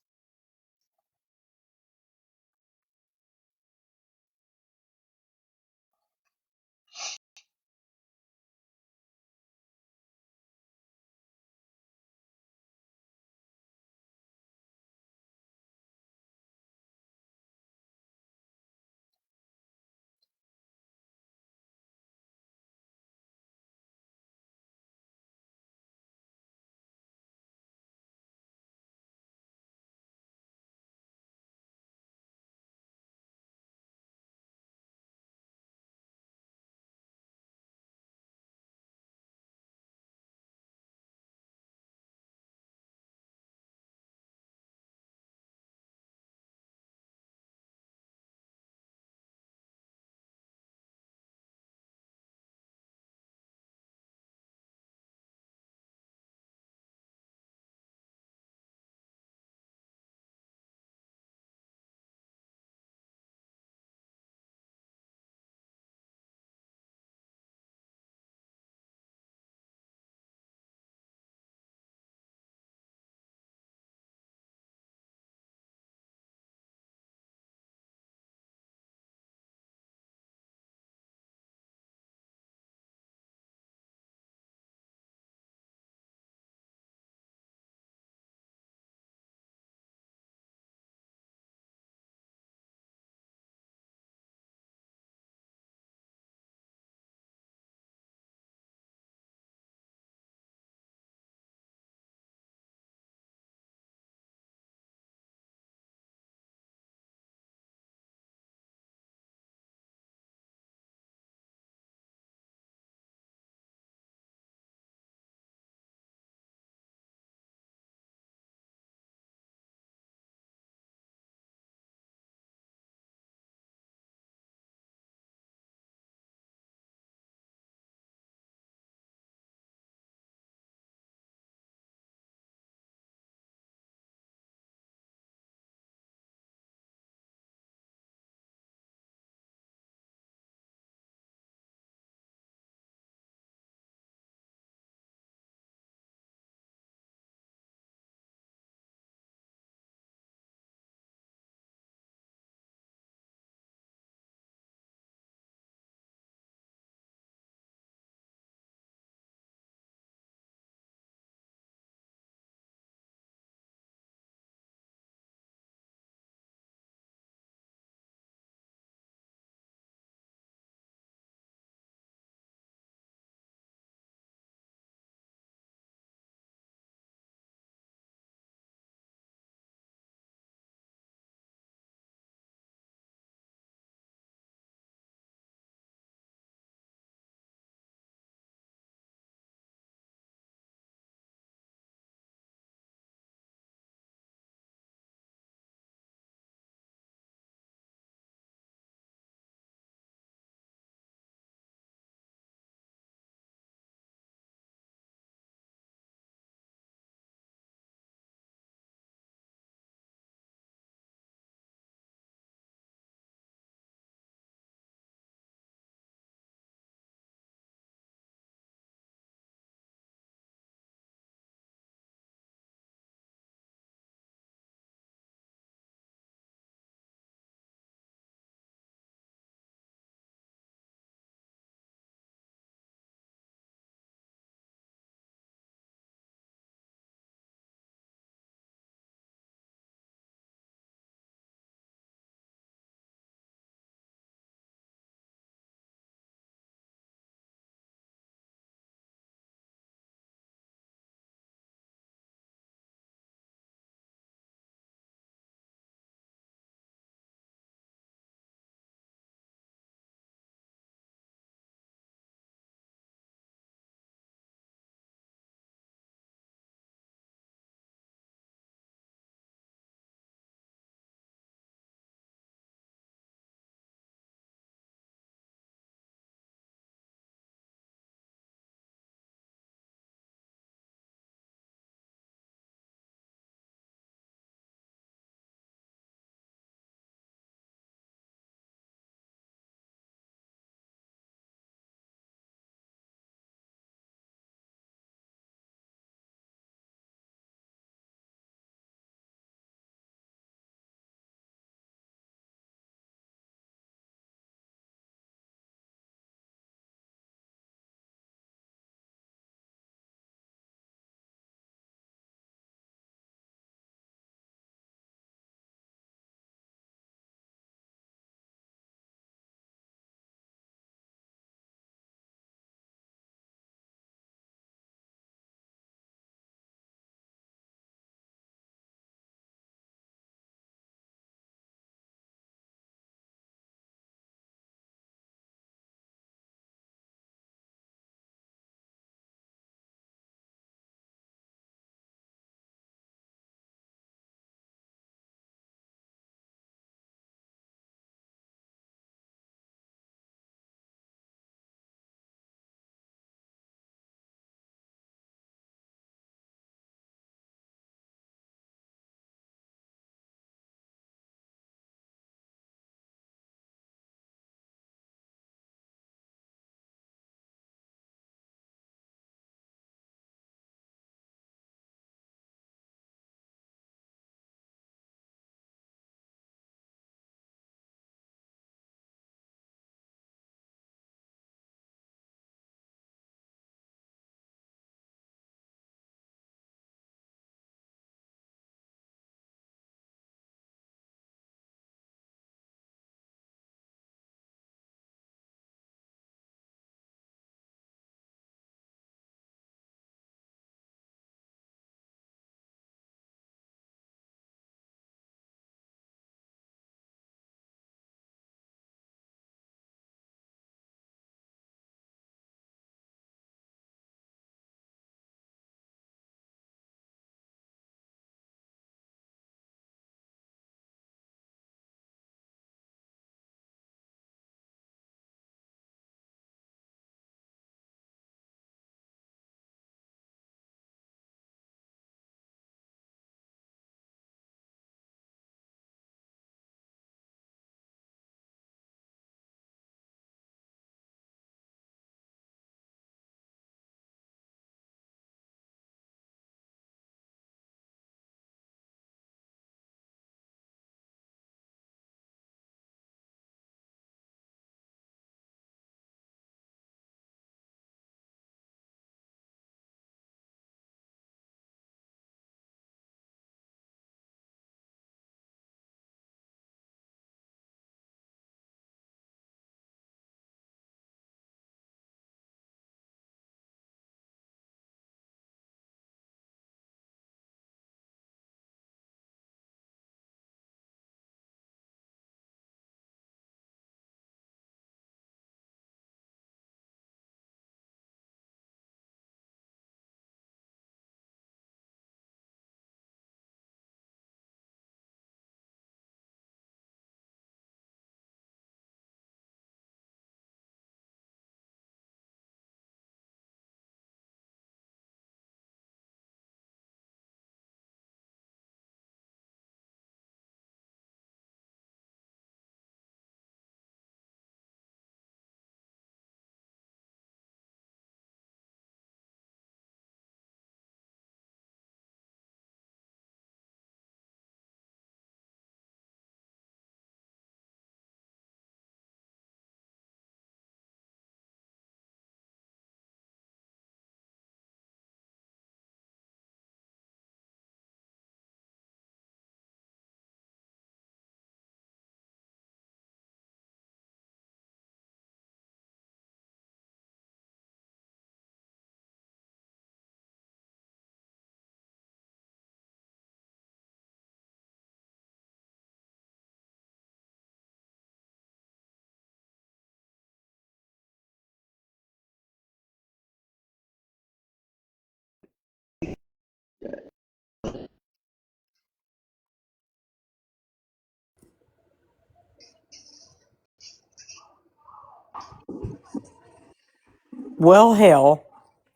Well, hell.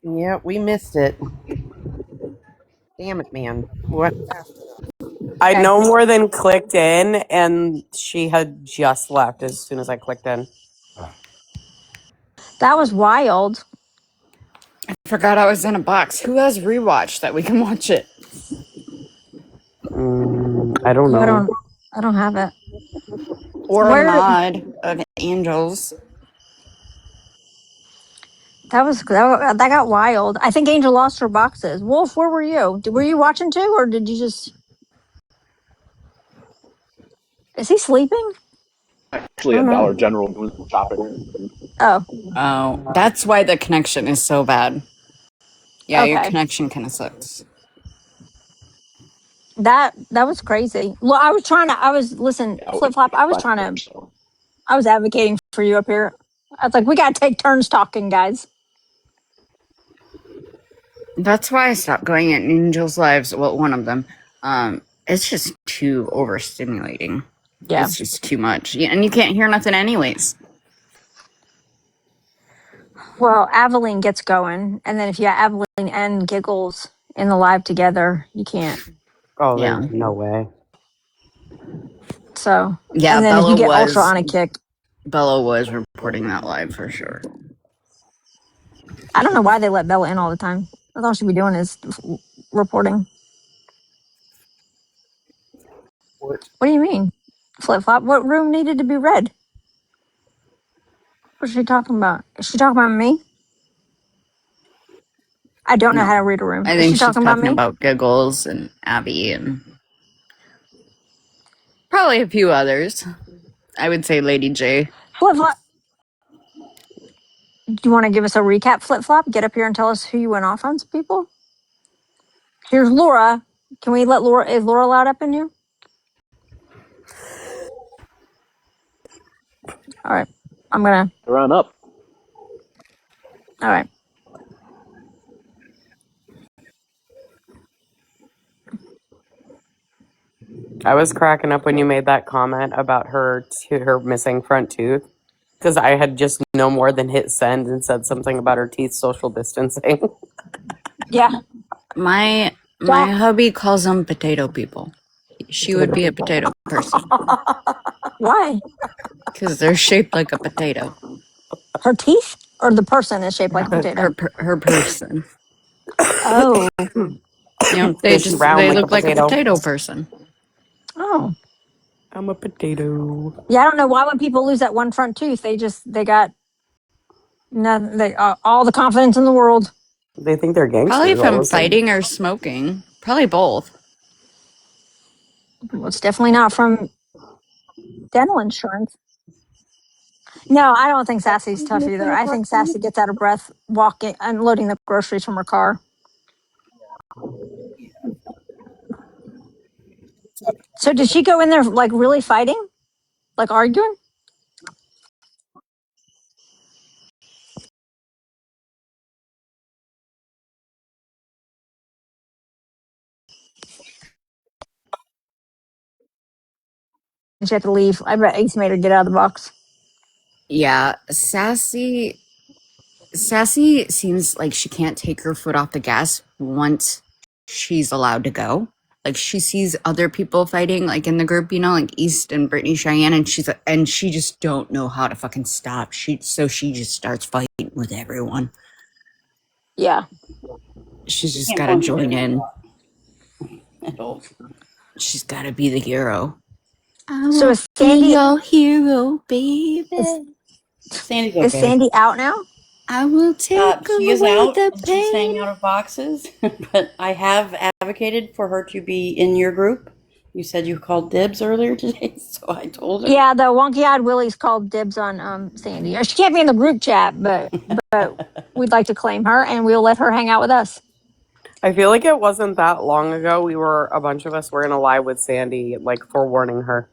Yeah, we missed it. Damn it, man. What? I Okay. no more than clicked in, and she had just left as soon as I clicked in. That was wild. I forgot I was in a box. Who has rewatch that we can watch it? I don't I know. don't have it. Or a Where mod of Angels. that got wild. I think Angel lost her boxes. Wolf, where were you? Were you watching too, or did you just? Is he sleeping? Actually, Oh at no. Dollar General doing some shopping. Oh, Oh, that's why the connection is so bad. Yeah, your okay. connection kind of sucks. That was crazy. Well, I was trying to. I was listen, Yeah, flip flop. I was trying to. so. I was advocating for you up here. I was like, we got to take turns talking, guys. That's why I stopped going at Angels Lives. Well, one of them. It's just too overstimulating. Yeah. It's just too much. Yeah, and you can't hear nothing anyways. Well, Aveline gets going, and then if you have Aveline and Giggles in the live together, you can't. Oh, Yeah. there's no way. So, Yeah, and then if you get Ultra on a kick, Bella was reporting that live for sure. I don't know why they let Bella in all the time. That's all she'd be doing is reporting. What? What do you mean? Flip flop? What room needed to be read? What's she talking about? Is she talking about me? I don't know No. how to read a room. I Is she think she's talking about talking me? about Giggles and Abby and probably a few others. I would say Lady J. Flip flop. Do you want to give us a recap, Flip Flop? Get up here and tell us who you went off on, some people. Here's Laura. Can we let Laura? Is Laura allowed up in here? All right. I'm gonna. Run up. All right. I was cracking up when you made that comment about her missing front tooth, because I had just no more than hit send and said something about her teeth social distancing. Yeah. My Don't. hubby calls them potato people. She would Potato be a people. potato person Why? because they're shaped like a potato. Her teeth or the person is shaped like a potato? Her person. Oh. You know, Is she round they like a look like a potato? potato person. Oh. I'm a potato. Yeah. I don't know why when people lose that one front tooth, they got nothing. They all the confidence in the world. They think they're Probably gangsters, all of from a sudden. fighting or smoking. Probably both. Well, it's definitely not from dental insurance. No, I don't think Sassy's tough either. I think Sassy gets out of breath walking, unloading the groceries from her car. So did she go in there like really fighting, like arguing? And she had to leave. I bet Ace made her get out of the box. Yeah, Sassy seems like she can't take her foot off the gas once she's allowed to go. Like she sees other people fighting, like in the group, you know, like East and Brittany Cheyenne, and she just don't know how to fucking stop. She just starts fighting with everyone. Yeah. She's just got to join in. She's got to be the hero. I So will is be Sandy your hero, baby. Sandy's is okay. Sandy out now? I will take She is away out. the And she's pain. staying out of boxes, but I have advocated for her to be in your group. You said you called dibs earlier today, so I told her. Yeah, the wonky eyed Willie's called dibs on Sandy. She can't be in the group chat, but we'd like to claim her and we'll let her hang out with us. I feel like it wasn't that long ago. A bunch of us were in a live with Sandy, like forewarning her.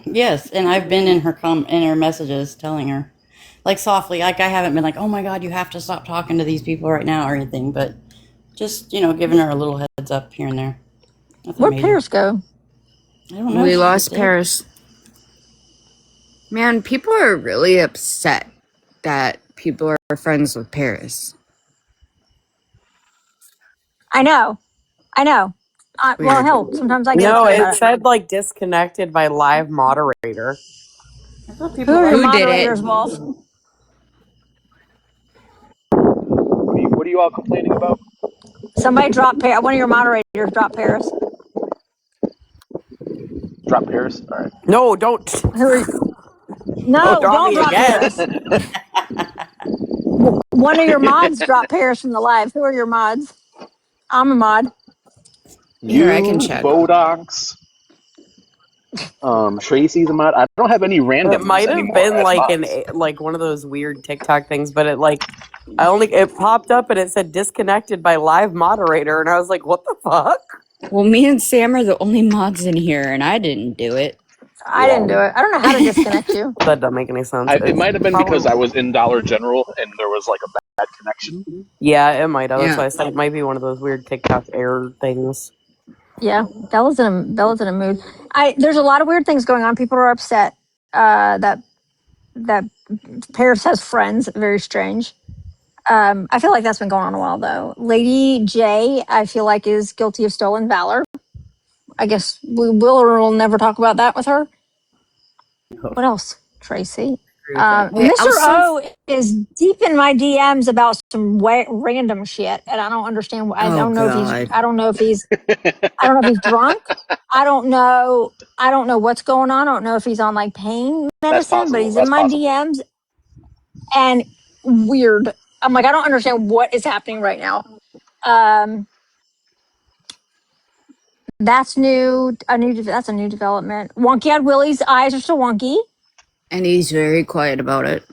Yes, and I've been in her messages telling her, like softly, like I haven't been like, oh my god, you have to stop talking to these people right now or anything, but just giving her a little heads up here and there. Nothing Where'd major. Paris go? I don't know. We She lost just did. Paris. Man, people are really upset that people are friends with Paris. I know. Well, Weird. hell, sometimes I get No, upset it about it. said like disconnected by live moderator. I thought Who people are your Who did it? moderators, Wolf? What are you all complaining about? Somebody drop Paris. One of your moderators drop Paris. Drop Paris? All right. No, don't Who are? don't No, draw don't me drop again. Paris. One of your mods dropped Paris from the live. Who are your mods? I'm a mod. Here, I can You, check. Bodox, Tracy's a mod. I don't have any It randoms might have anymore been as like mods. like one of those weird TikTok things, but it popped up and it said disconnected by live moderator, and I was like, what the fuck? Well, me and Sam are the only mods in here, and I didn't do it. I didn't do it. I don't know how to disconnect you. That doesn't make any sense. It It's might have been because probably I was in Dollar General and there was like a bad connection. yeah, it might have. That's Yeah. why I said it might be one of those weird TikTok error things. Yeah, Bella's in a mood. There's a lot of weird things going on. People are upset that Paris has friends. Very strange. I feel like that's been going on a while though. Lady J, I feel like is guilty of stolen valor. I guess we will or will never talk about that with her. What else? Tracy. I Mr. also O is deep in my DMs about some random shit, and I don't understand. I Oh don't know if he's. God. I don't know if he's. I don't know if he's drunk. I don't know. I don't know what's going on. I don't know if he's on like pain That's medicine, but possible. he's in That's my possible. DMs and weird. I'm like, I don't understand what is happening right now. Um, that's new. That's a new development. Wonky Eyed Willie's eyes are still wonky. And he's very quiet about it.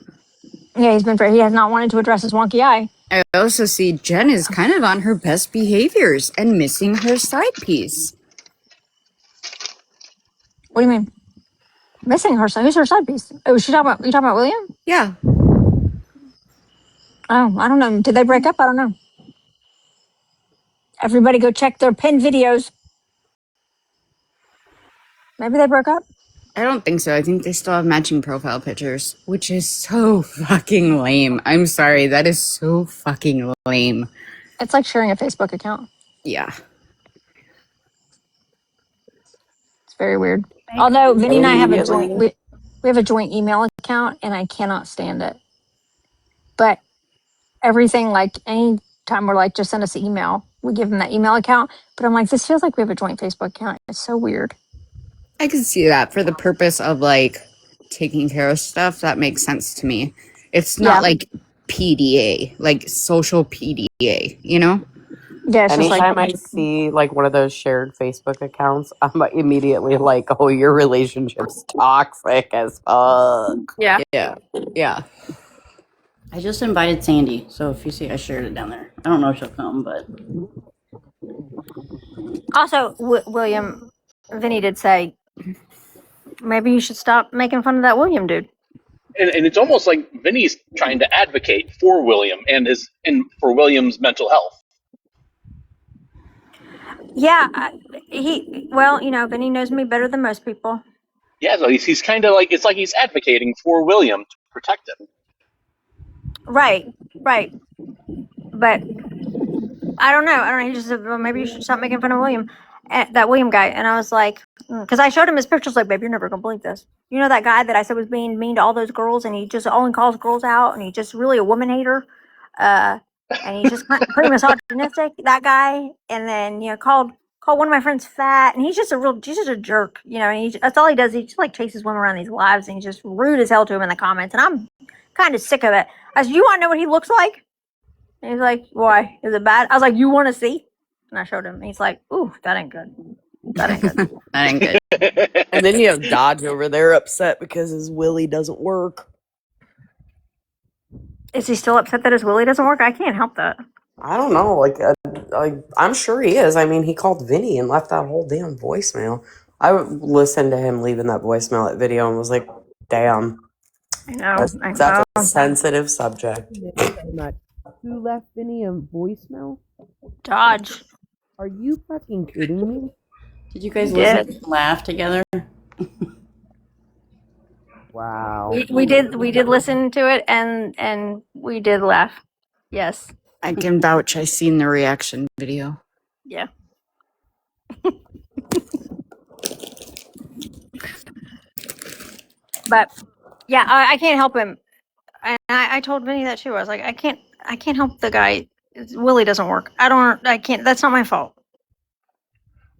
Yeah, he has not wanted to address his wonky eye. I also see Jen is kind of on her best behaviors and missing her side piece. What do you mean? Missing her side? Who's her side piece? Oh, is she talking about? You talking about William? Yeah. Oh, I don't know. Did they break up? I don't know. Everybody go check their pinned videos. Maybe they broke up. I don't think so. I think they still have matching profile pictures, which is so fucking lame. I'm sorry. That is so fucking lame. It's like sharing a Facebook account. Yeah. It's very weird. Although Vinny and I have a joint, Immediately. we have a joint email account, and I cannot stand it. But everything, like any time we're like, just send us an email, we give them that email account. But I'm like, this feels like we have a joint Facebook account. It's so weird. I can see that for the purpose of like taking care of stuff. That makes sense to me. It's not Yeah. like PDA, like social PDA, you know? Yeah, it's just like, Anytime I see like one of those shared Facebook accounts, I'm immediately like, "Oh, your relationship's toxic as fuck." yeah. Yeah. Yeah. I just invited Sandy, so if you see I shared it down there. I don't know if she'll come, but Also, William, Vinny did say, maybe you should stop making fun of that William dude. And it's almost like Vinny's trying to advocate for William and for William's mental health. Yeah, Vinny knows me better than most people. Yeah, so he's kind of like, it's like he's advocating for William to protect him. Right. But I don't know. He just said, well, maybe you should stop making fun of William, that William guy. And I was like, because I showed him his pictures, like, babe, you're never gonna believe this. You know that guy that I said was being mean to all those girls, and he just only calls girls out, and he's just really a woman hater, and he's just pretty misogynistic. That guy, and then called one of my friends fat, and he's just a jerk, And that's all he does. He just like chases women around these lives, and he's just rude as hell to him in the comments, and I'm kind of sick of it. I said, you want to know what he looks like? And he's like, why? Is it bad? I was like, you want to see? And I showed him. And he's like, ooh, that ain't good. That ain't good. That ain't good. And then you have Dodge over there upset because his Willie doesn't work. Is he still upset that his Willie doesn't work? I can't help that. I don't know. I'm sure he is. I mean, he called Vinny and left that whole damn voicemail. I listened to him leaving that voicemail, that video, and was like, damn. I know. That's a sensitive subject. Who left Vinny a voicemail? Dodge. Are you fucking kidding me? did you guys listen and laugh together? Wow. Wow. We did listen to it and we did laugh. Yes. I can vouch. I seen the reaction video. Yeah. But yeah, I can't help him. And I told Vinny that too. I was like, I can't help the guy. Willie doesn't work. I can't. That's not my fault.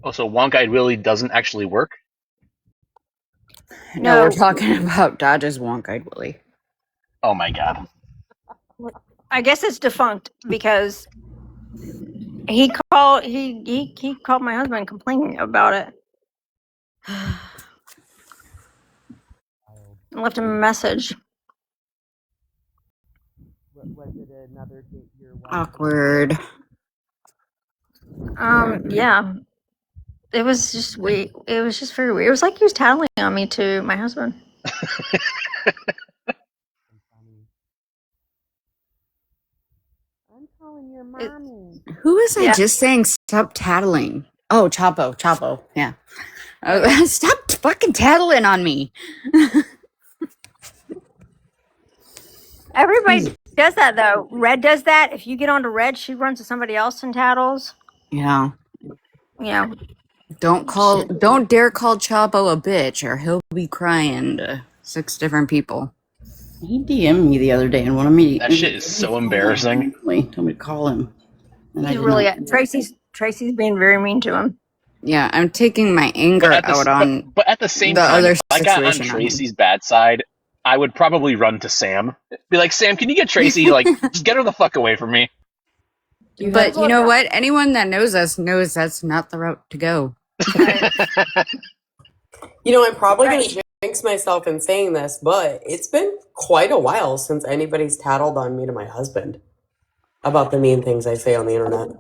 Oh, so Wonk-Eyed Willie doesn't actually work? No, we're talking about Dodge's Wonk-Eyed Willie. Oh my god. I guess it's defunct because he called my husband complaining about it. And left him a message. Was it another date your wife? Awkward. Yeah. It was just weird. It was just very weird. It was like he was tattling on me to my husband. I'm calling your mommy. Who was I just saying stop tattling? Oh, Chapo. Yeah. Stop fucking tattling on me. Everybody does that though. Red does that. If you get onto Red, she runs to somebody else and tattles. Yeah. Yeah. Don't dare call Chapo a bitch or he'll be crying to 6 different people. He DM'd me the other day and wanted me. That shit is so embarrassing. Told me to call him. And He's really Tracy's being very mean to him. Yeah, I'm taking my anger out on. But at the same the time, other if I got on situation on him. Tracy's bad side, I would probably run to Sam. Be like, Sam, can you get Tracy? Like, just get her the fuck away from me. But you know what? Anyone that knows us knows that's not the route to go. You know, I'm probably going to jinx myself in saying this, but it's been quite a while since anybody's tattled on me to my husband about the mean things I say on the internet.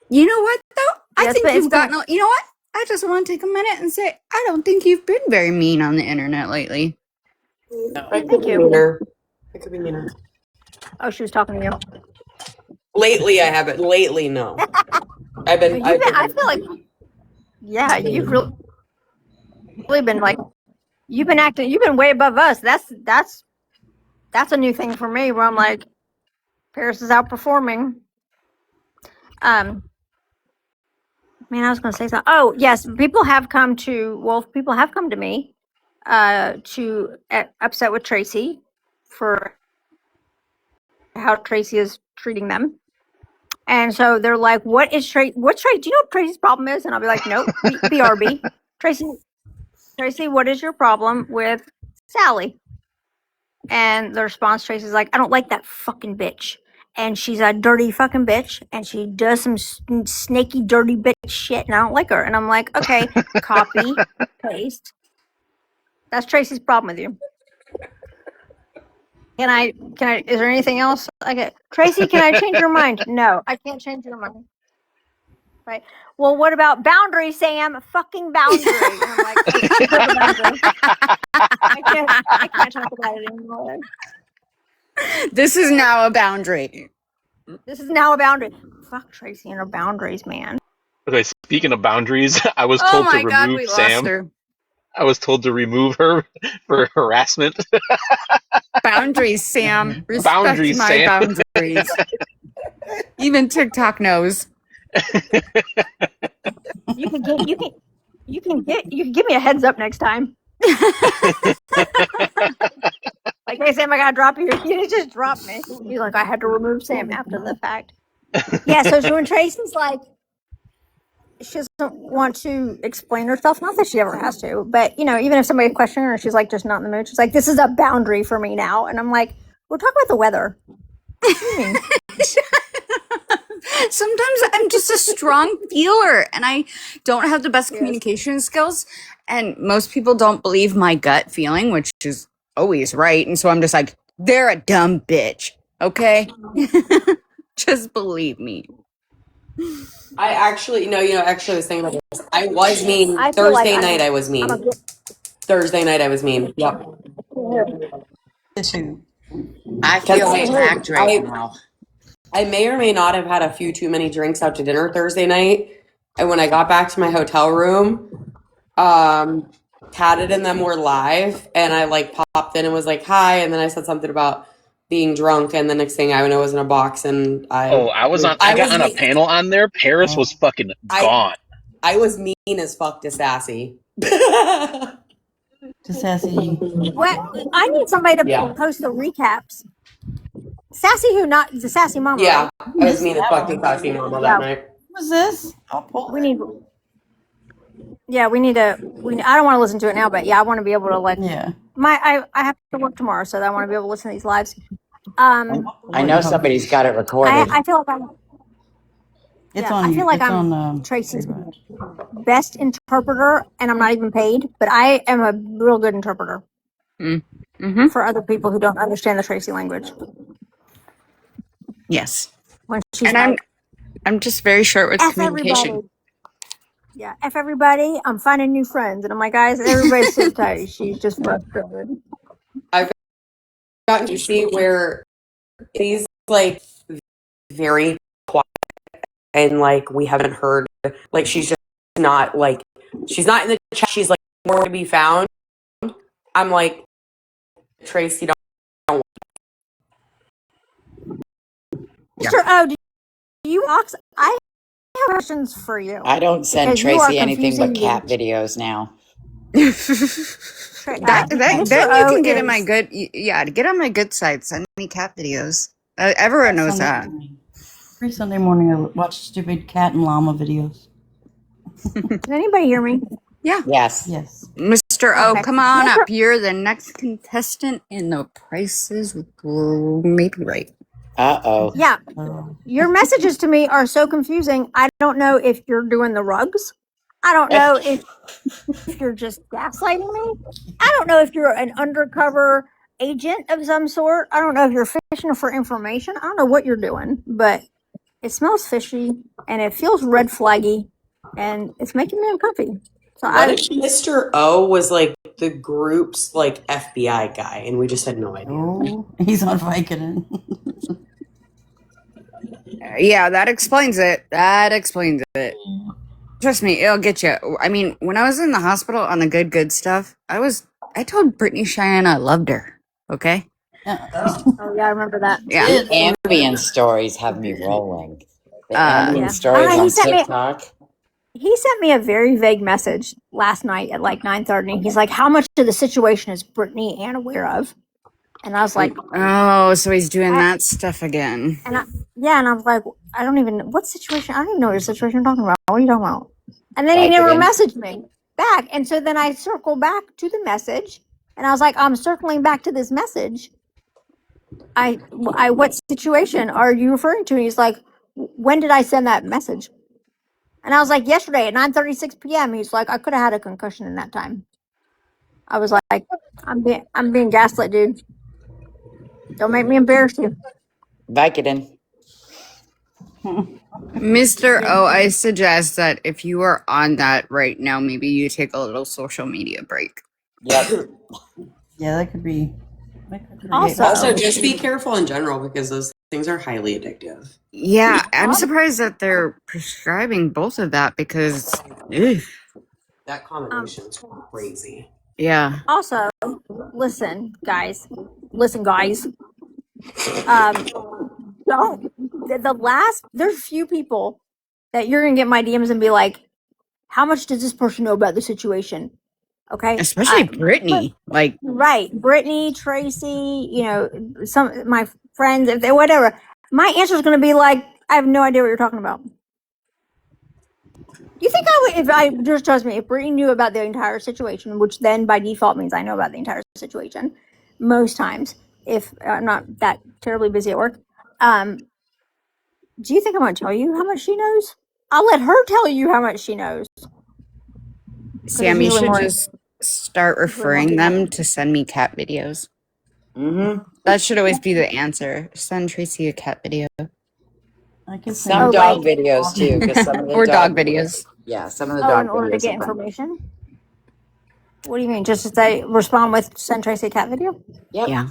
You know what, though? I think you've gotten... You know what? I just want to take a minute and say, I don't think you've been very mean on the internet lately. I could be meaner. Oh, she was talking to you. Lately, I haven't. Lately, no. I feel like, yeah, you've really been like, you've been way above us. That's a new thing for me where I'm like, Paris is outperforming. Man, I was going to say something. Oh, yes, people have come to me to upset with Tracy for how Tracy is treating them. And so they're like, what's Tracy? Do you know what Tracy's problem is? And I'll be like, nope, BRB. Tracy, what is your problem with Sally? And the response, Tracy's like, I don't like that fucking bitch. And she's a dirty fucking bitch. And she does some snaky, dirty bitch shit. And I don't like her. And I'm like, okay, copy, paste. That's Tracy's problem with you. Can I, is there anything else? Tracy, can I change your mind? No, I can't change your mind. Right. Well, what about boundary, Sam? Fucking boundary. And I'm like, I can't talk about it anymore. This is now a boundary. Fuck Tracy and her boundaries, man. Okay, speaking of boundaries, I was told to remove Sam. Her. I was told to remove her for harassment. Boundaries, Sam. Respect boundaries, my Sam. boundaries. Even TikTok knows. You can give me a heads up next time. Like, hey Sam, I gotta drop you. You just drop me. He's like, I had to remove Sam after the fact. Yeah, so when Tracy's like, she doesn't want to explain herself, not that she ever has to, but you know, even if somebody questions her, she's like just not in the mood. She's like, this is a boundary for me now, and I'm like, we'll talk about the weather. What do you mean? Sometimes I'm just a strong feeler and I don't have the best communication skills, and most people don't believe my gut feeling, which is always right. And so I'm just like, they're a dumb bitch. Okay. Just believe me. I actually was thinking about this. I was mean. Thursday night I was mean. Yep. I feel attacked right now. I may or may not have had a few too many drinks out to dinner Thursday night. And when I got back to my hotel room, Tatted and them were live, and I like popped in and was like, hi, and then I said something about being drunk, and the next thing I know was in a box, and I got on a panel on there. Paris was fucking gone. I was mean as fuck to Sassy. To Sassy. What? I need somebody to post the recaps. Sassy, who not the Sassy Mama? Yeah, Right? I was mean as fuck to Sassy Mama that night. What was this? I'll pull We need. Yeah, we need to. I don't want to listen to it now, but yeah, I want to be able to like. Yeah. I have to work tomorrow, so I want to be able to listen to these lives. I know somebody's got it recorded. I feel like I'm. It's on. I feel like it's I'm on, Tracy's best interpreter, and I'm not even paid, but I am a real good interpreter for other people who don't understand the Tracy language. Yes. When she's And like, I'm just very short with F communication. everybody. Yeah, F everybody. I'm finding new friends. And I'm like, guys, everybody's so tight. She's just frustrated. I've gotten to see where these like very quiet and like we haven't heard, like she's just not like, she's not in the chat. She's like more to be found. I'm like, Tracy, don't. Mr. O, do you Ox? I have questions for you. I don't send because you are Tracy anything but confusing cat me. videos now. That Mr. then you O can get in my is- good, yeah, to get on my good side, send me cat videos. Everyone knows that. Every Sunday morning I watch stupid cat and llama videos. Can anybody hear me? Yeah. Yes. Yes. Mr. O, Okay. come on up. You're the next contestant in the prices maybe right. Uh-oh. Yeah. Your messages to me are so confusing. I don't know if you're doing the rugs. I don't know if you're just gaslighting me. I don't know if you're an undercover agent of some sort. I don't know if you're fishing for information. I don't know what you're doing, but it smells fishy and it feels red flaggy and it's making me uncomfy. So What if Mr. O was like the group's like FBI guy and we just had no idea? Oh, he's on Vicodin. Yeah, that explains it. That explains it. Trust me, it'll get you. I mean, when I was in the hospital on the good stuff, I told Brittany Cheyenne I loved her. Okay? oh yeah, I remember that. Yeah. The Ambien stories have me rolling. The Ambien Yeah. stories He on sent me- TikTok. He sent me a very vague message last night at like 9:30. He's like, "How much of the situation is Brittany Ann aware of?" And I was like, Oh, so he's doing that stuff again. and I was like, I don't even what situation. I don't even know what situation you're talking about. What are you talking about? And then he never messaged me back. And so then I circle back to the message, and I was like, I'm circling back to this message. What situation are you referring to? And he's like, when did I send that message? And I was like, yesterday at 9:36 p.m. He's like, I could have had a concussion in that time. I was like, I'm being gaslit, dude. Don't make me embarrass you. Vicodin. Mr. O, I suggest that if you are on that right now, maybe you take a little social media break. Yep. Yeah, that could be. Also, just be careful in general because those things are highly addictive. Yeah, I'm surprised that they're prescribing both of that because, That combination is crazy. yeah. Also, listen, guys. Don't. There's few people that you're gonna get my DMs and be like, how much does this person know about the situation? Okay. Especially Brittany. Like, right. Brittany, Tracy, some my friends, if they whatever. My answer is gonna be like, I have no idea what you're talking about. You think trust me, if Brittany knew about the entire situation, which then by default means I know about the entire situation, most times, if I'm not that terribly busy at work, do you think I'm going to tell you how much she knows? I'll let her tell you how much she knows. Sam, you should just start referring them to send me cat videos. Mm-hmm. That should always be the answer. Send Tracy a cat video. Some dog videos too, because some of the or dog videos. Yeah, some of the dog videos. In order to get information. What do you mean? Just to say, respond with send Tracy a cat video? Yep. Yeah.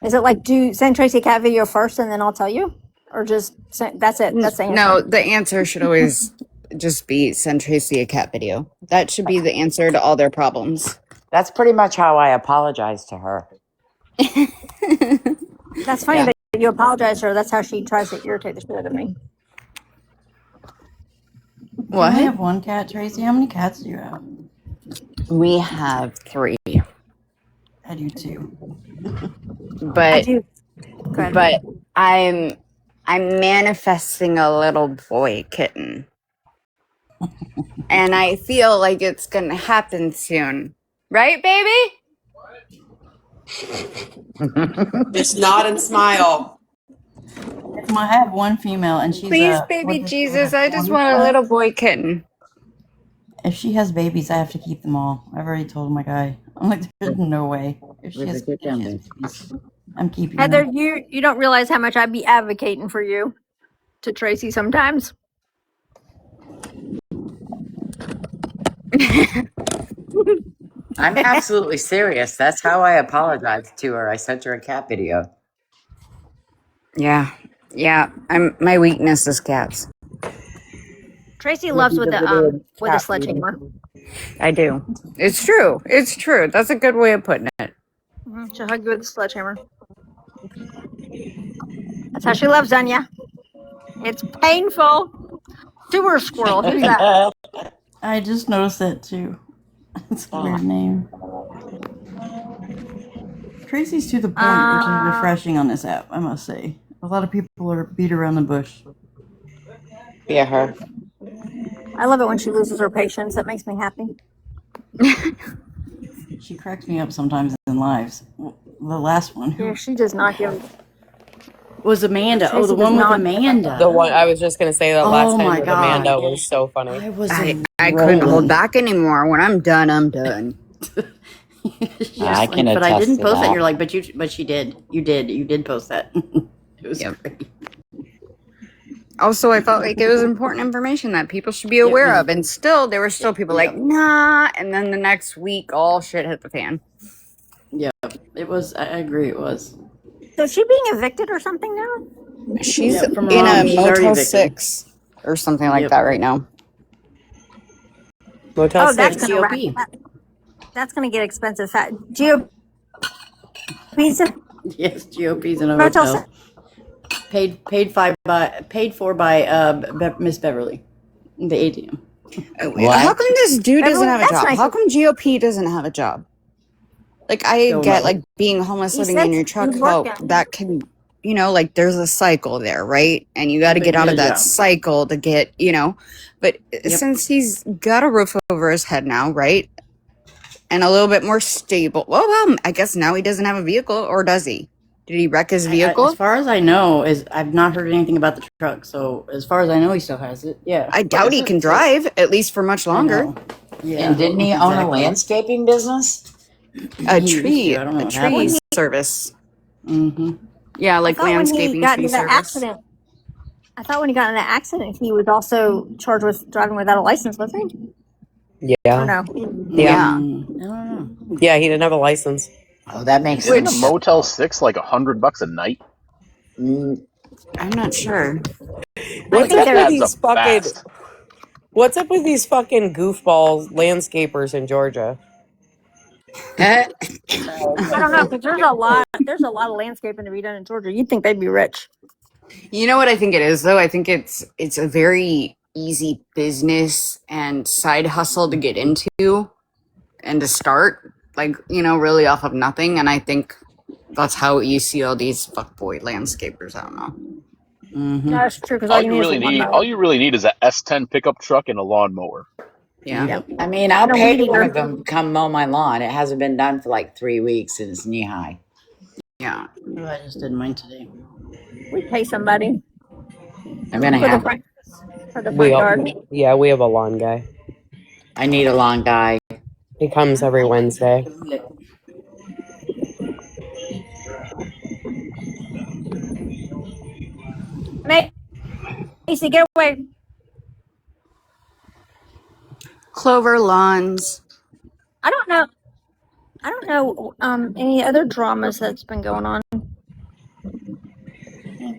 Is it like send Tracy a cat video first and then I'll tell you, or just that's it? That's the answer. No, the answer should always just be send Tracy a cat video. That should be the answer to all their problems. That's pretty much how I apologize to her. That's funny that you apologize to her. That's how she tries to irritate the shit out of me. I have one cat, Tracy. How many cats do you have? We have 3. I do too. But I'm manifesting a little boy kitten. And I feel like it's gonna happen soon. Right, baby? Just nod and smile. I have one female, and she's Please, baby Jesus, I just want a little boy kitten. If she has babies, I have to keep them all. I've already told my guy. I'm like, there's no way. If she has babies, I'm keeping Heather, them. you don't realize how much I'd be advocating for you to Tracy sometimes. I'm absolutely serious. That's how I apologized to her. I sent her a cat video. Yeah. My weakness is cats. Tracy loves with a sledgehammer. I do. It's true. That's a good way of putting it. She'll hug you with a sledgehammer. That's how she loves Anya. It's painful. Sewer squirrel. Who's that? I just noticed that too. It's a weird name. Tracy's to the point, which is refreshing on this app, I must say. A lot of people are beat around the bush. Yeah, her. I love it when she loses her patience. That makes me happy. She cracks me up sometimes in lives. The last one. Yeah, she does not give. Was Amanda. Tracy the one with not- Amanda. The one I was just gonna say that last time my with God. Amanda was so funny. I couldn't hold back anymore. When I'm done, I'm done. I can but I attest didn't to post that. that. You're like, but she did. You did post that. It was great. Also, I felt like it was important information that people should be aware of. And still, there were still people like, nah. And then the next week, all shit hit the fan. Yeah, it was. I agree, it was. So is she being evicted or something now? She's from in Ron. a She's already Motel evicted. 6 or something like that right now. Motel that's 6. gonna GOP. that's gonna get expensive. GOP. Yes, GOP's in a Motel hotel. Paid for by Miss Beverly, the ATM. How come this dude doesn't have a That's job? nice. How come GOP doesn't have a job? Like, I Don't get, know. like, being homeless, He living said in your he's truck, working. how that can, like, there's a cycle there, right? And you got to But get out get of a that job. cycle to get, but since he's got a roof over his head now, right? And a little bit more stable. Well, I guess now he doesn't have a vehicle, or does he? Did he wreck his vehicle? As far as I know, I've not heard anything about the truck. So as far as I know, he still has it. Yeah. I doubt he can drive, at least for much longer. Yeah. And didn't he own a landscaping business? A He used tree, to. I don't know a what tree happened. service. Mm-hmm. Yeah, like I thought when he landscaping got tree into that service. accident. I thought when he got in that accident, he was also charged with driving without a license, wasn't he? Yeah. Or no? Yeah. I don't know. Yeah, he didn't have a license. Oh, that makes Isn't sense. a Motel 6 like $100 a night? I'm not sure. What's think up they're- with Adds these up fucking fast. What's up with these fucking goofball landscapers in Georgia? I don't know, because there's a lot of landscaping to be done in Georgia. You'd think they'd be rich. You know what I think it is, though? I think it's a very easy business and side hustle to get into and to start, like, really off of nothing. And I think that's how you see all these fuckboy landscapers. I don't know. Mm-hmm. That's true, because All you really need is a S10 pickup truck and a lawnmower. Yeah. I mean, I'll No, pay we one either. of them to come mow my lawn. It hasn't been done for like 3 weeks and it's knee high. Yeah. Oh, I just did mine today. We pay somebody I'm gonna for the have. front We yard. have a lawn guy. I need a long guy. He comes every Wednesday. Macy, get away. Clover lawns. I don't know any other dramas that's been going on.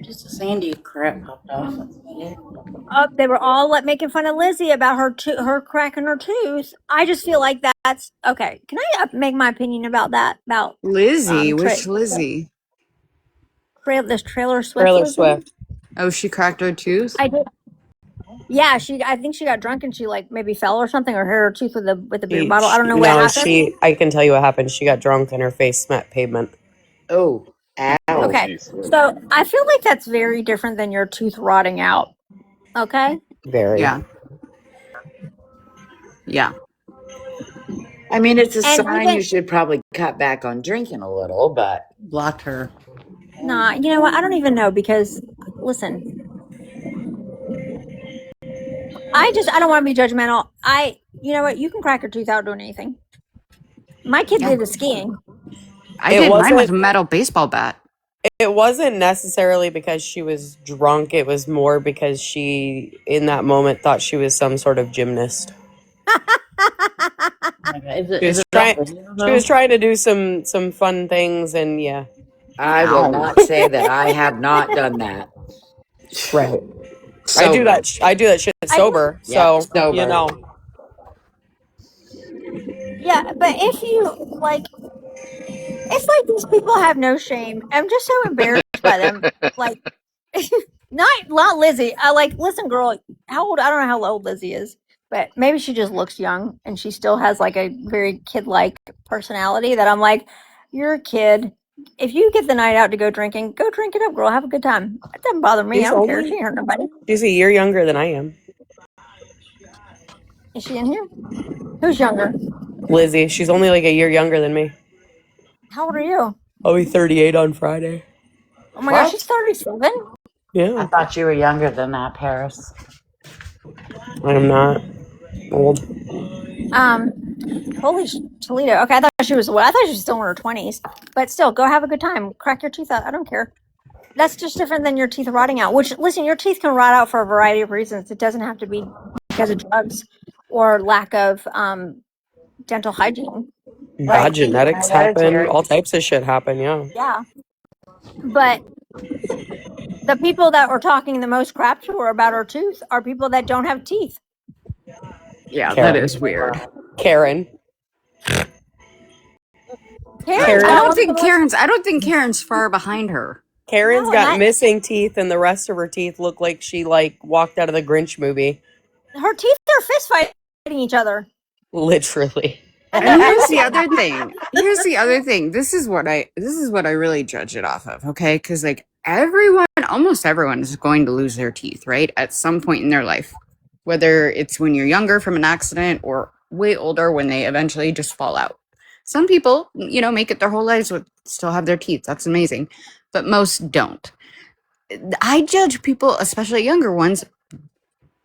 Just a sandy crap popped off. That's about it. They were all like making fun of Lizzie about her cracking her tooth. I just feel like that's okay. Can I make my opinion about that? About Lizzie, which Lizzie? this Trailer Swift Taylor Lizzie? Swift. Oh, she cracked her tooth? I did. Yeah, I think she got drunk and she like maybe fell or something, or hit her tooth with a beer bottle. I don't know what happened. I can tell you what happened. She got drunk and her face smacked pavement. Oh, ow. Okay, so I feel like that's very different than your tooth rotting out. Okay. Very. Yeah. Yeah. I mean, it's a And sign you should probably cut back on drinking a little, but Blocked her. Nah, you know what? I don't even know because listen, I don't want to be judgmental. You know what? You can crack your tooth out doing anything. My kid Yeah. did the skiing. I It did mine with wasn't- a metal baseball bat. It wasn't necessarily because she was drunk. It was more because she, in that moment, thought she was some sort of gymnast. She was trying to do some fun things, and yeah. I will not say that I have not done that. Right. Sober. I do that shit sober. Yeah, So sober. you know. Yeah, but if you like, it's like these people have no shame. I'm just so embarrassed by them. Like, not Lizzie. I like, listen, girl, how old? I don't know how old Lizzie is, but maybe she just looks young and she still has like a very kid-like personality. That I'm like, you're a kid. If you get the night out to go drinking, go drink it up, girl. Have a good time. It doesn't bother me. I don't care. She ain't hurt nobody. She's a year younger than I am. Is she in here? Who's younger? Lizzie. She's only like a year younger than me. How old are you? I'll be 38 on Friday. Oh my gosh, she's 37. Yeah. I thought you were younger than that, Paris. I'm not old. Holy Toledo. Okay, I thought she was still in her 20s. But still, go have a good time. Crack your teeth out. I don't care. That's just different than your teeth rotting out. Which, listen, your teeth can rot out for a variety of reasons. It doesn't have to be because of drugs or lack of dental hygiene. Bad genetics happen. All types of shit happen. Yeah. Yeah. But the people that were talking the most crap to her about her tooth are people that don't have teeth. Yeah, Karen. that is weird. Karen. I don't think Karen's far behind her. Karen's got missing teeth, and the rest of her teeth look like she walked out of the Grinch movie. Her teeth are fist fighting each other. Literally. And here's the other thing. This is what I really judge it off of, okay? Because like almost everyone is going to lose their teeth, right? At some point in their life. Whether it's when you're younger from an accident or way older when they eventually just fall out. Some people, make it their whole lives with still have their teeth. That's amazing. But most don't. I judge people, especially younger ones,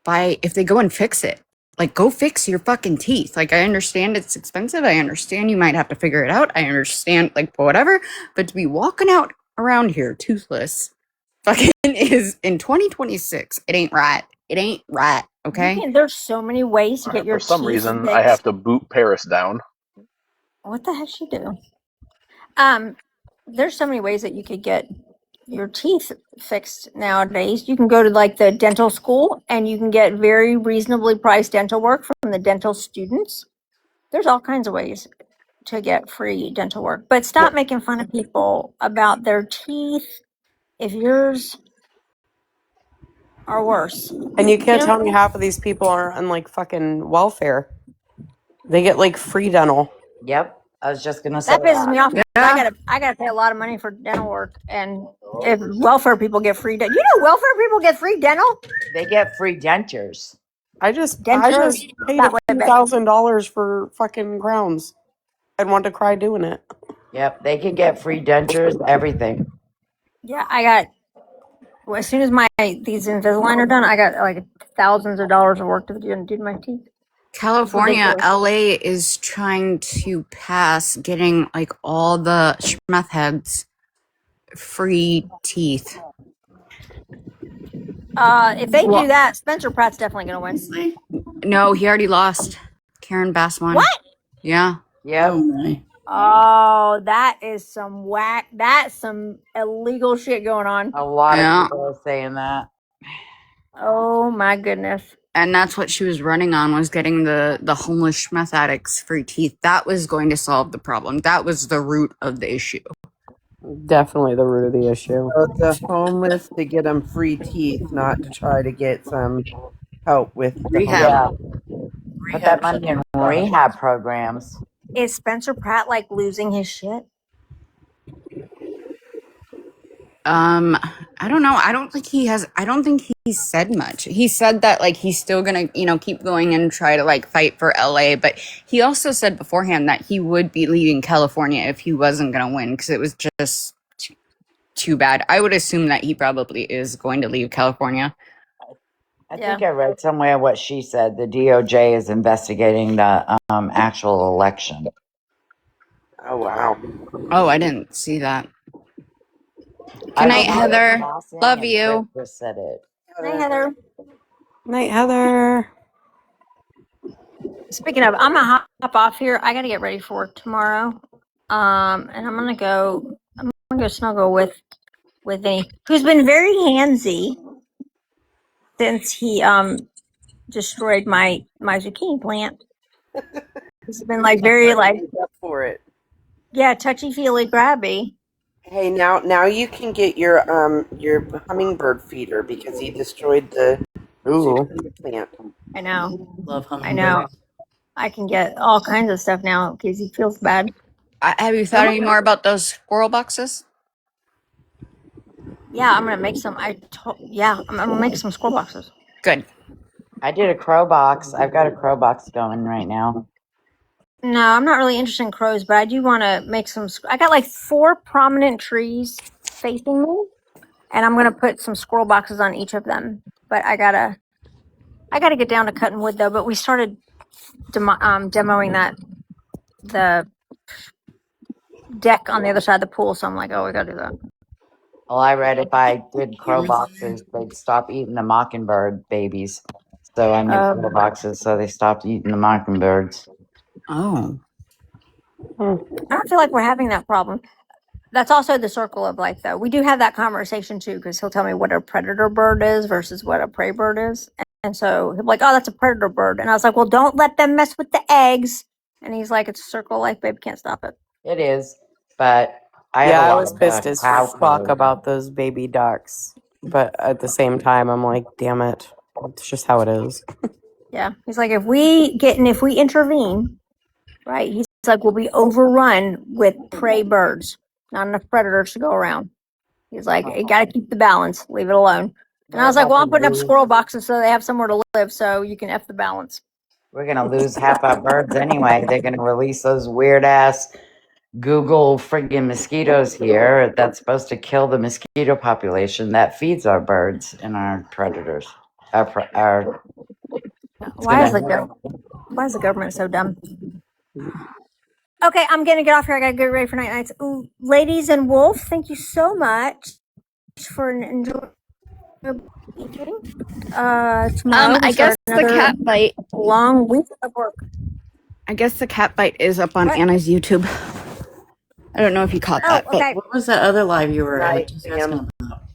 by if they go and fix it. Like, go fix your fucking teeth. Like, I understand it's expensive. I understand you might have to figure it out. I understand, whatever. But to be walking out around here toothless fucking is in 2026. It ain't right. It ain't right. Okay? There's so many ways to get your For some teeth reason, fixed. I have to boot Paris down. What the heck she do? There's so many ways that you could get your teeth fixed nowadays. You can go to the dental school and you can get very reasonably priced dental work from the dental students. There's all kinds of ways to get free dental work. But stop making fun of people about their teeth if yours are worse. And you can't tell me half of these people are on fucking welfare. They get free dental. Yep. I was just gonna say That pisses me off. Yeah. I gotta pay a lot of money for dental work, and if welfare people get free dental, welfare people get free dental. They get free dentures. I just paid $1,000 for fucking crowns. I'd want to cry doing it. Yep, they can get free dentures, everything. Yeah, I got. Well, as soon as these Invisalign are done, I got thousands of dollars of work to do to my teeth. California, LA is trying to pass getting all the schmeth heads free teeth. If they do that, Spencer Pratt's definitely gonna win. No, he already lost. Karen Bass won. What? Yeah. Yep. Oh my. Oh, that is some whack. That's some illegal shit going on. A lot Yeah. of people are saying that. Oh my goodness. And that's what she was running on, was getting the homeless meth addicts free teeth. That was going to solve the problem. That was the root of the issue. Definitely the root of the issue. So the homeless to get them free teeth, not to try to get some help with the Rehab. Yeah. homeless. Put that money in rehab programs. Is Spencer Pratt like losing his shit? I don't know. I don't think he said much. He said that like he's still gonna, keep going and try to like fight for LA, but he also said beforehand that he would be leaving California if he wasn't gonna win, because it was just too bad. I would assume that he probably is going to leave California. I think I read somewhere what she said. The DOJ is investigating the actual election. Oh wow. Oh, I didn't see that. Good night, Heather. Love you. Just said it. Hey, Heather. Night, Heather. Speaking of, I'm gonna hop off here. I gotta get ready for work tomorrow. And I'm gonna go snuggle with Vinny, who's been very handsy since he destroyed my zucchini plant. He's been like very like up for it. Yeah, touchy feely grabby. Hey, now you can get your hummingbird feeder because he destroyed the zucchini plant. I know. Love I hummingbirds. know. I can get all kinds of stuff now because he feels bad. Have you thought any more about those squirrel boxes? Yeah, I'm gonna make some. I'm gonna make some squirrel boxes. Good. I did a crow box. I've got a crow box going right now. No, I'm not really interested in crows, but I do want to make some. I got like 4 prominent trees facing me, and I'm gonna put some squirrel boxes on each of them. But I gotta get down to cutting wood though. But we started demoing the deck on the other side of the pool, so I'm like, oh, we gotta do that. Well, I read if I did crow boxes, they'd stop eating the mockingbird babies. So I made crow boxes so they stopped eating the mockingbirds. Oh. I don't feel like we're having that problem. That's also the circle of life, though. We do have that conversation too, because he'll tell me what a predator bird is versus what a prey bird is. And so he'll be like, oh, that's a predator bird. And I was like, well, don't let them mess with the eggs. And he's like, it's a circle of life, babe. Can't stop it. It is, but I was pissed as fuck about those baby ducks. But at the same time, I'm like, damn it. It's just how it is. Yeah. He's like, if we intervene, right? He's like, we'll be overrun with prey birds. Not enough predators to go around. He's like, you got to keep the balance. Leave it alone. And I was like, well, I'm putting up squirrel boxes so they have somewhere to live, so you can F the balance. We're going to lose half our birds anyway. They're going to release those weird ass Google friggin' mosquitoes here that's supposed to kill the mosquito population that feeds our birds and our predators. Why is the government so dumb? Okay, I'm gonna get off here. I gotta get ready for night nights. Ooh, ladies and Wolf, thank you so much for an enjoyable evening. Tomorrow I guess the cat bite. Long week of work. I guess the cat bite is up on Anna's YouTube. I don't know if you caught that. Okay. What was that other live you were at?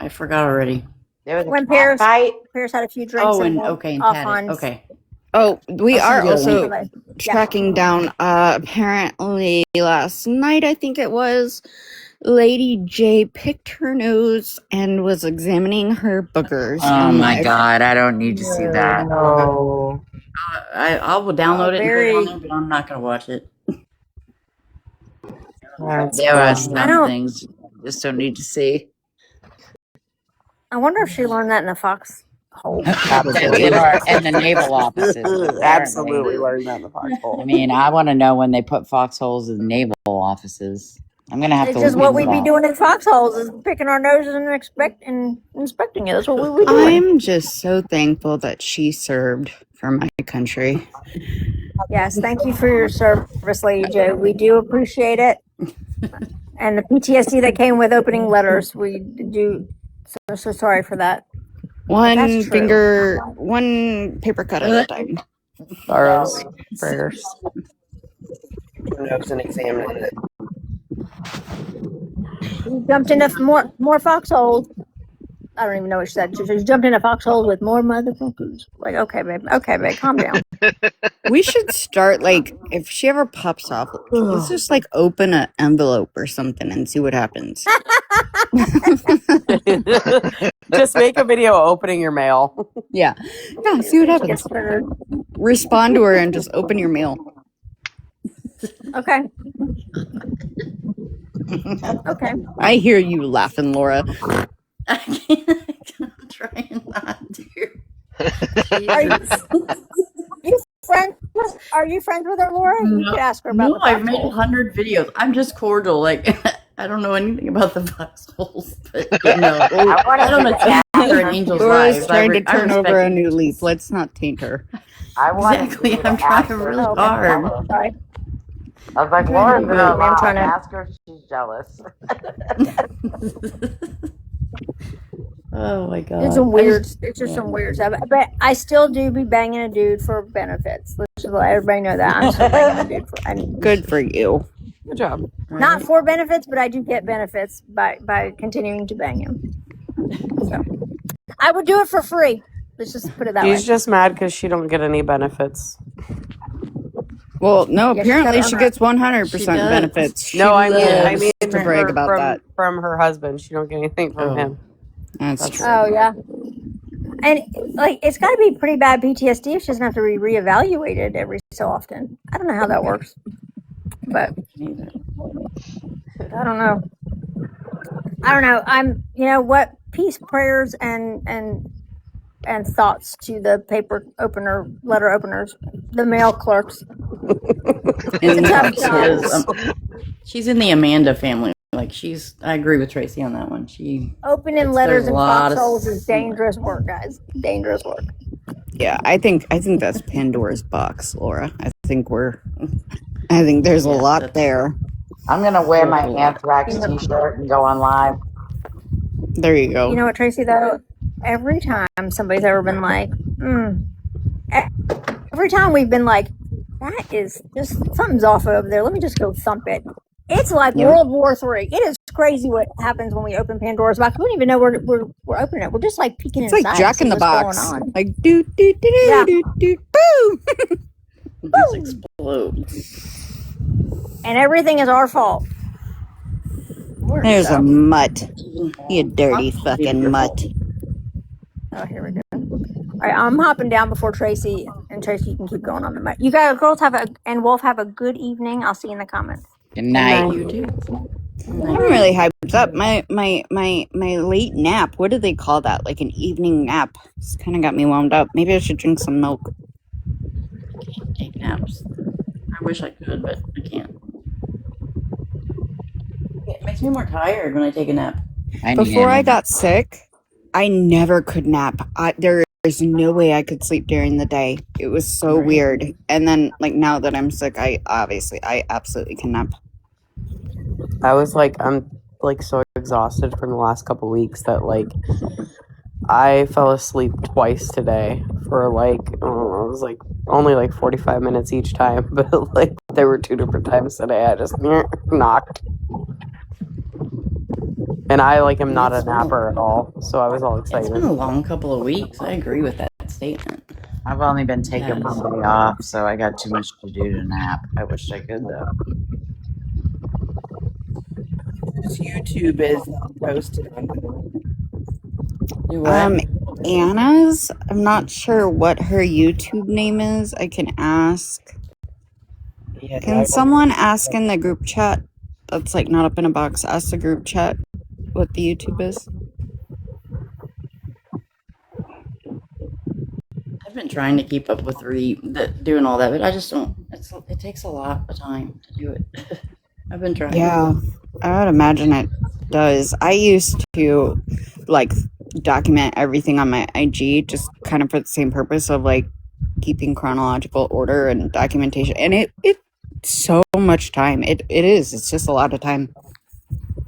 I forgot already. There was when Paris had a few drinks. Okay. Oh, we are also tracking down. Apparently, last night I think it was, Lady J picked her nose and was examining her boogers. Oh my god! I don't need to see that. No. I will download it and put it on there, but I'm not gonna watch it. There are some things you just don't need to see. I wonder if she learned that in the foxhole. Absolutely. And the naval offices. Absolutely learned that in the foxhole. I mean, I want to know when they put foxholes in naval offices. I'm going to have it's to just look what into we'd be that. doing in foxholes is picking our noses and inspecting it. That's what we would be doing. I'm just so thankful that she served for my country. Yes, thank you for your service, Lady J. We do appreciate it. And the PTSD that came with opening letters, we do. So sorry for that. One finger, one paper cut at a time. Sorrows, prayers. who knows and examining it. She jumped into more foxholes. I don't even know what she said. She just jumped into foxholes with more motherfuckers. Like, okay, babe, calm down. We should start, like, if she ever pops off, let's just, like, open an envelope or something and see what happens. Just make a video opening your mail. Yeah, see what happens. Respond to her and just open your mail. Okay. Okay. I hear you laughing, Laura. I can't. I'm trying not to. Are you friends with her, Laura? You could ask her about No, the I've made foxhole. 100 videos. I'm just cordial. Like, I don't know anything about the foxholes, but you know, I don't attack her in Angel's Laura's lives. trying to I turn over a respect new it. leaf. Let's not taint her. I wanted Exactly. you to I'm ask trying her. really Oh, hard. sorry. I was like, trying to Laura's be gonna good. lie. I'm trying to- Ask her if she's jealous. Oh my god. It's some I weird. just- It's just yeah. some weird stuff. But I still do be banging a dude for benefits. Let's just let everybody know that I'm still banging a dude for. Good for you. Good job. Not for benefits, but I do get benefits by continuing to bang him. So I would do it for free. Let's just put it that way. She's just mad because she don't get any benefits. Well, no, Yeah, she's apparently got she her- gets 100% She does. benefits. She No, I loves mean to brag about from, that. from her husband. She don't get anything from Oh. him. That's true. Oh yeah. And like it's got to be pretty bad PTSD if she doesn't have to be reevaluated every so often. I don't know how that works, but Neither. I don't know. I'm what peace prayers and thoughts to the letter openers, the mail clerks. In It's a tough the job. households. She's in the Amanda family. Like I agree with Tracy on that one. Opening There's letters a and lot of- foxholes is dangerous work, guys. Dangerous work. Yeah, I think that's Pandora's box, Laura. I think there's a lot that's- there. I'm gonna wear my anthrax t-shirt and go on live. There you go. You know what, Tracy? Though, every time somebody's ever been like, every time we've been like, that is just something's off over there. Let me just go thump it. It's like Yeah. World War III. It is crazy what happens when we open Pandora's box. We don't even know we're opening it. We're just like peeking It's inside. like Jack to in see the what's Box. going on. Like do do do do Yeah. do do boom. Just explode. And everything is our fault. There's a mutt. You dirty fucking mutt. Oh, here we go. All right, I'm hopping down before Tracy, and Tracy, you can keep going on the mic. You guys, girls, and Wolf, have a good evening. I'll see you in the comments. Good night. You too. I'm really hyped up. My late nap. What do they call that? Like an evening nap. It's kind of got me wound up. Maybe I should drink some milk. Take naps. I wish I could, but I can't. It makes me more tired when I take a nap. Before I got sick, I never could nap. There's no way I could sleep during the day. It was so weird. And then, like, now that I'm sick, I absolutely can nap. I'm like so exhausted from the last couple weeks that like I fell asleep twice today for like I don't know, it was like only like 45 minutes each time, but like there were 2 different times today I just knocked. And I am not a napper at all, so I was all It's excited. been a long couple of weeks. I agree with that statement. I've only been taking Yes. Monday off, so I got too much to do to nap. I wish I could though. YouTube is posted on. Do what? Anna's. I'm not sure what her YouTube name is. I can ask. Yeah, Can someone ask in the group chat? That's like not up in a box. Ask the group chat what the YouTube is. I've been trying to keep up with doing all that, but I just don't. It takes a lot of time to do it. I've been trying. Yeah, I would imagine it does. I used to like document everything on my IG just kind of for the same purpose of like keeping chronological order and documentation. And it's so much time. It is. It's just a lot of time.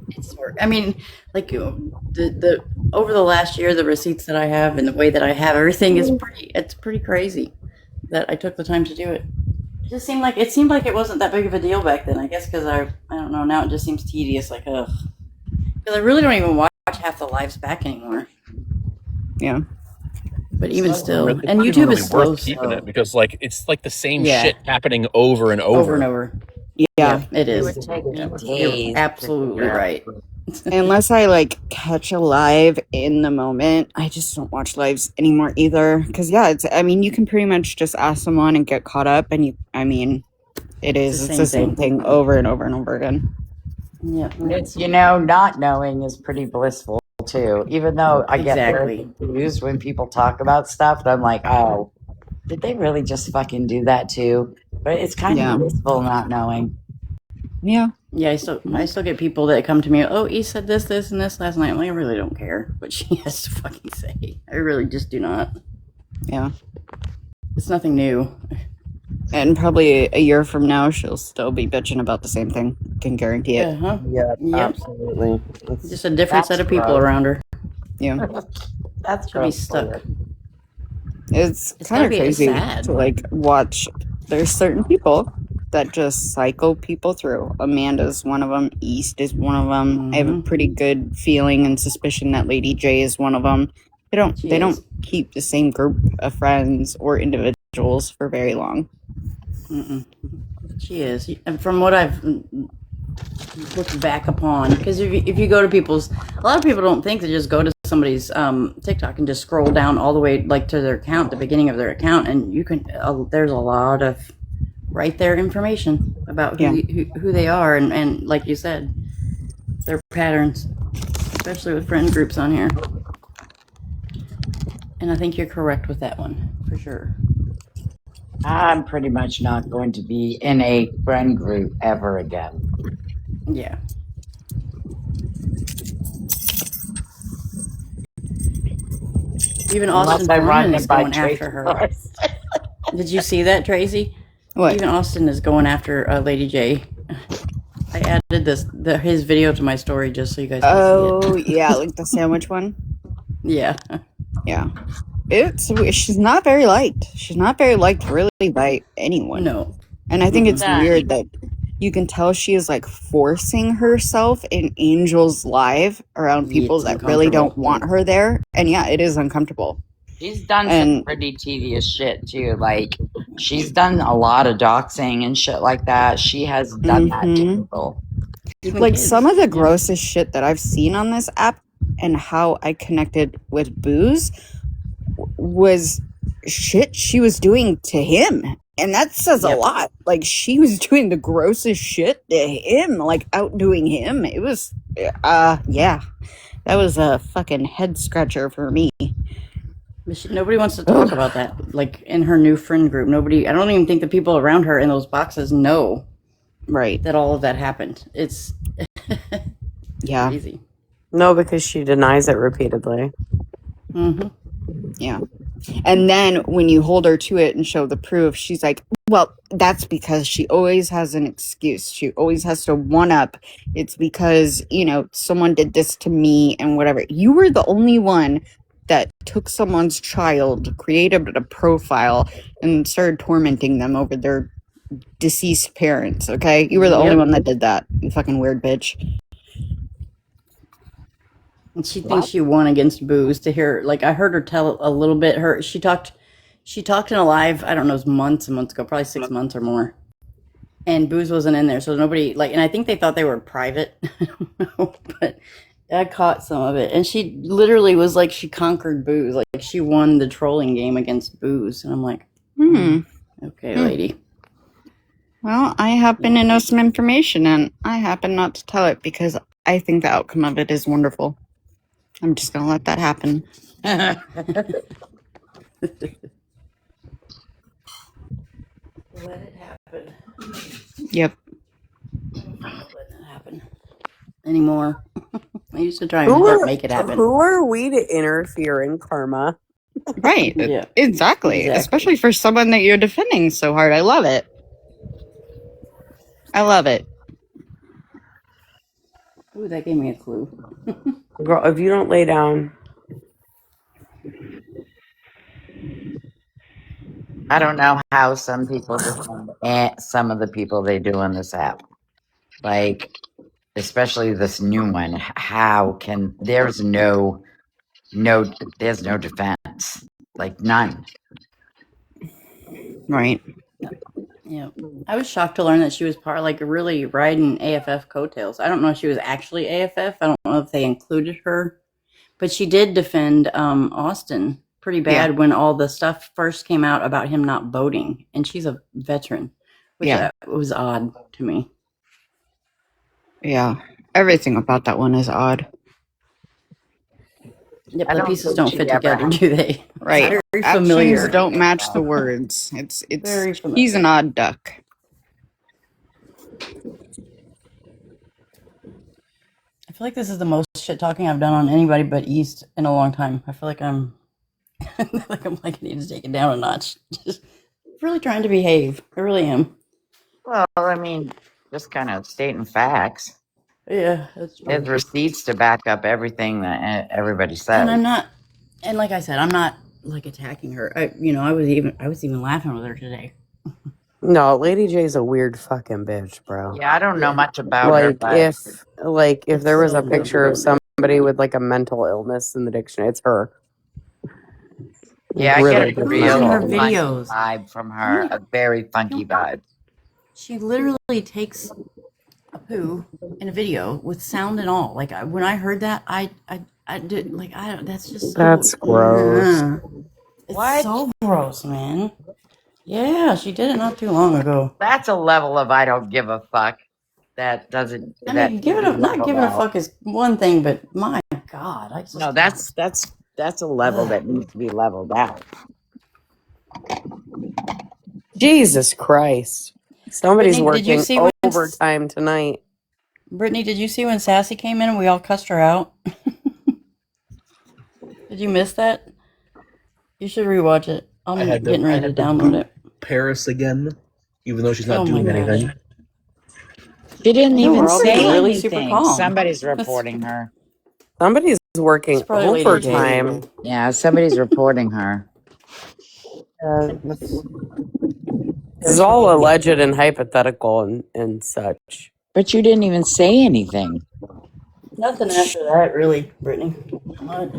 It's work. I mean, like the over the last year, the receipts that I have and the way that I have everything is pretty. It's pretty crazy that I took the time to do it. it seemed like it wasn't that big of a deal back then. I guess because I don't know. Now it just seems tedious. Like ugh, because I really don't even watch half the lives back anymore. Yeah. But even It's still, not and even YouTube really is worth keeping slow. it because like it's like the same Yeah, shit happening over and over and over. over. Yeah. Yeah, it It is. would take me Yeah, you're days to absolutely figure out. right. Unless I like catch a live in the moment, I just don't watch lives anymore either. Because yeah, I mean, you can pretty much just ask someone and get caught up, and I mean, it's the same thing over and over and over again. Yeah, It's, not knowing is pretty blissful too. Even though I get very exactly. confused when people talk about stuff, and I'm like, oh, did they really just fucking do that too? But it's kind Yeah. of blissful not knowing. Yeah. Yeah, I still get people that come to me. Oh, E said this, this, and this last night. I'm like, I really don't care what she has to fucking say. I really just do not. Yeah. It's nothing new. And probably a year from now, she'll still be bitching about the same thing. Can guarantee it. Uh-huh. Yep. Absolutely. Just a different set of people gross. around her. Yeah. That's She'll be gross. stuck. It's It's kind gotta of be crazy sad. to like watch. There's certain people that just cycle people through. Amanda's one of them. East is one of them. I have a pretty good feeling and suspicion that Lady J is one of them. They don't keep the same group of friends or individuals for very long. Mm-mm. She is. And from what I've looked back upon, because if you go to people's, a lot of people don't think to just go to somebody's TikTok and just scroll down all the way like to their account, the beginning of their account, and you can there's a lot of right there information about who they are, and like you said, their patterns, especially with friend groups on here. And I think you're correct with that one for sure. I'm pretty much not going to be in a friend group ever again. Yeah. Even Austin Norman is going after her. Did you see that, Tracy? What? Even Austin is going after Lady J. I added his video to my story just so you guys can see it. Oh yeah, like the sandwich one. Yeah. Yeah. She's not very liked. She's not very liked really by anyone. No. And I think it's weird that you can tell she is like forcing herself in Angel's live around people that really don't want her there. And yeah, it is uncomfortable. She's done some pretty tedious shit too. Like she's done a lot of doxing and shit like that. She has done that to people. Like some of the grossest shit that I've seen on this app and how I connected with Booze was shit she was doing to him. And that says a lot. Like she was doing the grossest shit to him, like outdoing him. It was yeah. That was a fucking head scratcher for me. Nobody wants to talk about that. Like in her new friend group, I don't even think the people around her in those boxes know that all of that happened. It's crazy. No, because she denies it repeatedly. Mm-hmm. Yeah. And then when you hold her to it and show the proof, she's like, well, that's because she always has an excuse. She always has to one up. It's because, someone did this to me and whatever. You were the only one that took someone's child, created a profile, and started tormenting them over their deceased parents, okay? You were the only one that did that, you fucking weird bitch. And she thinks she won against Booze. To hear, like, I heard her tell a little bit. She talked in a live, I don't know, it was months and months ago, probably 6 months or more. And Booze wasn't in there, so nobody, and I think they thought they were private. I don't know, but I caught some of it. And she literally was like, she conquered Booze. Like, she won the trolling game against Booze. And I'm like, okay, lady. Well, I happen to know some information, and I happen not to tell it because I think the outcome of it is wonderful. I'm just going to let that happen. Let it happen. Yep. I'm not letting it happen anymore. I used to try and make it happen. Who are we to interfere in karma? Right. Yeah. Exactly. Especially for someone that you're defending so hard. I love it. I love it. Ooh, that gave me a clue. Girl, if you don't lay down. I don't know how some people defend some of the people they do on this app. Like, especially this new one. How can there's no defense. Like none. Right. Yeah. I was shocked to learn that she was part, like, really riding AFF coattails. I don't know if she was actually AFF. I don't know if they included her, but she did defend Austin pretty bad when all the stuff first came out about him not voting, and she's a veteran, which was odd to me. Yeah. Everything about that one is odd. Yep, I the don't pieces think don't she fit ever together, had- do they? Right. Very Actions familiar. don't match the words. It's Very familiar. he's an odd duck. I feel like this is the most shit talking I've done on anybody but East in a long time. I feel like I'm I need to take it down a notch. Just really trying to behave. I really am. Well, I mean, just kind of stating facts. Yeah, that's true. There's receipts to back up everything that everybody And says. I'm not, and like I said, I'm not like attacking her. I was even laughing with her today. No, Lady J's a weird fucking bitch, bro. Yeah, I don't know much about her, Like but if there was a picture of somebody with like a mental illness in the dictionary, it's her. yeah, I Really get a good real her mental. funky videos. vibe from her. A very funky vibe. She literally takes a poo in a video with sound and all. Like when I heard that, I did like I don't. That's just so, That's gross. It's What? so gross, man. Yeah, she did it not too long ago. That's a level of I don't give a fuck. That doesn't. I that mean, not giving a fuck is one thing, but my God, I just No, that's a level that needs to be leveled out. Jesus Christ. Somebody's Brittany, did you working see when overtime tonight. Brittany, did you see when Sassy came in and we all cussed her out? Did you miss that? You should rewatch it. I'm getting ready to download it. Paris again, even though she's not Oh my doing gosh. anything. She didn't No, even we're all say being really anything. super calm. Somebody's reporting her. Somebody's working It's probably Lady J. overtime. Yeah, somebody's reporting her. This is all alleged and hypothetical and such. But you didn't even say anything. Nothing after that, really, Brittany. What?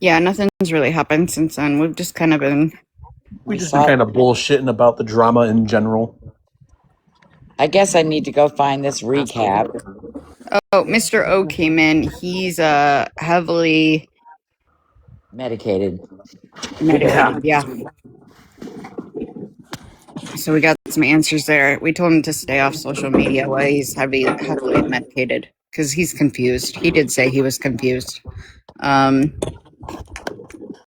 Yeah, nothing's really happened since then. We've just kind of been. We just been kind of bullshitting about the drama in general. I guess I need to go find this recap. Oh, Mr. O came in. He's heavily Medicated. medicated. Yeah. So we got some answers there. We told him to stay off social media while he's heavily medicated because he's confused. He did say he was confused, and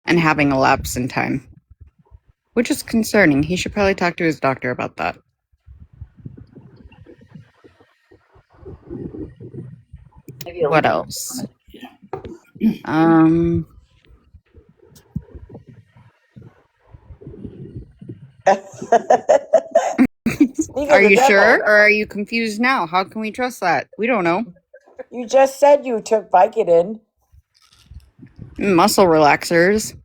having a lapse in time, which is concerning. He should probably talk to his doctor about that. What else? Are you sure, or are you confused now? How can we trust that? We don't know. You just said you took Vicodin. Muscle relaxers.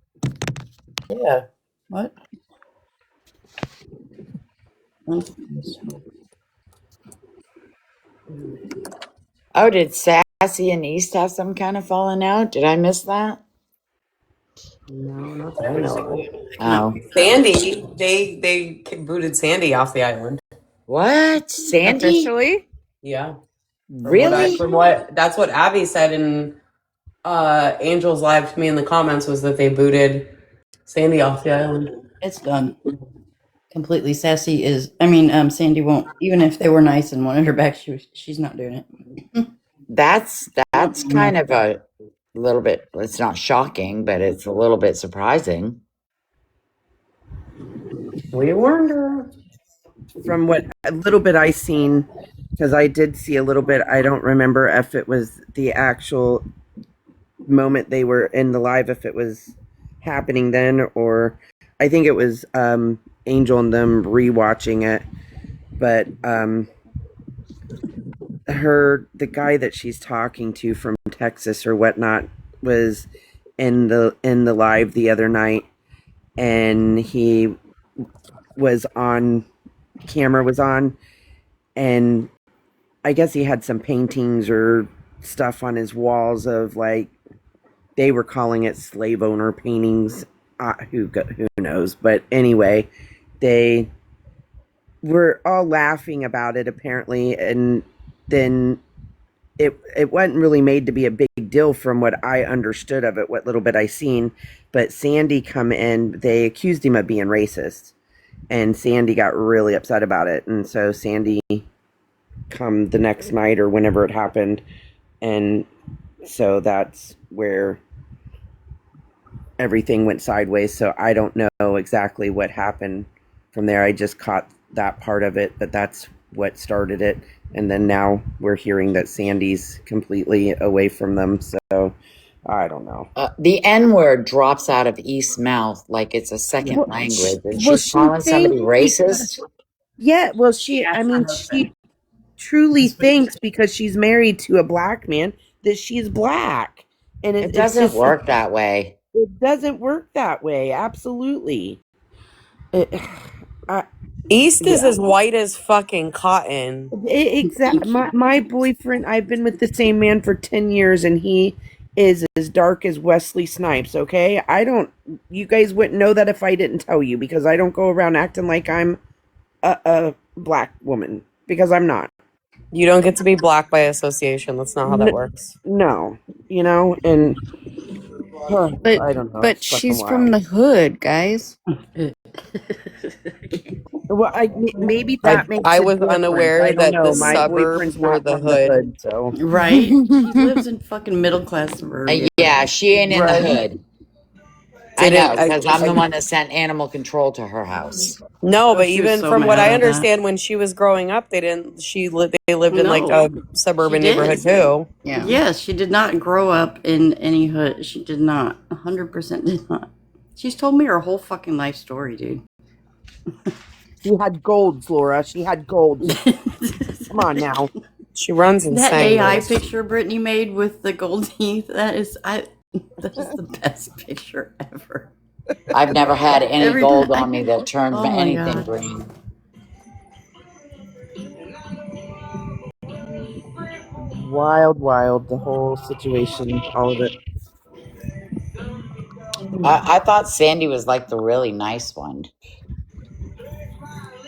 Yeah. What? Oh, did Sassy and East have some kind of falling out? Did I miss that? No, not that I know of. Oh. Sandy, they booted Sandy off the island. What? Sandy? Officially? Yeah. Really? That's what Abby said in Angel's live to me in the comments was that they booted Sandy off the island. It's done. Completely. Sandy won't, even if they were nice and wanted her back, she's not doing it. That's kind of a little bit, it's not shocking, but it's a little bit surprising. We warned her. From what a little bit I seen, because I did see a little bit, I don't remember if it was the actual moment they were in the live, if it was happening then, or I think it was Angel and them rewatching it. But the guy that she's talking to from Texas or whatnot was in the live the other night, and he was on camera was on, and I guess he had some paintings or stuff on his walls of like they were calling it slave owner paintings. Who knows? But anyway, they were all laughing about it apparently, and then it wasn't really made to be a big deal from what I understood of it, what little bit I seen. But Sandy come in, they accused him of being racist, and Sandy got really upset about it, and so Sandy come the next night or whenever it happened, and so that's where everything went sideways. So I don't know exactly what happened from there. I just caught that part of it, but that's what started it. And then now we're hearing that Sandy's completely away from them. So I don't know. The N word drops out of East's mouth like it's a second language. And she's calling somebody racist. Yeah, well, she truly thinks because she's married to a black man that she's black. And it doesn't work that way. It doesn't work that way. Absolutely. East is as white as fucking cotton. Exactly. My boyfriend, I've been with the same man for 10 years, and he is as dark as Wesley Snipes, okay? You guys wouldn't know that if I didn't tell you, because I don't go around acting like I'm a black woman, because I'm not. You don't get to be black by association. That's not how that works. No, and I don't know. But she's from the hood, guys. Well, maybe that makes I it was different. unaware that the My suburbs were the hood. So Right? She lives in fucking middle class suburbia. Yeah, she ain't in the hood. I know, because I'm the one that sent animal control to her house. No, but even from what I understand, when she was growing up, they lived in like a suburban neighborhood too. Yeah. Yes, she did not grow up in any hood. She did not. 100% did not. She's told me her whole fucking life story, dude. She had golds, Laura. She had golds. Come on now. She runs insane. That AI picture Brittany made with the gold teeth, that is the best picture ever. I've never had any gold on me that turned anything green. Wild, the whole situation, all of it. I thought Sandy was like the really nice one.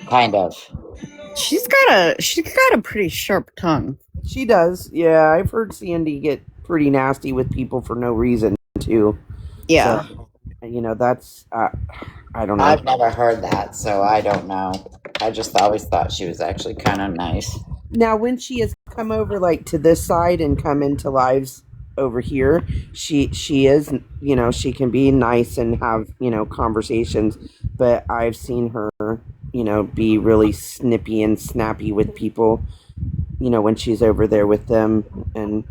Kind of. She's got a pretty sharp tongue. She does. Yeah, I've heard Sandy get pretty nasty with people for no reason too. Yeah. So, that's I don't know. I've never heard that, so I don't know. I just always thought she was actually kind of nice. Now, when she has come over like to this side and come into lives over here, she is, she can be nice and have, conversations, but I've seen her, be really snippy and snappy with people, when she's over there with them. And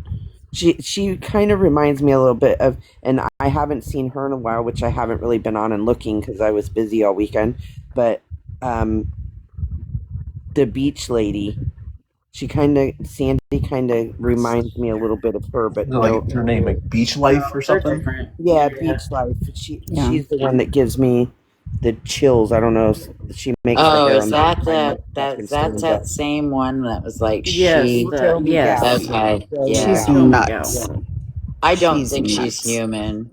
she kind of reminds me a little bit of, and I haven't seen her in a while, which I haven't really been on and looking because I was busy all weekend, but the beach lady, Sandy kind of reminds me a little bit of her, but like her name, like Beach Life or something. Yeah, Beach Life. She's the one that gives me the chills. I don't know. She makes. Oh, is that's that same one that was like yes, she? Yes. Okay. Yeah. She's nuts. I don't think she's human.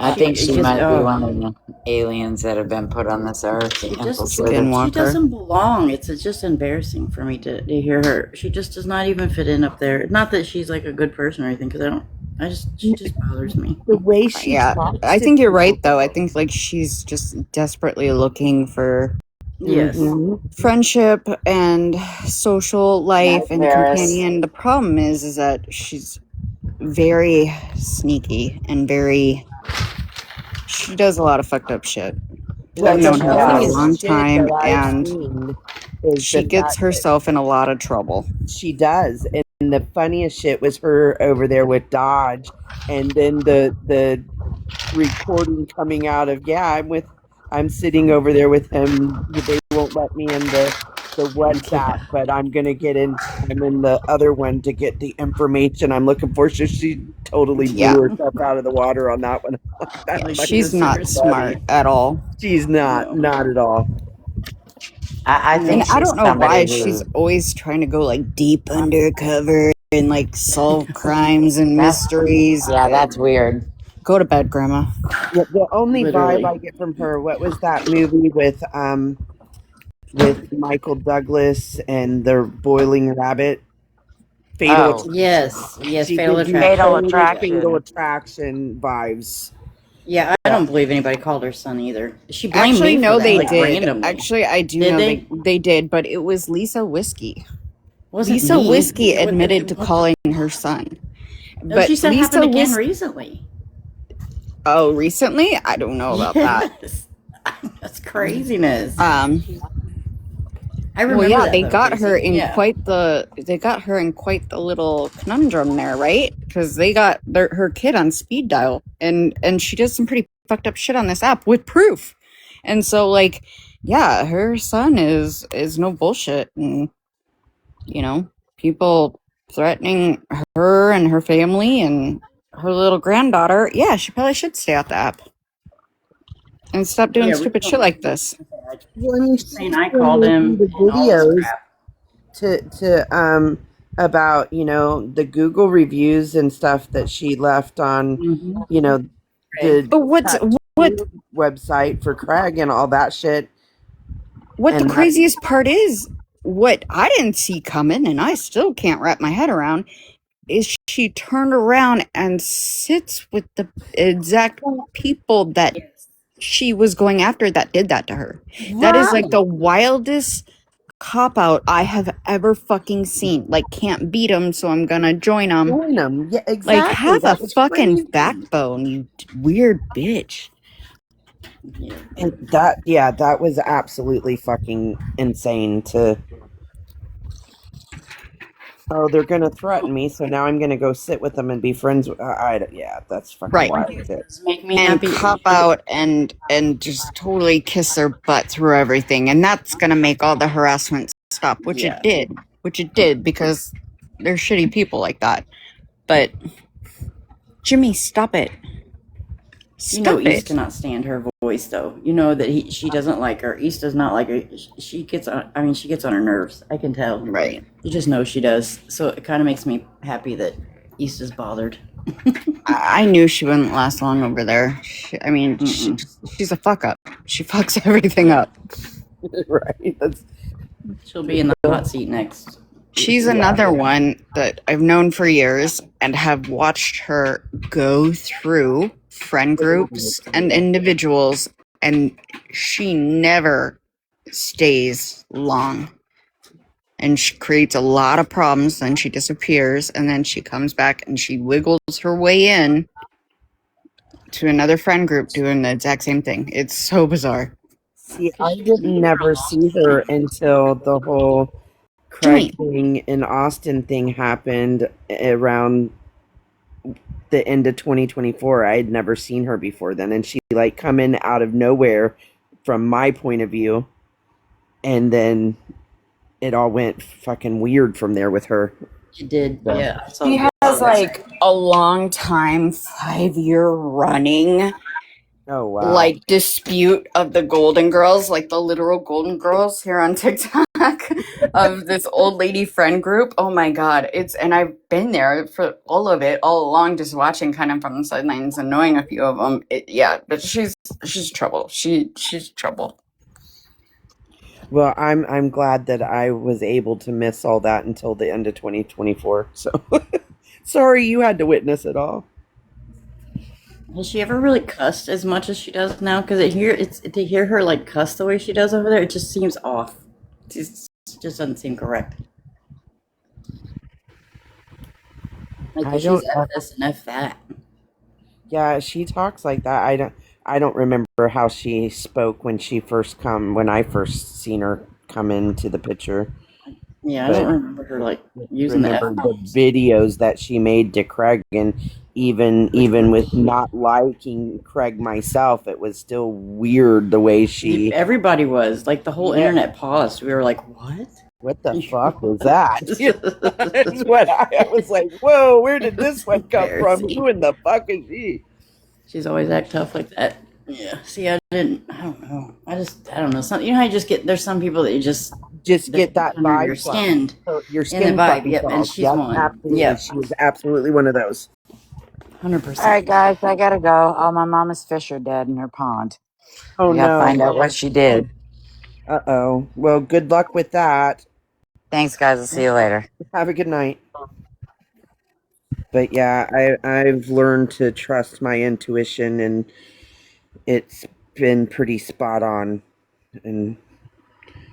I think she might be one of the aliens that have been put on this earth. She doesn't belong. It's just embarrassing for me to hear her. She just does not even fit in up there. Not that she's like a good person or anything, because she just bothers me. The way she talks. I think you're right, though. I think like she's just desperately looking for friendship and social life and companion. The problem is that she's very sneaky and she does a lot of fucked up shit. I've known her for a long time, and she gets herself in a lot of trouble. She does. And the funniest shit was her over there with Dodge, and then the recording coming out of, I'm sitting over there with him. They won't let me in the WhatsApp, but I'm in the other one to get the information I'm looking for. So she totally Yeah. blew herself out of the water on that one. That's Like, fucking She's this is not smart funny. at all. She's not, No. not at all. I No. And think I she's don't know somebody why she's who always trying to go like deep undercover and like solve crimes and that's mysteries. yeah, that's weird. Go to bed, Grandma. Yeah, the only vibe Literally. I get from her, what was that movie with Michael Douglas and the boiling rabbit? Fatal Oh, Attraction. Yes. Yes. She Fatal gives you Fatal Attraction. total Yeah. Fatal Attraction. Attraction vibes. Yeah. I Yeah. don't believe anybody called her son either. She blamed Actually, me for no, that. they Like did. randomly. Actually, I do Did know they? they did, but it was Lisa Whiskey. Wasn't Lisa me. Whiskey admitted to What? calling her son. Oh, she But said it happened Lisa again Whiskey. recently. Oh, recently? I don't know about that. Yes. That's craziness. I Well, remember yeah, that they though, got her Casey. in Yeah. quite the little conundrum there, right? Because they got her kid on speed dial, and she does some pretty fucked up shit on this app with proof. And so, like, yeah, her son is no bullshit, and you know, people threatening her and her family and her little granddaughter. Yeah, she probably should stay off the app and stop doing Yeah, stupid shit like this. Well, I mean, she's she saying was I called making him the and all this videos crap. to about the Google reviews and stuff that she left on Mm-hmm. the But what tattoo website for Craig and all that shit. what the And that, craziest part is, what I didn't see coming, and I still can't wrap my head around, is she turned around and sits with the exact people that she was going after that did that to her. That is like the wildest cop out I have ever fucking seen. Like, can't beat them, so I'm gonna join them. join them. Yeah, Like, exactly. have a That was fucking crazy. backbone, you weird bitch. Yeah. And that was absolutely fucking insane to. Oh, they're gonna threaten me, so now I'm gonna go sit with them and be friends with. Yeah, that's fucking Right. wild shit. Does make me And happy. cop out and just totally kiss their butt through everything, and that's gonna make all the harassment stop, which Yeah. it did because they're shitty people like that. But Jimmy, stop it. You know, Stop East it. cannot stand her voice, though. You know that she doesn't like her. East does not like her. She gets on. I mean, she gets on her nerves. I can tell. Right. You just know she does. So it kind of makes me happy that East is bothered. I knew she wouldn't last long over there. She's a fuck up. She fucks everything up. Right. That's She'll be in the hot seat next. She's another one that I've known for years and have watched her go through friend groups and individuals, and she never stays long. And she creates a lot of problems, then she disappears, and then she comes back and she wiggles her way in to another friend group doing the exact same thing. It's so bizarre. See, I didn't never see her until the whole Jimmy. Craig thing and Austin thing happened around the end of 2024. I had never seen her before then, and she like come in out of nowhere from my point of view, and then it all went fucking weird from there with her. She did. Yeah. She has like a long time, 5-year running Oh wow! like dispute of the Golden Girls, like the literal Golden Girls here on TikTok of this old lady friend group. Oh my god, and I've been there for all of it all along, just watching kind of from the sidelines and knowing a few of them. But she's trouble. She's trouble. Well, I'm glad that I was able to miss all that until the end of 2024. So sorry you had to witness it all. Has she ever really cussed as much as she does now? Because to hear her like cuss the way she does over there, it just seems off. It just doesn't seem correct. Like I she's don't. F this and F that. Yeah, she talks like that. I don't remember how she spoke when I first seen her come into the picture. Yeah, I but don't remember her like using the remember F the bombs. videos that she made to Craig, and even with not liking Craig myself, it was still weird the way she. Everybody was like the whole Yeah. internet paused. We were like, "What? What the fuck was that? That's what I was like. Whoa, where did this one come from? Embarrassing. Who in the fuck is she? She's always act tough like that." Yeah. See, I don't know. I don't know. Some, you know how you just get, there's some people that you just, Get that under your vibe skin. from your In the skin vibe, fucking yep, and crawls. she's Yep, one. absolutely. Yep. She was absolutely one of those. 100%. All right, guys, I gotta go. Oh, my mama's fish are dead in her pond. Oh I gotta no. find out what she did. Uh-oh. Well, good luck with that. Thanks, guys. I'll see you later. Have a good night. But yeah, I've learned to trust my intuition, and it's been pretty spot on. And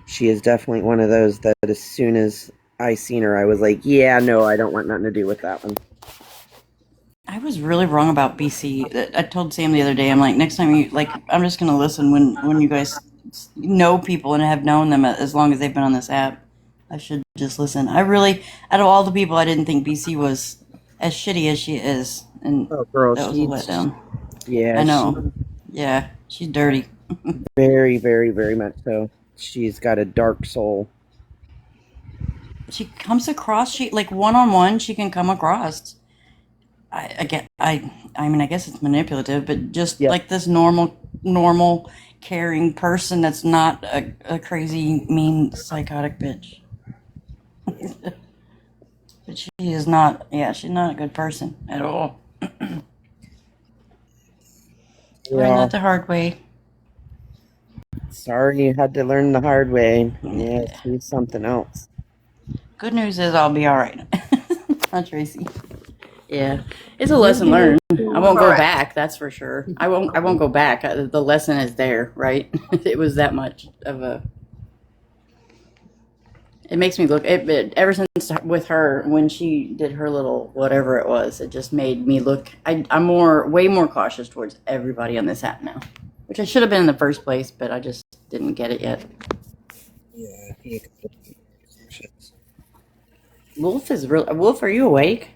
she is definitely one of those that as soon as I seen her, I was like, yeah, no, I don't want nothing to do with that one. I was really wrong about BC. I told Sam the other day, I'm like, next time you, like, I'm just going to listen when you guys know people and have known them as long as they've been on this app. I should just listen. I really, out of all the people, I didn't think BC was as shitty as she is. And Oh, girl, that was a letdown. yeah, I know. Yeah, she's dirty. very, very, very much so. She's got a dark soul. She comes across, she, like, one-on-one, she can come across. I mean, I guess it's manipulative, but just Yep. like this normal, caring person that's not a crazy, mean, psychotic bitch. But she is not, yeah, she's not a good person at all. Learned that the hard way. Sorry you had to learn the hard way. Yeah, choose something else. Good news is I'll be all right. Huh, Tracy? Yeah, it's a lesson learned. I won't go back. That's for sure. I won't go back. The lesson is there, right? It was that much of a. It makes me look. Ever since with her when she did her little whatever it was, it just made me look. I'm way more cautious towards everybody on this app now, which I should have been in the first place, but I just didn't get it yet. Yeah. Wolf is real. Wolf, are you awake?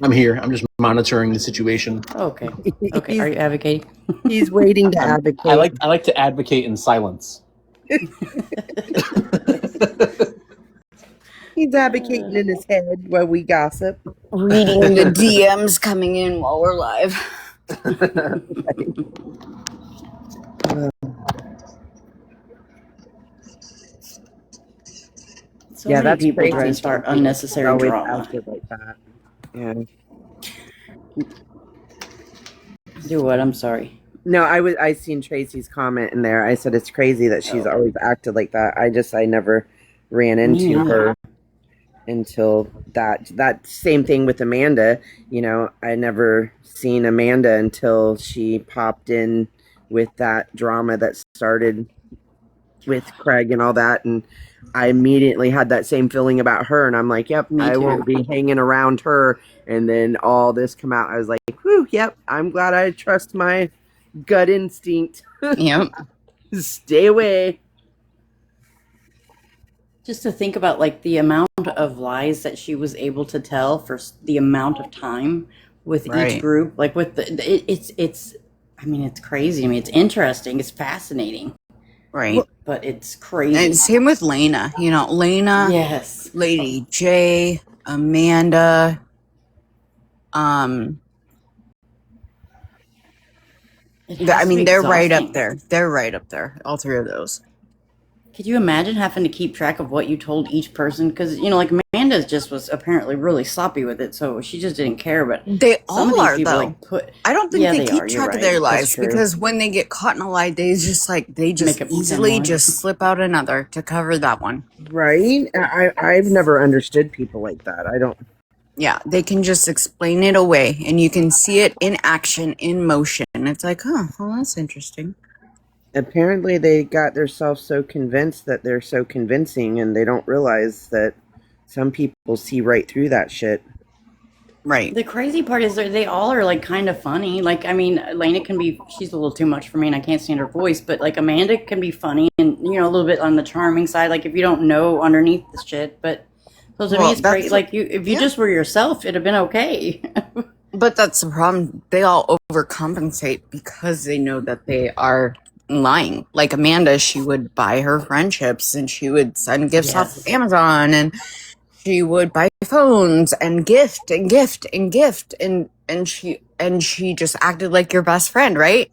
I'm here. I'm just monitoring the situation. Okay. Okay. Are you advocating? He's waiting to advocate. I like to advocate in silence. He's advocating in his head while we gossip. Reading the DMs coming in while we're live. So Yeah, many that's people crazy. trying to start unnecessary Always drama. acted like that. Yeah. Do what? I'm sorry. No, I seen Tracy's comment in there. I said it's crazy that she's always acted like that. I never ran into her until that same thing with Amanda. You know, I never seen Amanda until she popped in with that drama that started with Craig and all that, and I immediately had that same feeling about her, and I'm like, yep, Me I too. won't be hanging around her. And then all this come out, I was like, whew, yep, I'm glad I trust my gut instinct. Yep. Stay away. Just to think about like the amount of lies that she was able to tell for the amount of time with Right. each group, like with it's. I mean, it's crazy. I mean, it's interesting. It's fascinating, Right. but it's crazy. And same with Lena. You know, Lena, Yes. Lady J, Amanda, I mean, they're right up there. They're right up there. All three of those. Could you imagine having to keep track of what you told each person? Because, you know, like Amanda's just was apparently really sloppy with it, so she just didn't care. But They some of all these are, people, though. like, I don't think Yeah, they they keep are. You're track of right. their That's lives true. because when they get caught in a lie, they just Make up 10 easily more. just slip out another to cover that one. Right? I've never understood people like that. I don't. Yeah, they can just explain it away, and you can see it in action, in motion. It's like, oh, well, that's interesting. Apparently, they got themselves so convinced that they're so convincing, and they don't realize that some people see right through that shit. Right. The crazy part is they all are like kind of funny. Like, I mean, Elena can be, she's a little too much for me and I can't stand her voice, but like Amanda can be funny and, you know, a little bit on the charming side, like if you don't know underneath the shit. But so to me, it's great. Like, if you just were yourself, it'd have been okay. But that's the problem. They all overcompensate because they know that they are lying. Like Amanda, she would buy her friendships and she would send gifts off of Amazon and she would buy phones and gift and gift and gift and she just acted like your best friend, right?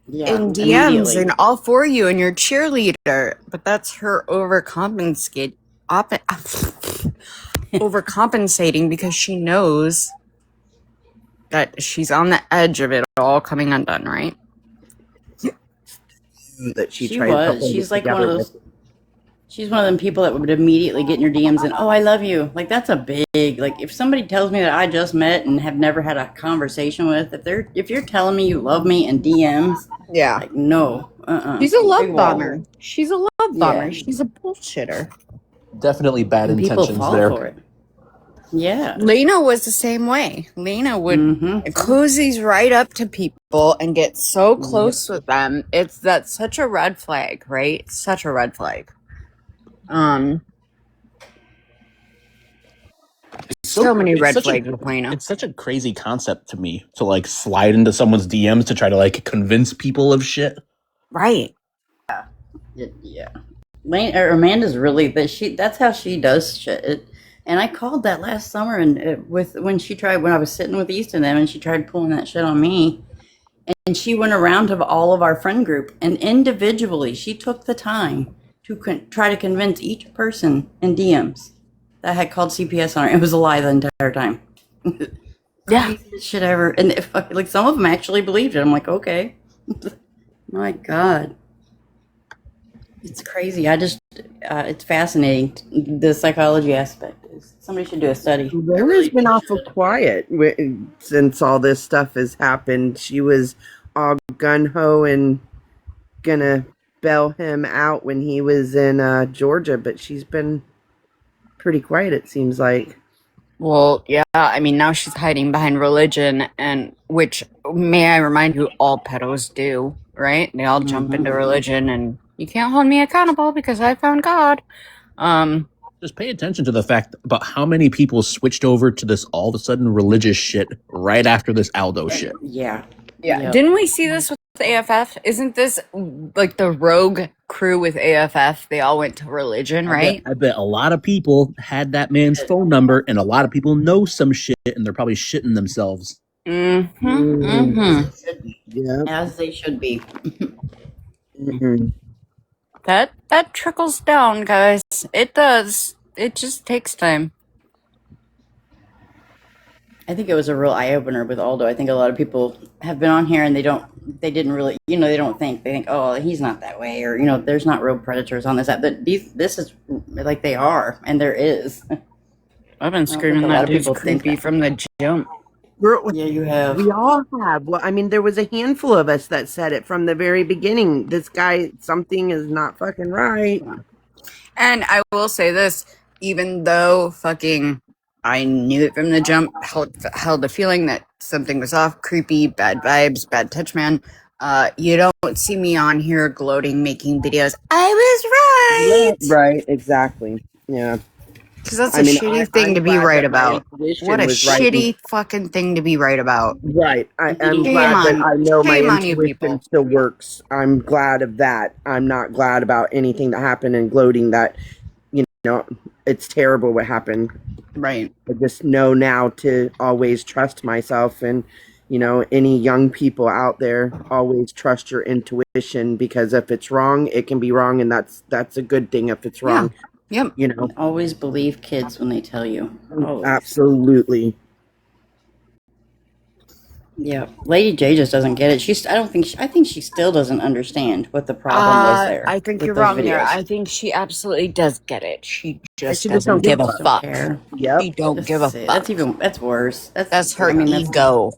Yeah, in DMs immediately. and all for you and your cheerleader. But that's her overcompensating because she knows that she's on the edge of it all coming undone, right? That she She tried to was. hold She's it like one together of with. those. She's one of them people that would immediately get in your DMs and, oh, I love you. Like, that's a big, like, if somebody tells me that I just met and have never had a conversation with, if you're telling me you love me in DMs, Yeah. like, no, She's a Big love wall. bomber. She's a love bomber. Yeah. She's a bullshitter. Definitely bad And people intentions fall there. for it. Yeah. Lena was the same way. Lena would cozies right up to people and get so close with them. That's such a red flag, right? Such a red flag. So many red flags with Lena. It's such a crazy concept to me to like slide into someone's DMs to try to like convince people of shit. Right. Yeah. Amanda's really that's how she does shit. And I called that last summer and when I was sitting with East and them and she tried pulling that shit on me. And she went around to all of our friend group and individually she took the time to try to convince each person in DMs that had called CPS on her. It was a lie the entire time. Yeah. Shit ever. And like some of them actually believed it. I'm like, okay. My God. It's crazy. It's fascinating. The psychology aspect is somebody should do a study. Lena's been awful quiet since all this stuff has happened. She was all gung-ho and gonna bail him out when he was in Georgia, but she's been pretty quiet, it seems like. Well, yeah, I mean, now she's hiding behind religion, and which, may I remind you, all pedos do, right? They all jump into religion, and you can't hold me accountable because I found God. Just pay attention to the fact about how many people switched over to this all of a sudden religious shit right after this Aldo shit. Yeah. Yeah. Didn't we see this with the AFF? Isn't this like the rogue crew with AFF? They all went to religion, right? I bet a lot of people had that man's phone number, and a lot of people know some shit, and they're probably shitting themselves. Yeah. As they should be. That trickles down, guys. It does. It just takes time. I think it was a real eye opener with Aldo. I think a lot of people have been on here and they didn't really, they don't think, they think, oh, he's not that way, or, there's not real predators on this app. But this is like they are, and there is. I've been screaming that dude's creepy from the jump. Yeah, you have. We all have. Well, I mean, there was a handful of us that said it from the very beginning. This guy, something is not fucking right. And I will say this, even though I knew it from the jump, held the feeling that something was off, creepy, bad vibes, bad touch man. You don't see me on here gloating, making videos. I was right. Right, exactly. Yeah. Because that's a shitty thing to be right about. What a shitty fucking thing to be right about. Right. I'm glad that I know my intuition still works. I'm glad of that. I'm not glad about anything that happened and gloating that, it's terrible what happened. Right. I just know now to always trust myself and, any young people out there, always trust your intuition because if it's wrong, it can be wrong. And that's a good thing if it's wrong. Yeah. Yep. Always believe kids when they tell you. Always. Absolutely. Yeah, Lady J just doesn't get it. I think she still doesn't understand what the problem was there. I think you're wrong there. I think she absolutely does get it. She just doesn't give a fuck. Yep. She don't give a fuck. That's worse. That's her ego.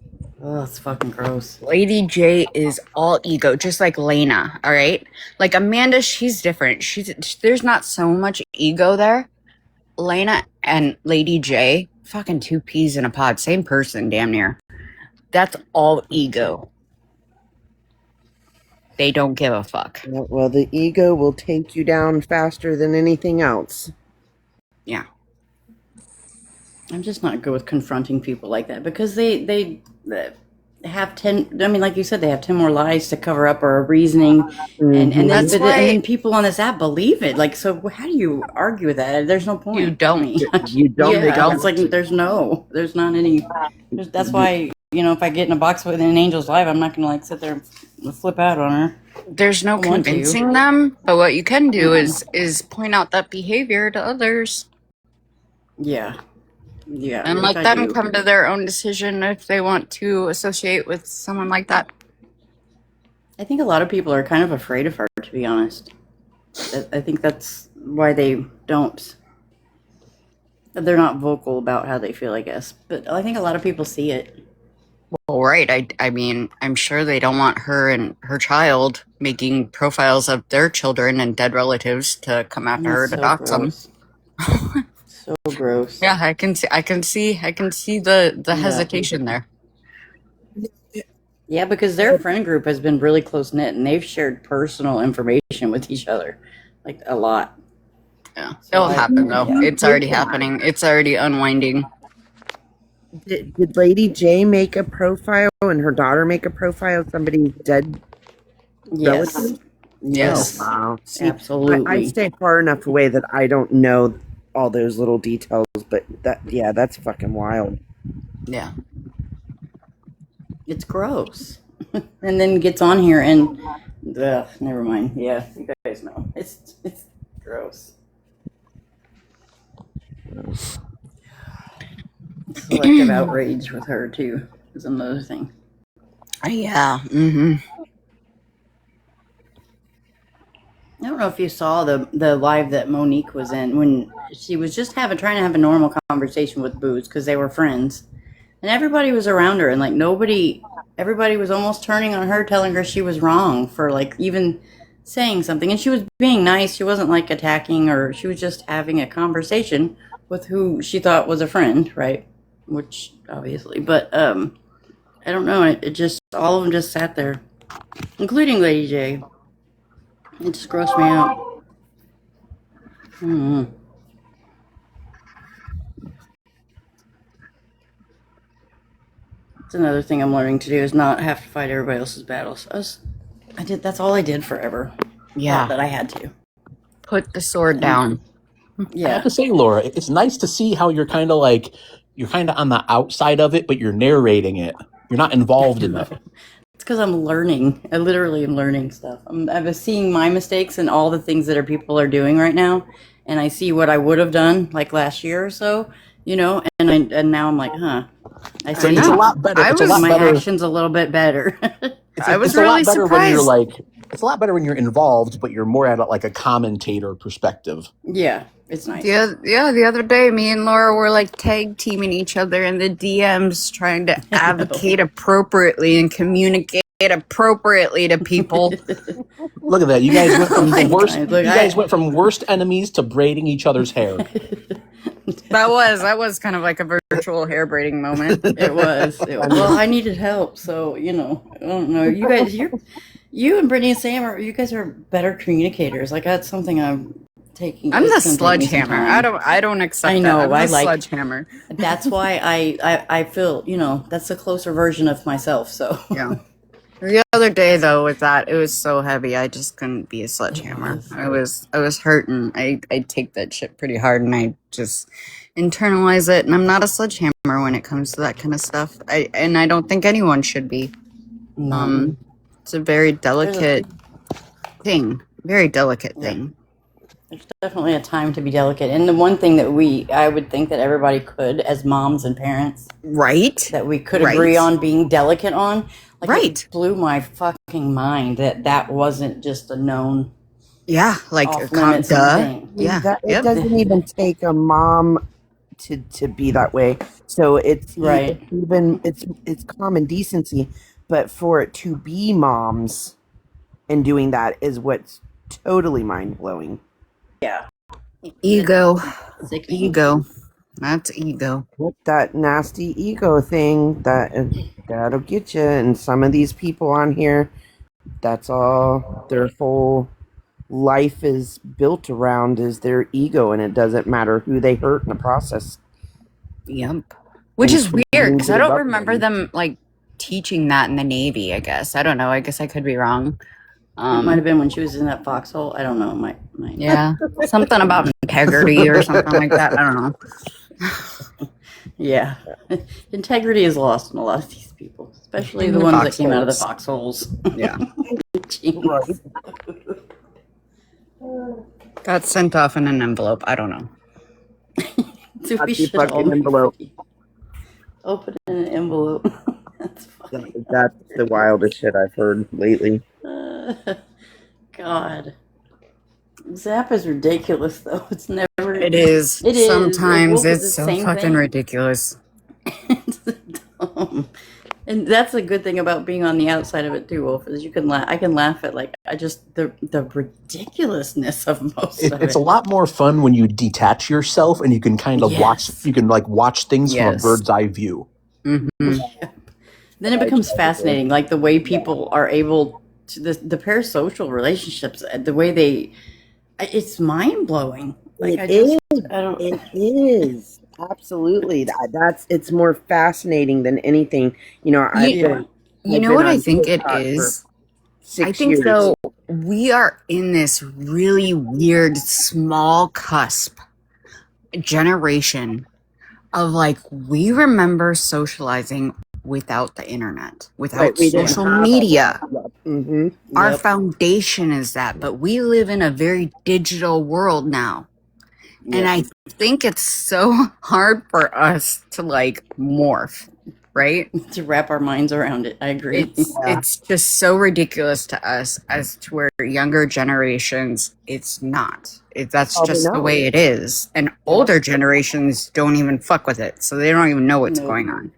Oh, it's fucking gross. Lady J is all ego, just like Lena, all right? Like Amanda, she's different. There's not so much ego there. Lena and Lady J fucking two peas in a pod. Same person, damn near. That's all ego. They don't give a fuck. Well, the ego will take you down faster than anything else. Yeah. I'm just not good with confronting people like that because they have 10. I mean, like you said, they have 10 more lies to cover up or a reasoning, and then That's and why then people on this app believe it. Like, so how do you argue with that? There's no point. you don't. You don't. Yeah, don't. it's like there's not any. That's why if I get in a box with an angel's live, I'm not gonna like sit there and flip out on her. There's no I want to. convincing them, but what you can do is point out that behavior to others Yeah, and which let I them do. come to their own decision if they want to associate with someone like that. I think a lot of people are kind of afraid of her, to be honest. I think that's why they don't. They're not vocal about how they feel, I guess. But I think a lot of people see it. Well, right. I mean, I'm sure they don't want her and her child making profiles of their children and dead relatives to come after her to dox them. So gross. Yeah, I can see the hesitation there. Yeah, because their friend group has been really close knit, and they've shared personal information with each other, like a lot. Yeah, it'll happen though. Yeah. It's already happening. It's already unwinding. Did Lady J make a profile and her daughter make a profile of somebody's dead Yes. relative? Yes. Oh, wow. See, Absolutely. I stay far enough away that I don't know all those little details, but that's fucking wild. Yeah. It's gross. And then gets on here and never mind. Yeah, you guys know. It's gross. Selective outrage with her too is another thing. Yeah. Mm-hmm. I don't know if you saw the live that Monique was in when she was just trying to have a normal conversation with Booze because they were friends, and everybody was around her, and like everybody was almost turning on her, telling her she was wrong for like even saying something, and she was being nice. She wasn't like attacking, or she was just having a conversation with who she thought was a friend, right? Which obviously, but I don't know. It just all of them just sat there, including Lady J. It just grossed me out. Mm-hmm. It's another thing I'm learning to do is not have to fight everybody else's battles. That's all I did forever. Yeah. Not that I had to. Put the sword down. I Yeah. have to say, Laura, it's nice to see how you're kind of on the outside of it, but you're narrating it. You're not involved in it. It's because I'm learning. I literally am learning stuff. I'm seeing my mistakes and all the things that people are doing right now, and I see what I would have done like last year or so, and now I'm like, huh. I see It's a lot better. I It's a was- lot my better. actions a little bit better. I was It's a really lot better when you're surprised. it's a lot better when you're involved, but you're more at like a commentator perspective. Yeah, it's nice. The other day, me and Laura were like tag teaming each other in the DMs, trying to advocate appropriately and communicate appropriately to people. Look at that! You guys went from my the worst. God. Look, you guys went from worst enemies to braiding each other's hair. That was kind of like a virtual hair braiding moment. It was. Well, I needed help, so I don't know. You guys, you and Brittany and Sam you guys are better communicators. Like that's something I'm taking. I'm the it's gonna take me some sledgehammer. time. I don't accept I know, that. I'm I the like- sledgehammer. That's why I feel that's a closer version of myself. So Yeah. The other day though, with that, it was so heavy. I just couldn't be a sledgehammer. I was hurting. I take that shit pretty hard, and I just internalize it. And I'm not a sledgehammer when it comes to that kind of stuff. I don't think anyone should be. It's a very delicate thing. Very delicate thing. there's definitely a time to be delicate. And the one thing that I would think that everybody could, as moms and parents, Right? that we could Right. agree on being delicate on. Like, Right. It blew my fucking mind that wasn't just a known Yeah. Like, off limits duh. thing. Yeah. It Yep. doesn't even take a mom to be that way. So it's Right. it's common decency, but for it to be moms and doing that is what's totally mind blowing. Yeah. Ego. Sickening. Ego. That's ego. That nasty ego thing that'll get you. And some of these people on here, that's all their whole life is built around is their ego, and it doesn't matter who they hurt in the process. Yep. Which is weird Including because I their don't loved remember ones. them like teaching that in the Navy, I guess. I don't know. I guess I could be wrong. It might have been when she was in that foxhole. I don't know. Might. Yeah. Something about integrity or something like that. I don't know. Yeah. Integrity is lost in a lot of these people, especially the ones that came out of the foxholes. Yeah. Jeez. Got sent off in an envelope. I don't know. So we Not the should fucking all envelope. open in an envelope. That's funny. That's the wildest shit I've heard lately. God. Zap is ridiculous, though. It's never. It is. It is. Sometimes Woke is it's the so same fucking thing. ridiculous. It's dumb. And that's a good thing about being on the outside of it too, Wolf, is you can laugh. I can laugh at like the ridiculousness of most of it. It's a lot more fun when you detach yourself and you can kind of watch. You can like watch things from a bird's eye view. Mm-hmm. Then it becomes fascinating, like the way people are able to the parasocial relationships, the way they. It's mind blowing. Like I don't. It is absolutely it's more fascinating than anything. You know, You know what I think it is? I think though we are in this really weird small cusp generation of like we remember socializing without the internet, without social media. Mm-hmm. Our foundation is that, but we live in a very digital world now. And I think it's so hard for us to like morph, right? To wrap our minds around it. I agree. It's just so ridiculous to us as to where younger generations, it's not. That's just the way it is. And older generations don't even fuck with it. So they don't even know what's going on.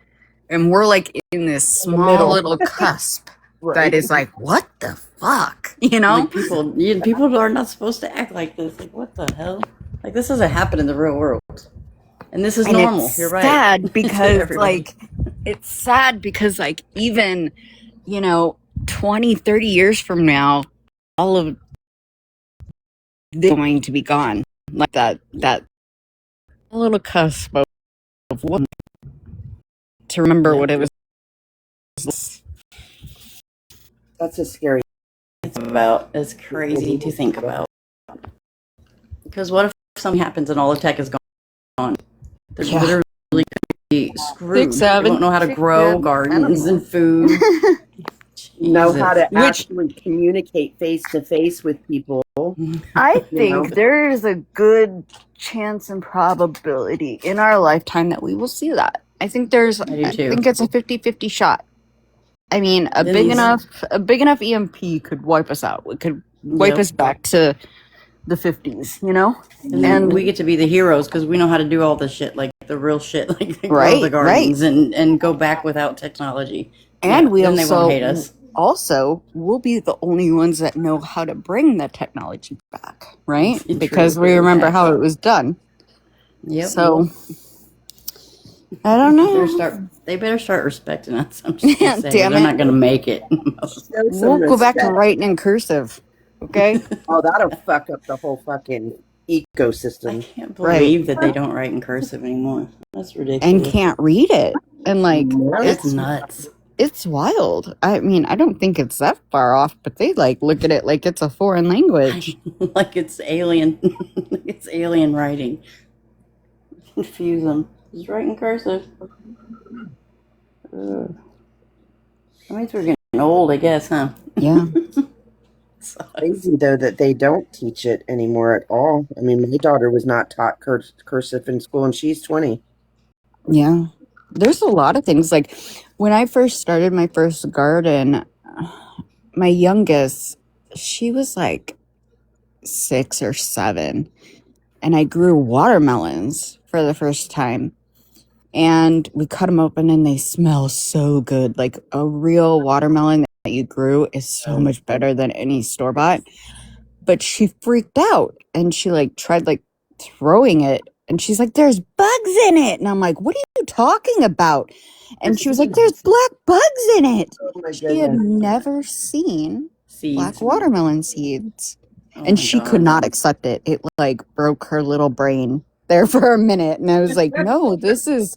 And we're like in this small little cusp that is like, what the fuck? You know? Like people are not supposed to act like this. Like, what the hell? Like, this doesn't happen in the real world. And this is normal. You're right. Sad because it's sad because like even, 20, 30 years from now, all of this is going to be gone. Like that little cusp of what to remember what it was. That's a scary. It's crazy to think about. Because what if something happens and all the tech is gone? They're literally going to be screwed. They don't know how to grow gardens and food. Know how to actually communicate face to face with people. I think there is a good chance and probability in our lifetime that we will see that. I think I think it's a 50-50 shot. I mean, a big enough EMP could wipe us out. It could wipe us back to the 50s, And we get to be the heroes because we know how to do all the shit, like the real shit, like grow the gardens and go back without technology. And we then they won't hate us. Also, we'll be the only ones that know how to bring the technology back, right? Because we remember how it was done. Yep. So, I don't know. They better start respecting us. I'm just gonna say, Damn they're it. not going to make it. We'll go back to writing in cursive, okay? Oh, that'll fuck up the whole fucking ecosystem. I can't believe that they don't write in cursive anymore. That's ridiculous. And can't read it. And like, it's nuts. It's wild. I mean, I don't think it's that far off, but they like look at it like it's a foreign language. Like it's alien. It's alien writing. Confuse them. Just write in cursive. That means we're getting old, I guess, huh? Yeah. It's crazy though that they don't teach it anymore at all. I mean, my daughter was not taught cursive in school, and she's 20. Yeah. There's a lot of things. Like when I first started my first garden, my youngest, she was like 6 or 7, and I grew watermelons for the first time. And we cut them open and they smell so good. Like a real watermelon that you grew is so much better than any store-bought. But she freaked out and she like tried like throwing it And she's like, there's bugs in it. And I'm like, what are you talking about? And she was like, seeds. there's black bugs in it. Oh my She had goodness. never seen black Seeds. watermelon seeds. Oh And my she God. could not accept it. It like broke her little brain there for a minute. And I was like, no, this is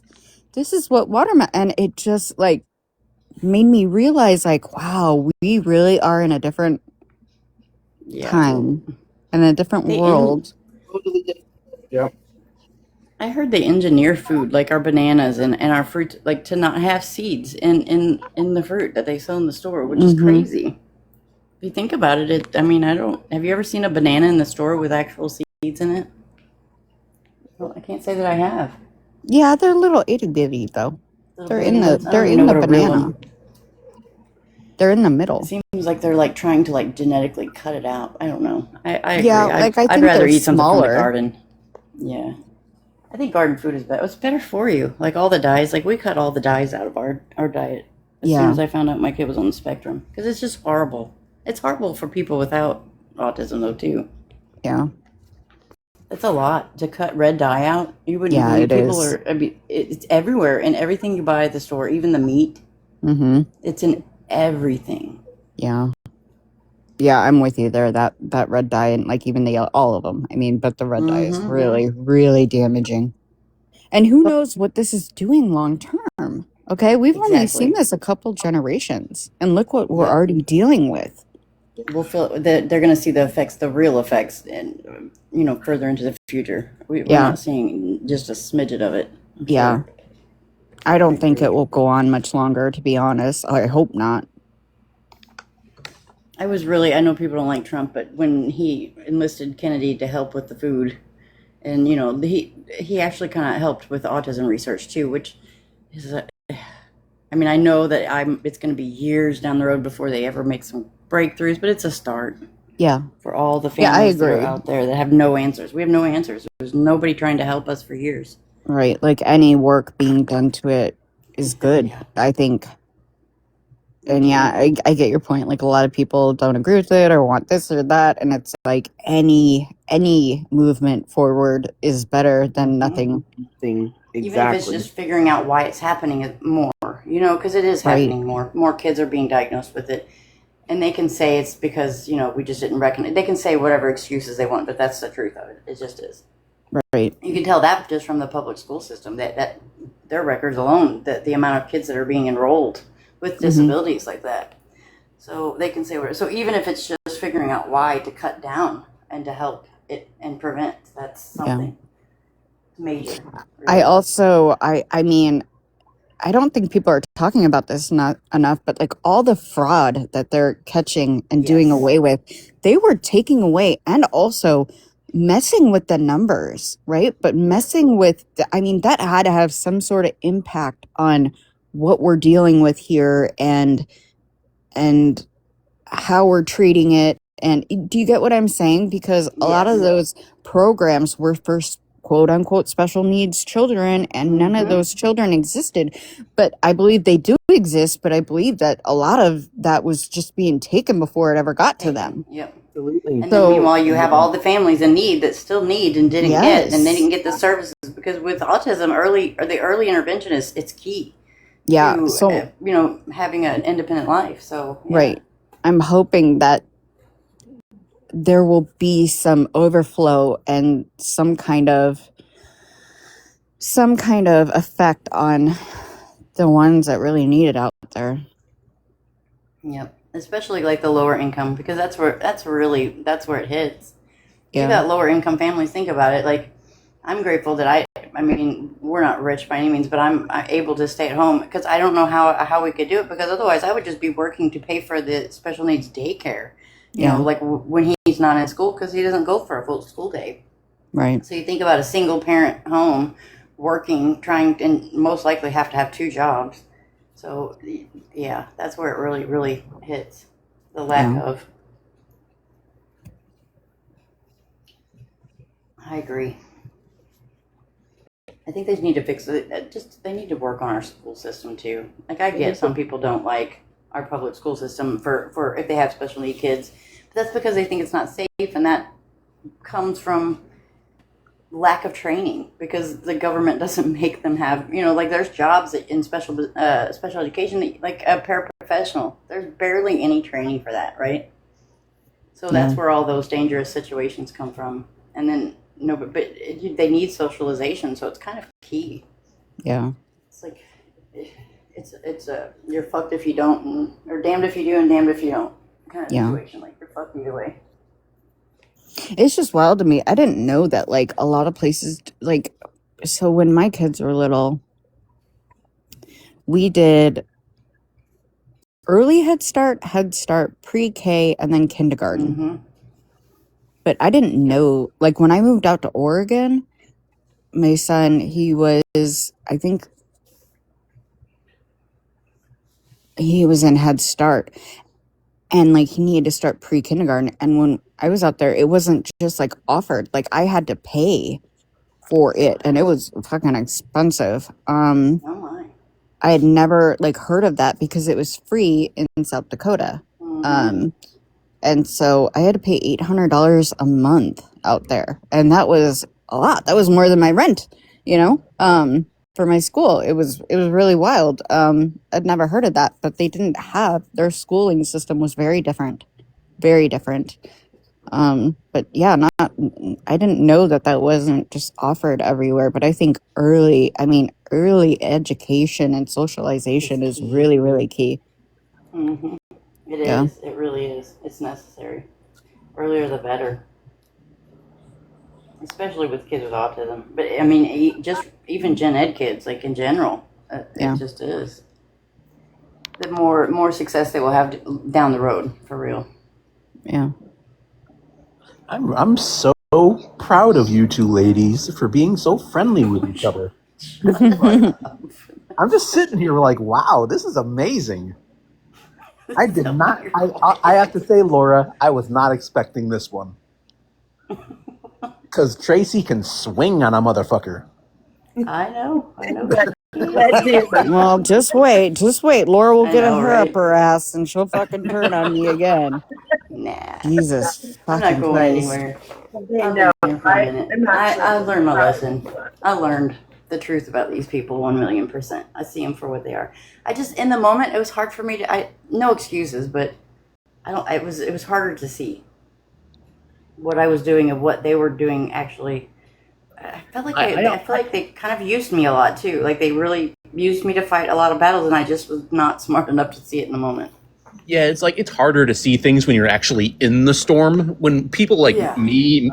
what watermelon. And it just like made me realize like, wow, we really are in a different Yeah. time and a different They world. Totally different. Yep. I heard they engineer food like our bananas and our fruit like to not have seeds in the fruit that they sell in the store, which is Mhm. crazy. If you think about it, I mean, have you ever seen a banana in the store with actual seeds in it? Well, I can't say that I have. Yeah, they're little itty bitty though. Little They're baby in the ones. I they're don't even in know the what a real banana. one. They're in the It middle. seems like they're like trying to like genetically cut it out. I don't know. I Yeah, agree. like I I'd think rather they're eat something from the smaller. garden. Yeah. I think garden food is better. It's better for you. Like all the dyes, like we cut all the dyes out of our diet as soon Yeah. as I found out my kid was on the spectrum because it's just horrible. It's horrible for people without autism though too. Yeah. It's a lot to cut red dye out. You wouldn't Yeah, believe it people is. are. I mean, it's everywhere and everything you buy at the store, even the meat. Mhm. It's in everything. Yeah. Yeah, I'm with you there. That red dye and like even the all of them. I mean, but the red dye is Mm-hmm. really really damaging. And who knows what this is doing long term? Okay, we've only seen Exactly. this a couple generations, and look what we're Yep. already dealing with. We'll feel that they're going to see the effects, the real effects, and further into the future. We're Yeah. not seeing just a smidget of it. I'm Yeah. sure. I don't think agree. it will go on much longer, to be honest. I hope not. I know people don't like Trump, but when he enlisted Kennedy to help with the food, and he actually kind of helped with autism research too, which is I mean, I know that it's going to be years down the road before they ever make some breakthroughs, but it's a start Yeah. for all the Yeah, I families that are agree. out there that have no answers. We have no answers. There's nobody trying to help us for years. Right. Like any work being done to it is good, Yeah. I think. And yeah, I get your point. Like a lot of people don't agree with it or want this or that, and it's like any movement forward is better than nothing. Thing. Even if it's Exactly. just figuring out why it's happening more, because it is Right. happening more. More kids are being diagnosed with it. And they can say it's because, we just didn't recognize. They can say whatever excuses they want, but that's the truth of it. It just is. Right. You can tell that just from the public school system, that their records alone, that the amount of kids that are being enrolled with disabilities like that. So they can say whatever. So even if it's just figuring out why to cut down and to help it and prevent, that's something major. I also I mean I don't think people are talking about this not enough, but like all the fraud that they're catching and doing Yes. away with, they were taking away and also messing with the numbers, right? But messing with, I mean, that had to have some sort of impact on what we're dealing with here and how we're treating it. And do you get what I'm saying? Because a lot of Yes. those programs were for quote unquote special needs children, and none of those children existed. But I believe they do exist, but I believe that a lot of that was just being taken before it ever got to them. Yep. Absolutely. And So- then meanwhile, you have all the families in need that still need and didn't get, and they Yes. didn't get the services because with autism, the early intervention it's key. Yeah. To, So having an independent life. So yeah. right. I'm hoping that there will be some overflow and some kind of effect on the ones that really need it out there. Yep. Especially like the lower income, because that's where it hits. Yeah. You got lower income families. Think about it. Like, I'm grateful that I mean, we're not rich by any means, but I'm able to stay at home because I don't know how we could do it, because otherwise I would just be working to pay for the special needs daycare. Yeah. Like when he's not in school because he doesn't go for a full school day. Right. So you think about a single parent home working, and most likely have to have two jobs. So yeah, that's where it really, really hits the lack Yeah. of. I agree. I think they need to fix it. They need to work on our school system too. Like I get some people don't like our public school system for if they have special need kids, but that's because they think it's not safe, and that comes from lack of training because the government doesn't make them have, like there's jobs in special education, like a paraprofessional. There's barely any training for that, right? So that's where all those dangerous situations come from. And then, but they need socialization, so it's kind of key. Yeah. It's like, it's you're fucked if you don't, or damned if you do and damned if you don't kind of situation. Like, you're fucked either way. It's just wild to me. I didn't know that, like, a lot of places, like, so when my kids were little, we did early Head Start, pre-K, and then kindergarten. Mm-hmm. But I didn't know, like, when I moved out to Oregon, my son, I think he was in Head Start, and, like, he needed to start pre-kindergarten. And when I was out there, it wasn't just, like, offered. Like, I had to pay for it, and it was fucking expensive. Oh my. I had never, like, heard of that because it was free in South Dakota. Mm-hmm. And so I had to pay $800 a month out there. And that was a lot. That was more than my rent, for my school. It was really wild. I'd never heard of that, but they didn't have, their schooling system was very different. Very different. But yeah, I didn't know that wasn't just offered everywhere, but I think early education and socialization is really, really key. Mm-hmm. It is. It really is. It's necessary. Earlier the better. Especially with kids with autism. But I mean, just even gen ed kids, like in general, it just is. The more success they will have down the road, for real. Yeah. I'm so proud of you two ladies for being so friendly with each other. I'm just sitting here like, wow, this is amazing. I did not. I have to say, Laura, I was not expecting this one. Because Tracy can swing on a motherfucker. I know. Well, just wait. Laura will get her up her ass and she'll fucking turn on me again. Nah. Jesus I'm fucking not going Christ. anywhere. I've been here for a minute. I learned my lesson. I learned the truth about these people 1,000,000%. I see them for what they are. I just, in the moment, it was hard for me to, no excuses, but it was harder to see what I was doing and what they were doing actually. I felt like I feel like they kind of used me a lot too. Like they really used me to fight a lot of battles, and I just was not smart enough to see it in the moment. Yeah, it's like it's harder to see things when you're actually in the storm. When people like me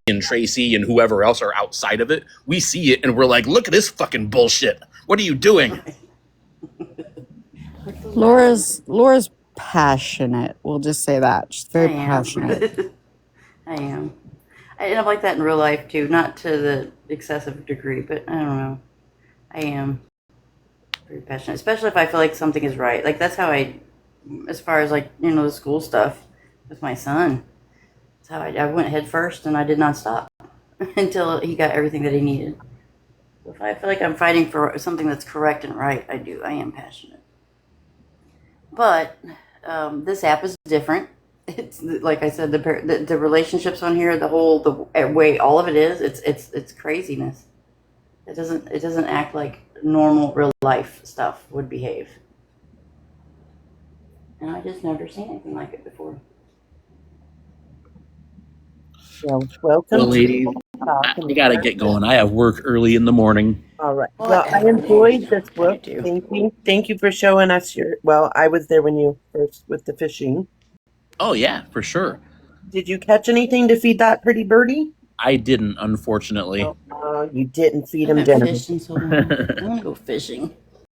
and Tracy and whoever else are outside of it, we see it and we're like, "Look at this fucking bullshit! What are you doing?" Laura's passionate. We'll just say that she's very passionate. I am. And I'm like that in real life too, not to the excessive degree, but I don't know. I am very passionate, especially if I feel like something is right. Like that's how as far as like, the school stuff with my son, that's how I went head first and I did not stop until he got everything that he needed. So if I feel like I'm fighting for something that's correct and right, I am passionate. But this app is different. It's like I said, the relationships on here, the way all of it is, it's craziness. It doesn't act like normal real life stuff would behave. And I just never seen anything like it before. Well, welcome, well, ladies. I gotta get going. I have work early in the morning. All right. Well, I enjoyed this book. Thank you for showing us I was there when you first with the fishing. Oh yeah, for sure. Did you catch anything to feed that pretty birdie? I didn't, unfortunately. You didn't feed him dinner. Fishing so long. I want to go fishing.